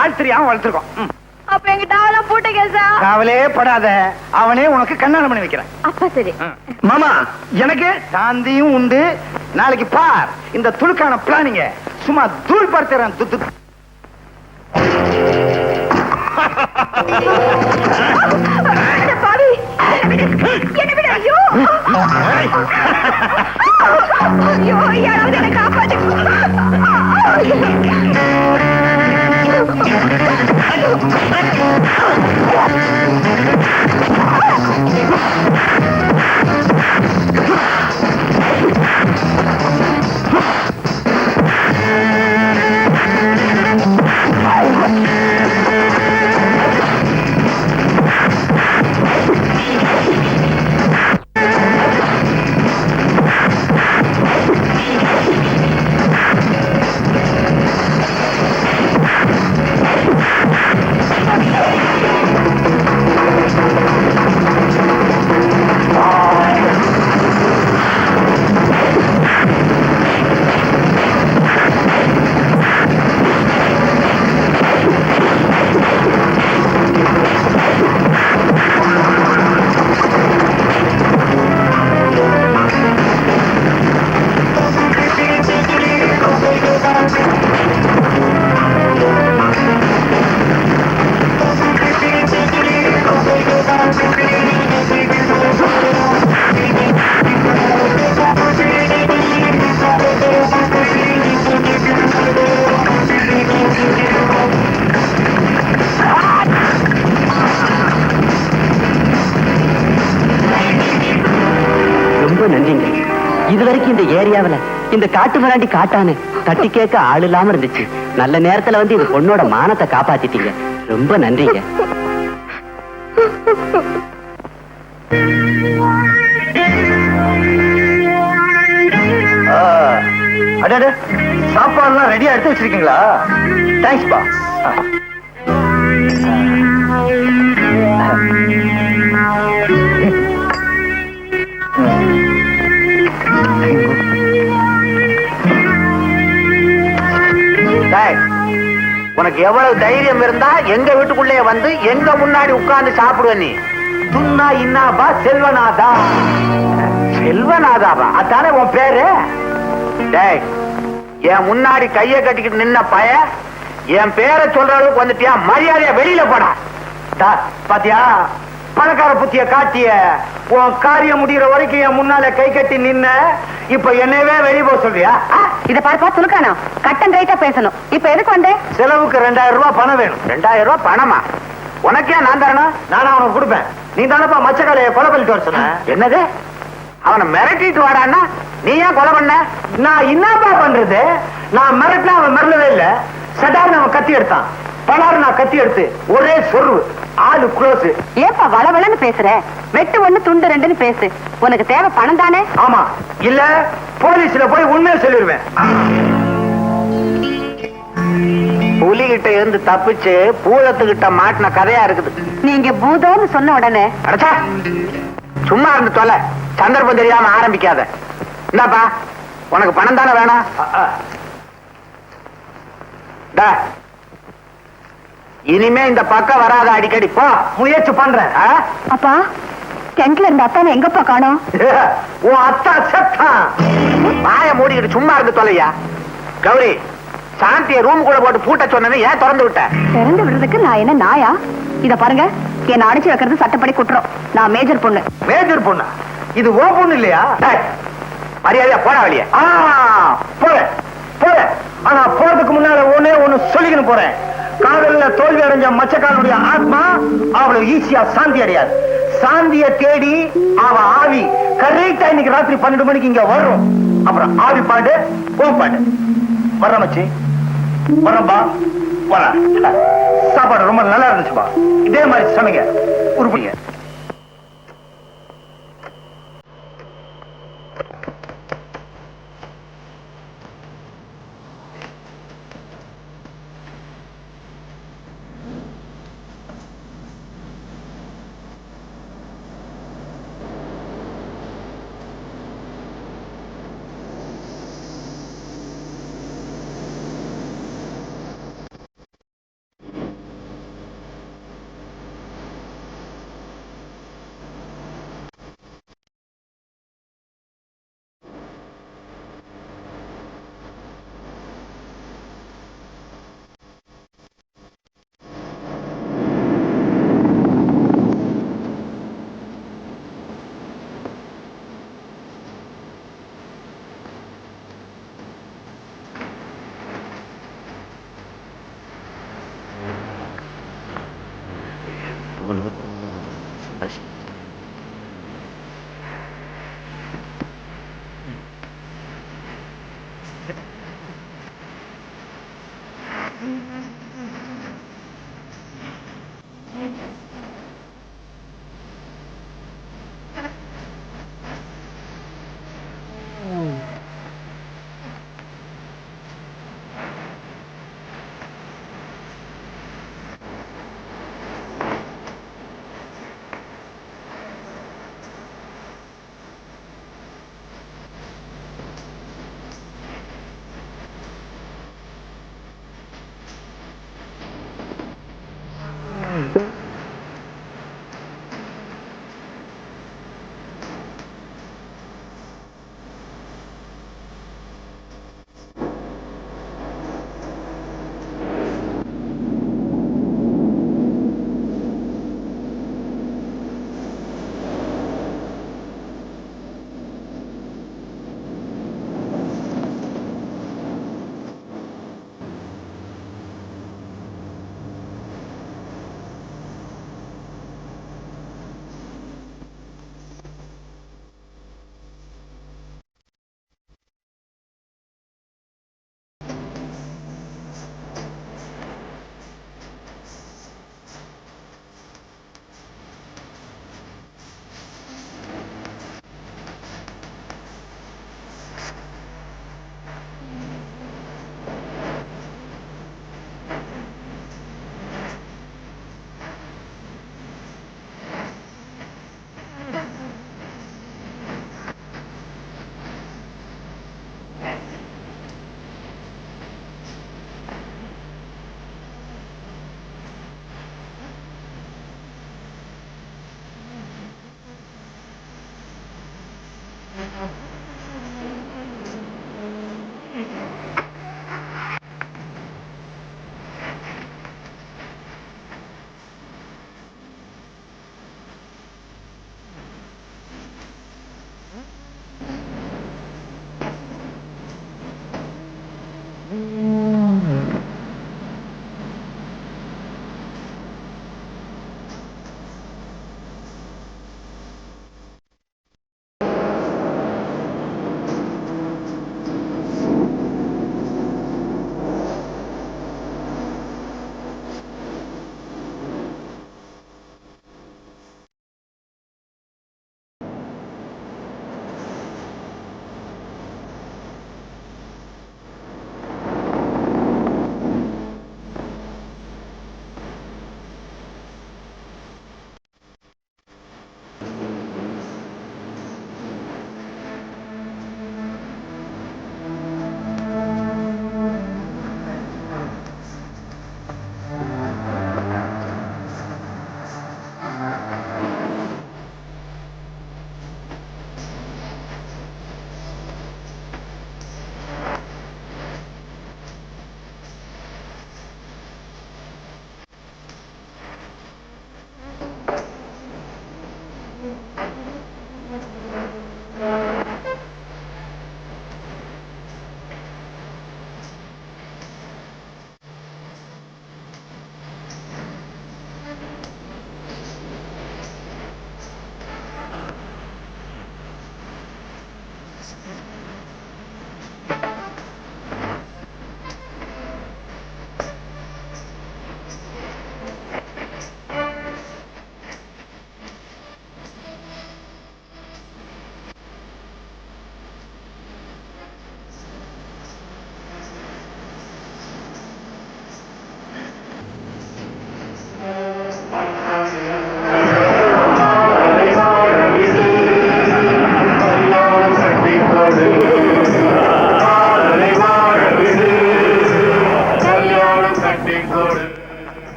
ஆள் தெரியாம வளர்த்துருக்கோம். அப்ப எங்க டாவெல்லாம் போட்ட கேசா? காவலே படாத, அவனே உனக்கு கண்ணாடம் பண்ணி வைக்கிறேன். அப்ப சரி. மாமா, எனக்கு சாந்தியும் உண்டு. நாளைக்கு பார் இந்த துளுக்கான பிளானிங்க. சும்மா தூள் பார்த்துறேன். பாவி, என்ன விட. ஐயோ ஐயோ, யாராவது என்ன காப்பாத்து. நன்றிங்க. இதுவரைக்கும் இந்த ஏரியாவில இந்த காட்டு மிராண்டி காட்டானு தட்டி கேட்க ஆள் இல்லாம இருந்துச்சு. நல்ல நேரத்துல வந்து இந்த பொண்ணோட மானத்தை காப்பாத்திட்டீங்க. ரொம்ப நன்றிங்க. சாப்பாடுலாம் ரெடியா எடுத்து வச்சிருக்கீங்களா? தேங்க்ஸ் பா. உனக்கு எவ்வளவு தைரியம் இருந்தா எங்க வீட்டுக்குள்ளே வந்து எங்க முன்னாடி உட்கார்ந்து சாப்பிடுவ நீ? துன்னா இன்னாபா செல்வநாதா. செல்வநாதாவா? அதானே உன் பேரு? டேய், என் முன்னாடி கைய கட்டிக்கிட்டு நின்ன பய என் பேரை சொல்ற அளவுக்கு வந்துட்டியா? மரியாதையா வெளியில போடா. பாத்தியா, பணக்கார புத்திய காட்டிய உன் காரியம் முடிகிற வரைக்கும் என் முன்னால கை கட்டி நின்ன, இப்ப என்னவே வெளியே போக சொல்றியா? இத பார்ப்பா துலுக்கானா, கட்டன் ரைட்டா பேசணும். இப்ப எதுக்கு வந்தே? செலவுக்கு 2000 ரூபாய் பணம் வேணும். 2000 ரூபாய் பணமா? உனக்கே நான் தரணும்? நானும் அவனுக்கு கொடுப்பேன். நீ தானப்பா மச்சக்காலைய கொலை பண்ணிட்டு வர சொன்ன. என்னது? அவனை மிரட்டிட்டு வாடான்னா நீ ஏன் கொலை பண்ண? நான் என்னப்பா பண்றது? நான் மிரட்டினா அவன் மிரளவே இல்ல. சடார்னு அவன் கத்தி எடுத்தான். பலாறு நான் கத்தி எடுத்து ஒரே சொருவு, ஆளு க்ளோஸ். ஏப்பா வளவளன்னு பேசுற? வெட்டு ஒண்ணு துண்டு ரெண்டுன்னு பேசு. உனக்கு தேவை பணம் தானே? ஆமா, இல்ல போலீஸ்ல போய் உண்மையை சொல்லிடுவேன். புலிகிட்ட இருந்து தப்பிச்சு பூதத்துக்கிட்ட மாட்டின கதையா இருக்குது. நீங்க பூதம்னு சொன்ன உடனே அடச்சா, சும்மா இருந்து தொலை. சந்தர்ப்பம் தெரியாம ஆரம்பிக்காத. இந்தாப்பா, உனக்கு பணம் தானே வேணும்? டா, இனிமே இந்த பக்கம் வராத, அடிக்கடி போ. முயற்சி பண்றேன். அப்பா, டென்ட்ல இருந்த அத்தானை எங்கப்பா காணோம்? உன் அத்தா செத்தான். வாய மூடிக்கிட்டு சும்மா இருந்து தொலையா. கௌரி, சாந்திய ரூம் கூட போட்டு பூட்ட சொன்னது ஏன் திறந்து விட்ட? திறந்து விடுறதுக்கு நான் என்ன நாயா? இத பாருங்க, என்ன அடிச்சு வைக்கிறது சட்டப்படி குற்றம். நான் மேஜர் பொண்ணு. மேஜர் பொண்ணா? இது ஓ பொண்ணு இல்லையா? மரியாதையா போடா வெளியே. போறேன் போறேன். ஆனா போறதுக்கு முன்னால ஒண்ணு சொல்லிக்கணும் போறேன். காதல்ல தோல்வி அடைஞ்ச மச்சக்காரனுடைய ஆத்மா அவ்வளவு ஈஸியா சாந்தி அடையாது. சாந்திய தேடி அவ ஆவி கரெக்டா இன்னைக்கு ராத்திரி 12 மணிக்கு இங்க வரும். அப்புறம் ஆவி பாடு, ஓ பாடு. வர்ற மச்சி, வரம்பா, வர. சாப்பாடு ரொம்ப நல்லா இருந்துச்சுப்பா. இதே மாதிரி சமைங்க, உருப்படிங்க.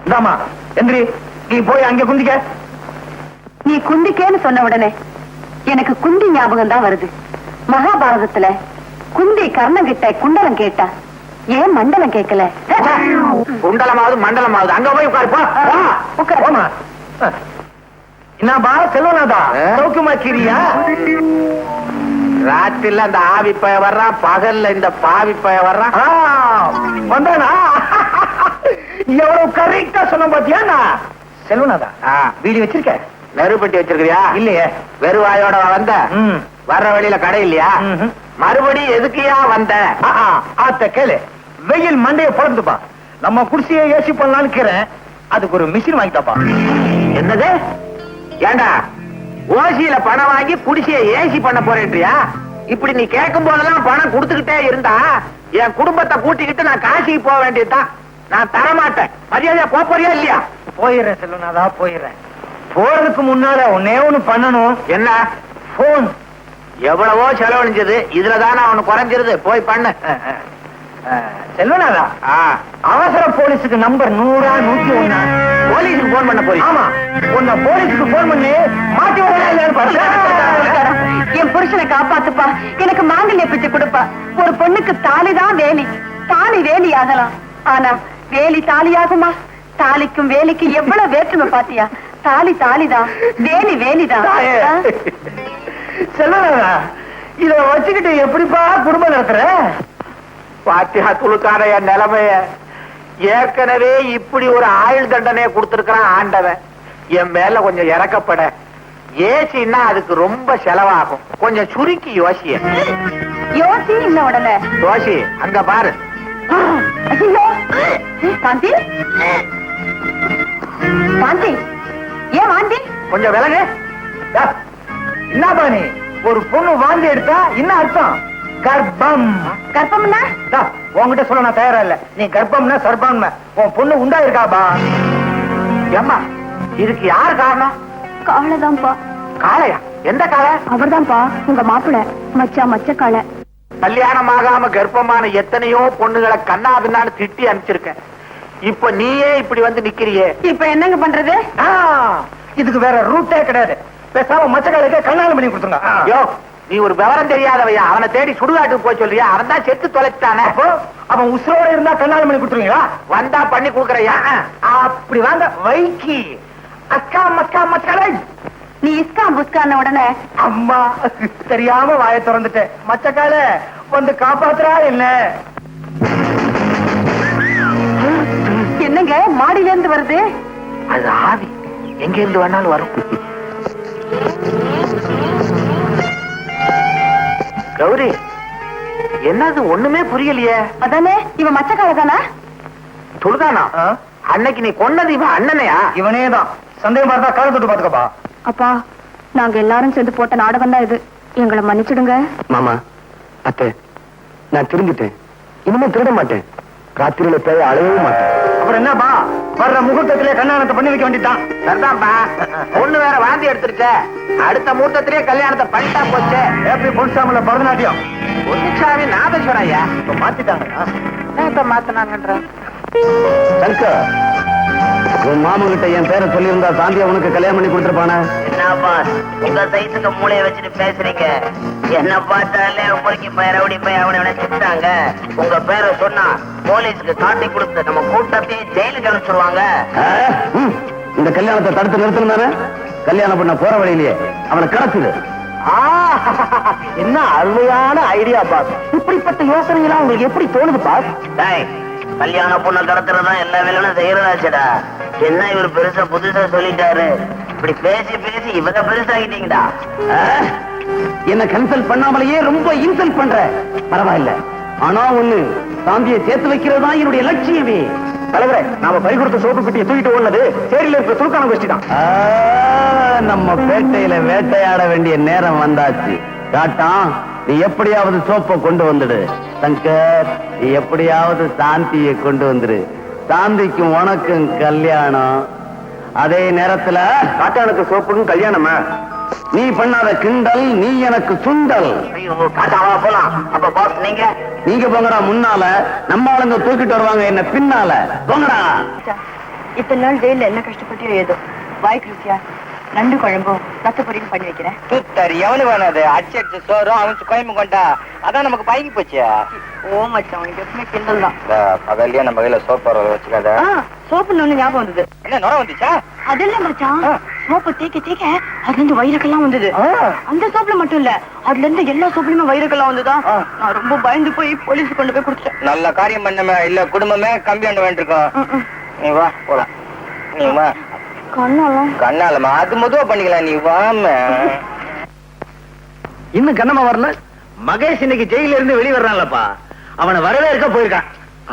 இந்தாமா எந்திரி, நீ போய் அங்க குந்திக்க. நீ குந்திக்கேன்னு சொன்ன உடனே எனக்கு குந்தி ஞாபகம் தான் வருது. மகாபாரதத்துல குந்தி கர்ணன் கிட்ட குண்டலம் கேட்டா, ஏன் மண்டலம் கேட்கல? குண்டலமாவது மண்டலமாவது அங்க போய் உட்காரு. உட்காரு. போமா. என்னப்பா செல்வனாதா, சௌக்கியமா கிரியா? ராத்திரில அந்த ஆவி பய வர்றான், பகல்ல இந்த பாவி பய வர்றான். வந்தானா? எவ்வளவு கரெக்டா சொன்ன பாத்தியா? செல்வனாதா, வீடு வச்சிருக்க? நெருப்பட்டி வச்சிருக்கியா? இல்லையே. வெறுவாயோட வந்த? வர்ற வழியில கடை இல்லையா? மறுபடி எதுக்கியா வந்த? ஆத்த கேளு, வெயில் மண்டைய பொழந்துப்பா. நம்ம குடிசையை ஏசி பண்ணலான்னு இருக்கிறேன், அதுக்கு ஒரு மிஷின் வாங்கிட்டாப்பா. என்னது? ஏண்டா ஓசியில பணம் வாங்கி குடிசையை ஏசி பண்ண போறேன்றியா? இப்படி நீ கேட்கும் போதெல்லாம் பணம் கொடுத்துக்கிட்டே இருந்தா என் குடும்பத்தை கூட்டிக்கிட்டு நான் காசிக்கு போக வேண்டியதுதான். நான் தரமாட்டேன். மரியாதையா போறியா இல்லையா? போயிடுறேன் செல்வனாதா, போயிடுறேன். போறதுக்கு முன்னால ஒன்னே ஒண்ணு பண்ணணும். என்ன? போன். எவ்வளவோ செலவழிஞ்சது, இதுலதானே அவனு குறைஞ்சிருது. போய் பண்ணு. செல்வனாதா, அவசர போலீஸுக்கு நம்பர் 100 101. போலீஸுக்கு போன் பண்ண போய்? ஆமா, உன்னை போலீஸுக்கு போன் பண்ணி மாட்டி என் புருஷனை காப்பாத்துப்பா, எனக்கு மாங்கல்ய பிச்சை கொடுப்பா. ஒரு பொண்ணுக்கு தாலிதான் வேலி, தாலி வேலி ஆகலாம், ஆனா வேலி தாலியாகுமா? தாலிக்கும் வேலிக்கு எவ்வளவு வேற்றுமை பாத்தியா? தாலி தாலிதான், வேலி வேலிதான். செல்வனாதா, இத வச்சுக்கிட்டு எப்படிப்பா குடும்பம் நடத்துற? பாத்தியா துளுக்கான என் நிலைமைய. ஏற்கனவே இப்படி ஒரு ஆயுள் தண்டனையை கொடுத்திருக்கிறான் ஆண்டவன். என் மேல கொஞ்சம் இறக்கப்பட. ஏசின்னா அதுக்கு ரொம்ப செலவாகும். கொஞ்சம் சுருக்கி யோசிய. யோசி இல்ல உடனே யோசி. அங்க பாரு. காந்தி, காந்தி, ஏன் வாந்தி? கொஞ்சம் விலகு. என்ன பாணி, ஒரு பொண்ணு வாந்தி எடுத்தா என்ன அர்த்தம்? கர்ப்பம். கர்ப்பம்னா? உன்கிட்ட சொல்ல நான் தயாரா இல்ல. நீ கர்ப்பம்னா சர்ப்பம். உன் பொண்ணு உண்டா இருக்காபா? ஏம்மா, இதுக்கு யார் காரணம்? காளைதான்ப்பா. காளையா? எந்த காளை? அவர்தான்ப்பா, உங்க மாப்பிள்ள மச்ச காளை. கல்யாணம் ஆகாம கர்ப்பமான எத்தனையோ பொண்ணுகளை கண்ணா பின்னான்னு திட்டி அனுப்பிச்சிருக்கேன். இப்ப நீயே இப்படி வந்து நிக்கிறியே, இப்ப என்னங்க பண்றது? இதுக்கு வேற ரூட்டே கிடையாது. பேசாம மச்சக்காலுக்கு கண்ணாலம் பண்ணி கொடுத்துங்க. யோ, நீ ஒரு விவரம் தெரியாதவையா? அவனை தேடி சுடுகாட்டுக்கு போய் சொல்றியா? அவன் தான் செத்து தொலைச்சிட்டானே. அவன் உசுரோட இருந்தா கண்ணாலம் பண்ணி கொடுத்துருவீங்களா? வந்தா பண்ணி கொடுக்கறையா? அப்படி வாங்க வைக்கி. அக்கா மக்கா மச்சக்காலை, நீ இஸ்கா புஸ்கான உடனே அம்மா தெரியாம வாயை திறந்துட்டேன். மச்சக்கால வந்து காப்பாத்துறா என்ன? என்னங்க மாடியில இருந்து வருது? அது ஆவி, எங்க இருந்து வேணாலும் வரும். கௌரி, என்னது ஒண்ணுமே புரியலையே. அதானே இவன் மச்சக்கால தானா? சொல்லுதானா? அன்னைக்கு நீ கொன்னது இவன் அண்ணனையா? இவனே தான். சந்தேகமா இருந்தா கால தொட்டு பாத்துக்கப்பா. அப்பா, நாங்க எல்லாரும் சேர்ந்து போட்ட நாடகம் தான் இது, எங்களை மன்னிச்சிடுங்க. மாமா, அத்தை, நான் திரும்பிட்டேன். இனிமே திருட மாட்டேன். ராத்திரியில போய் அழையவும் மாட்டேன். அப்புறம் என்னப்பா, வர்ற முகூர்த்தத்திலே கல்யாணத்தை பண்ணி வைக்க வேண்டியதான். சரிதான்ப்பா. பொண்ணு வேற வாந்தி எடுத்துருச்ச, அடுத்த முகூர்த்தத்திலே கல்யாணத்தை பண்ணிட்டா போச்சு. எப்படி பொன்சாமில பரதநாட்டியம் பொன்னிச்சாமி நாதேஸ்வரம் ஐயா இப்ப மாத்திட்டாங்க. மாத்தினாங்கன்ற சங்கர், உன் மாமன் கிட்ட என் பேரை சொல்லியிருந்தா சாந்தியா உனக்கு கல்யாணம் பண்ணி கொடுத்துருப்பானே. என்னப்பா உங்க சைஸுக்கு மூளையை வச்சுட்டு பேசுறீங்க? என்ன பார்த்தாலே பொறுக்கி போய் ரவுடி போய் அவனை திட்டாங்க. உங்க பேரை சொன்னா போலீஸ்க்கு காட்டி கொடுத்து நம்ம கூட்டத்தையே ஜெயிலுக்கு அனுப்பிச்சிருவாங்க. இந்த கல்யாணத்தை தடுத்து நிறுத்தினாரு. கல்யாணம் பண்ண போற வழியிலேயே அவனை கடத்துது. என்ன அருமையான ஐடியா பாஸ். இப்படிப்பட்ட யோசனை எல்லாம் உங்களுக்கு எப்படி தோணுது பாஸ்? கல்யாண பொண்ணை கடத்துறதா எல்லா வேலையும் செய்யறதாச்சடா. என்ன இவர் பெருசா புதுசா சொல்லிட்டாரு. இப்படி பேசி பேசி இவரை பெருசாகிட்டீங்கடா. என்ன கன்சல்ட் பண்ணாமலேயே ரொம்ப இன்சல்ட் பண்ற. பரவாயில்ல, ஆனா ஒண்ணு, சாந்தியை சேர்த்து வைக்கிறது தான் என்னுடைய லட்சியமே. தலைவரே, நாம பறி கொடுத்த சோப்பு பெட்டியை தூக்கிட்டு ஓடுனது சேரியில இருக்கிற துருக்கான கோஷ்டி தான். நம்ம பேட்டையில வேட்டையாட வேண்டிய நேரம் வந்தாச்சு. காட்டான், நீ எப்படியாவது சோப்பை கொண்டு வந்துடு. சங்கர், நீ எப்படியாவது சாந்தியை கொண்டு வந்துரு. சாந்திக்கும் உனக்கும் கல்யாணம். அதே நேரத்துல காட்டானுக்கு சோப்புக்கும் கல்யாணமா? நீ பண்ணாத கிண்டல், நீ எனக்கு சுண்டல். ஐயோ, காட்டாவா போலாம். அப்ப பாஸ் நீங்க நீங்க போங்கடா முன்னால, நம்ம ஆளுங்க தூக்கிட்டு வருவாங்க என்ன பின்னால. போங்கடா. இத்தனை நாள் ஜெயில என்ன கஷ்டப்பட்டு ஏதோ வாய்க்கு ருசியா நண்டு குழம்பும் ரத்த பொரியும் பண்ணி வைக்கிறேன். தூத்தாரு எவனு வேணாது. அடிச்சு சோறும் அவன் கோயம்பு கொண்டா. அதான் நமக்கு பழகி போச்சு. ஓ மச்சான், உனக்கு எப்பவுமே கிண்டல் தான். பகல்லையே நம்ம கையில சோப்பு வச்சுக்காத. சோப்புன்னு ஒண்ணு ஞாபகம் வந்தது. என்ன நுர வந்துச்சா? அது இல்ல மச்சான், சோப்பு தேய்க்க தேய்க்க அதுல இருந்து வயிறுக்கெல்லாம் வந்தது. அந்த சோப்புல மட்டும் இல்ல, அதுல இருந்து எல்லா சோப்புலயுமே வயிறுக்கெல்லாம் வந்துதா. நான் ரொம்ப பயந்து போய் போலீஸ் கொண்டு போய் கொடுத்தேன். நல்ல காரியம் பண்ணமே. இல்ல குடும்பமே கம்பி ஆண்டு வேண்டிருக்கோம். நீ வா போலாம். நீ வா. கண்ணாலமா அது மொதவா பண்ணிக்கலாம். நீ வாம. இன்னும் கண்ணமா வரல. மகேஷ் இன்னைக்கு ஜெயில இருந்து வெளியே வர்றான்லப்பா. அவனை வரவேற்க போயிருக்கான்.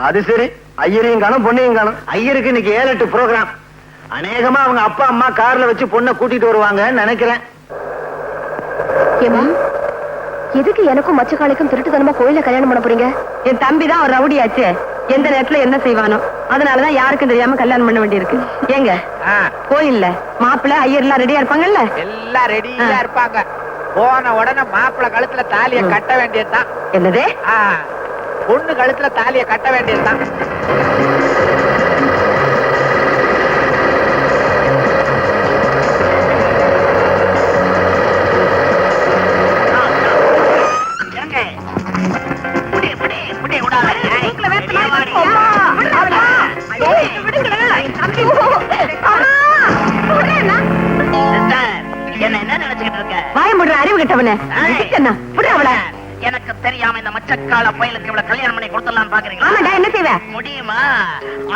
அது சரி, ஐயரையும் காணும் பொண்ணையும் காணும். ஐயருக்கு இன்னைக்கு 7-8 ப்ரோக்ராம். அநேகமா அவங்க அப்பா அம்மா கார்ல வச்சு பொண்ணை கூட்டிட்டு வருவாங்கன்னு நினைக்கிறேன். எதுக்கு எனக்கும் மச்சக்காளிக்கும் திருட்டுத்தனமா கோயில கல்யாணம் பண்ண போறீங்க? என் தம்பி தான் ஒரு ரவுடியாச்சு. எந்த நேரத்துல என்ன செய்வானோ அதனாலதான் யாருக்கும் தெரியாம கல்யாணம் பண்ண வேண்டியிருக்கு. ஏங்க, கோயில்ல மாப்பிள்ள ஐயர் எல்லாம் ரெடியா இருப்பாங்கல்ல? எல்லாம் ரெடியா இருப்பாங்க. போன உடனே மாப்பிள்ள கழுத்துல தாலிய கட்ட வேண்டியதுதான். என்னது? பொண்ணு கழுத்துல தாலிய கட்ட வேண்டியதுதான். அறிவு கட்டவன எனக்கு தெரியாம இந்த மச்சக்கால பயலுக்கு இவ்வளவு கல்யாணம் பண்ணி கொடுத்துடலாம் பாக்குறீங்களா? என்ன செய்வ முடியுமா?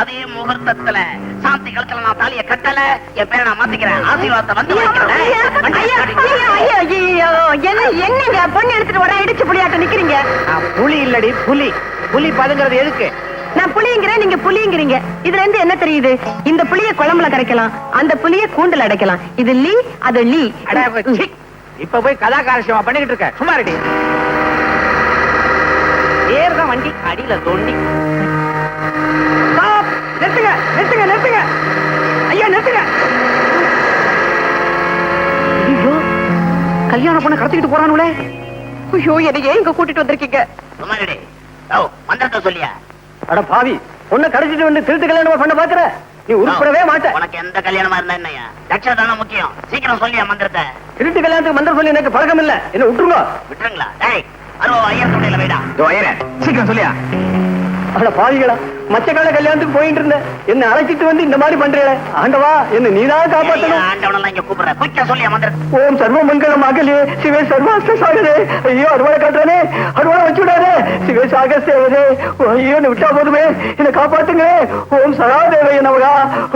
அதே முகூர்த்தத்துல சாந்தி கழுத்துல நான் தாலிய கட்டல, என் பேரை நான் மாத்திக்கிறேன். ஆசீர்வாதத்தை வந்து என்னங்க பொண்ணு எடுத்துட்டு வர இடிச்சு புளியாட்ட நிக்கிறீங்க? புலி இல்லடி புலி. புலி பதுங்கிறது எதுக்கு? நான் புளிங்கிறேன், நீங்க புளிங்கிறீங்க. இதுல இருந்து என்ன தெரியுது? இந்த புளிய குழம்புல கரைக்கலாம், அந்த புளிய கூண்டுல அடைக்கலாம். இது லீ, அது லீ. இப்ப போய் கதாகாரசியமா பண்ணிக்கிட்டு இருக்க. சும்மா ரெடி. ஏறுதான் வண்டி அடியில தோண்டி. நிறுத்துங்க நிறுத்துங்க நிறுத்துங்க. ஐயா நிறுத்துங்க. ஐயோ, கல்யாண பொண்ணை கடத்திக்கிட்டு போறானுங்களே. ஐயோ, என்னையே இங்க கூட்டிட்டு வந்திருக்கீங்க. சும்மா ரெடி. மந்திரத்தை சொல்லியா? அட பாவி, பொண்ணை கடத்திட்டு வந்து திருட்டு கல்யாணமா பண்ண பாக்குற? நீ உருப்படவே மாட்ட. உனக்கு எந்த கல்யாணமா இருந்தா என்னையா? தட்சணை முக்கியம். சீக்கிரம் சொல்லியா மந்திரத்தை. திருட்டு கல்யாணத்துக்கு மந்திரம் சொல்லி எனக்கு பழக்கம் இல்ல. என்ன விட்டுருங்க. விட்டுருங்களா? டேய், அருவா ஐயர் துணையில வைடா. சீக்கிரம் சொல்லியா? அட பாவிகளா, மச்சக்கால கல்யாணத்துக்கு போயிட்டு இருந்தேன். என்ன அழைச்சிட்டு வந்து இந்த மாதிரி பண்றீங்களே. ஆண்டவா, என்ன நீதான் காப்பாற்றணும். ஆண்டவனெல்லாம் இங்க கூப்பிடுற. குயிக்கா சொல்லியா மந்திரத்தை. ஓம் சர்வ மங்கள மகளே சிவே சர்வாஸ்த சாகரே. ஐயோ, அருவாளை காட்டுறானே, அருவாளை வச்சு விடாதே. சிவே சாகஸ்தேவரே, ஐயோ என்ன விட்டா போதுமே, என்ன காப்பாத்துங்க. ஓம் சராதேவைய நமகா,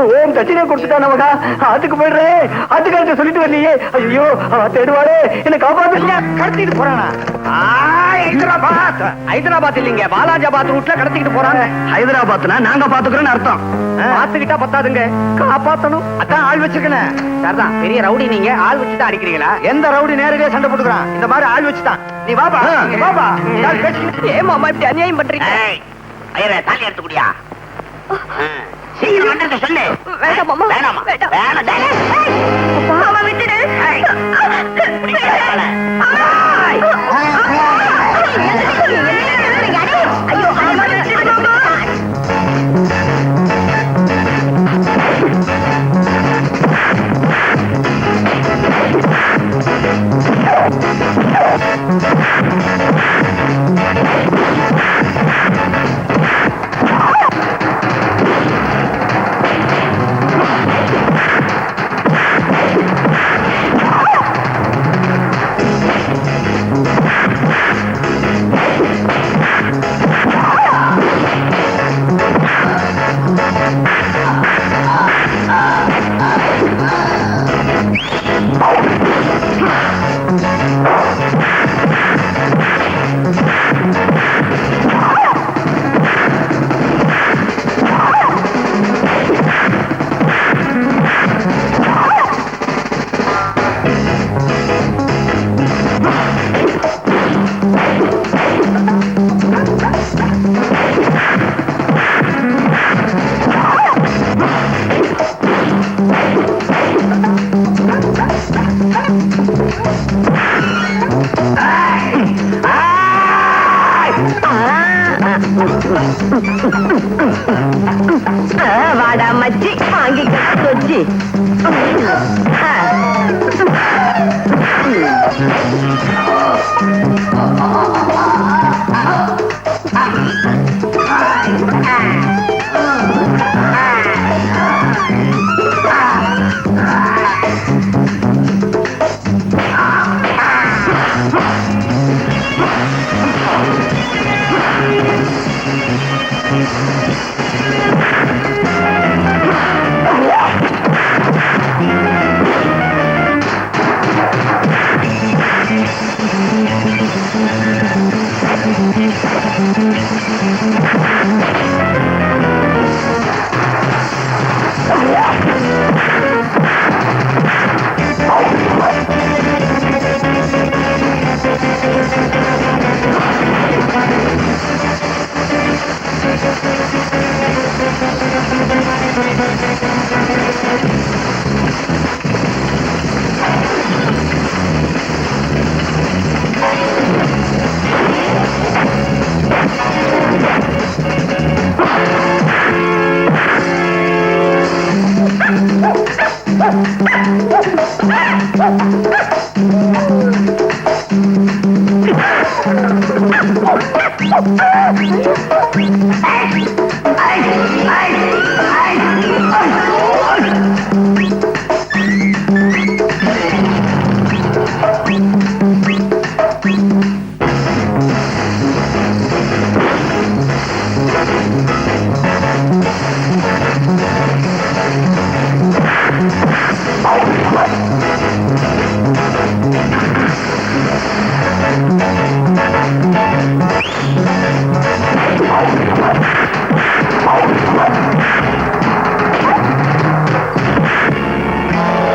ஓம் தட்சிணை கொடுத்துட்டா நமகா. ஆத்துக்கு போயிடுறேன். ஆத்துக்காரத்தை சொல்லிட்டு வரலையே. ஐயோ, தேடுவாரே, என்ன காப்பாத்துங்க. கடத்திட்டு போறானா? ஹைதராபாத். ஹைதராபாத் இல்லீங்க, பாலாஜாபாத் ரூட்ல கடத்திக்கிட்டு போறாங்க. ஹைதராபாத்னா நாங்க பாத்துக்கிறோம்னு அர்த்தம். பாத்துக்கிட்டா பத்தாதுங்க, காப்பாத்தணும். அதான் ஆள் வச்சிருக்கேன். சரிதான், பெரிய ரவுடி நீங்க. ஆள் வச்சுதான் அடிக்கிறீங்களா? எந்த ரவுடி நேரடியா சண்டை போட்டுக்கிறான்? இந்த மாதிரி ஆள் வச்சுதான். நீ வாப்பா வாப்பா. ஏன் மாமா இப்படி அநியாயம் பண்றீங்க? ஐயரே, தாலி எடுத்துக்கூடியா? சீக்கிரம் மந்திரத்தை சொல்லு. வேண்டாம் மாமா, வேணாமா? வேண்டாம். வேணாம். மாமா விட்டுடு. ஐயோ, வாடா மச்சி வாங்கிக்க சொச்சி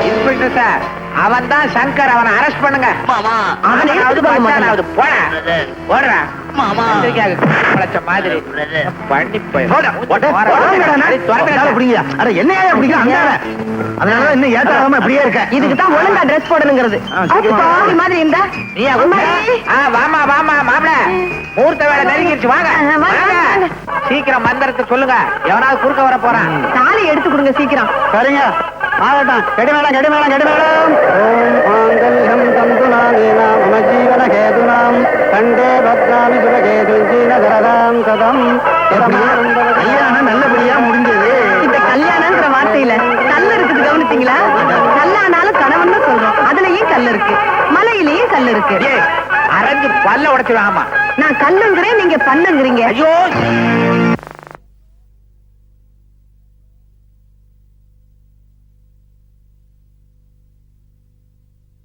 இன்ஸ்பெக்டர் சார், அவன் தான் சங்கர். அவனை அரெஸ்ட் பண்ணுங்க. மாமா அவனாவது போன பிரதர் போடுறா மாமா பழச்ச மாதிரி பிரதர் பண்ணி போய் என்னையா அதனால இன்னும் ஏத்தாம இப்படியே இருக்க. இதுக்கு தான் ஒழுங்கா ட்ரெஸ் போடணுங்கிறது பாவி மாதிரி இருந்தா நீயா வாமா வாமா மாப்பிள, மூர்த்த வேலை நெருங்கிடுச்சு. வாங்க வாங்க. சீக்கிரம் மந்திரத்தை சொல்லுங்க, எவனாவது குறுக்க வர போறான். தாலி எடுத்து கொடுங்க சீக்கிரம். சரிங்க, ஆகட்டும். கெடிமேளம் கெடிமேளம் கெடிமேளம். ஓம் மாங்கல்யம் தந்துநாதேனா மம ஜீவன கேதுனாம் கண்டே பத்ராமி சுபகேதுஞ்சீன தரதாம் சதம். கல்யாணம் நல்லபடியா முடிஞ்சது. இந்த கல்யாணம்ங்கிற வார்த்தையில கல் இருக்குது, கவனித்தீங்களா? கல்லானாலும் கணவன் தான் சொல்றோம், அதுலயும் கல் இருக்கு, மலையிலயும் கல் இருக்கு. அரைஞ்சு பல்ல உடைச்சிடும். ஆமா, நான் கல்லுங்கிறேன், நீங்க பண்ணுங்கிறீங்க. ஐயோ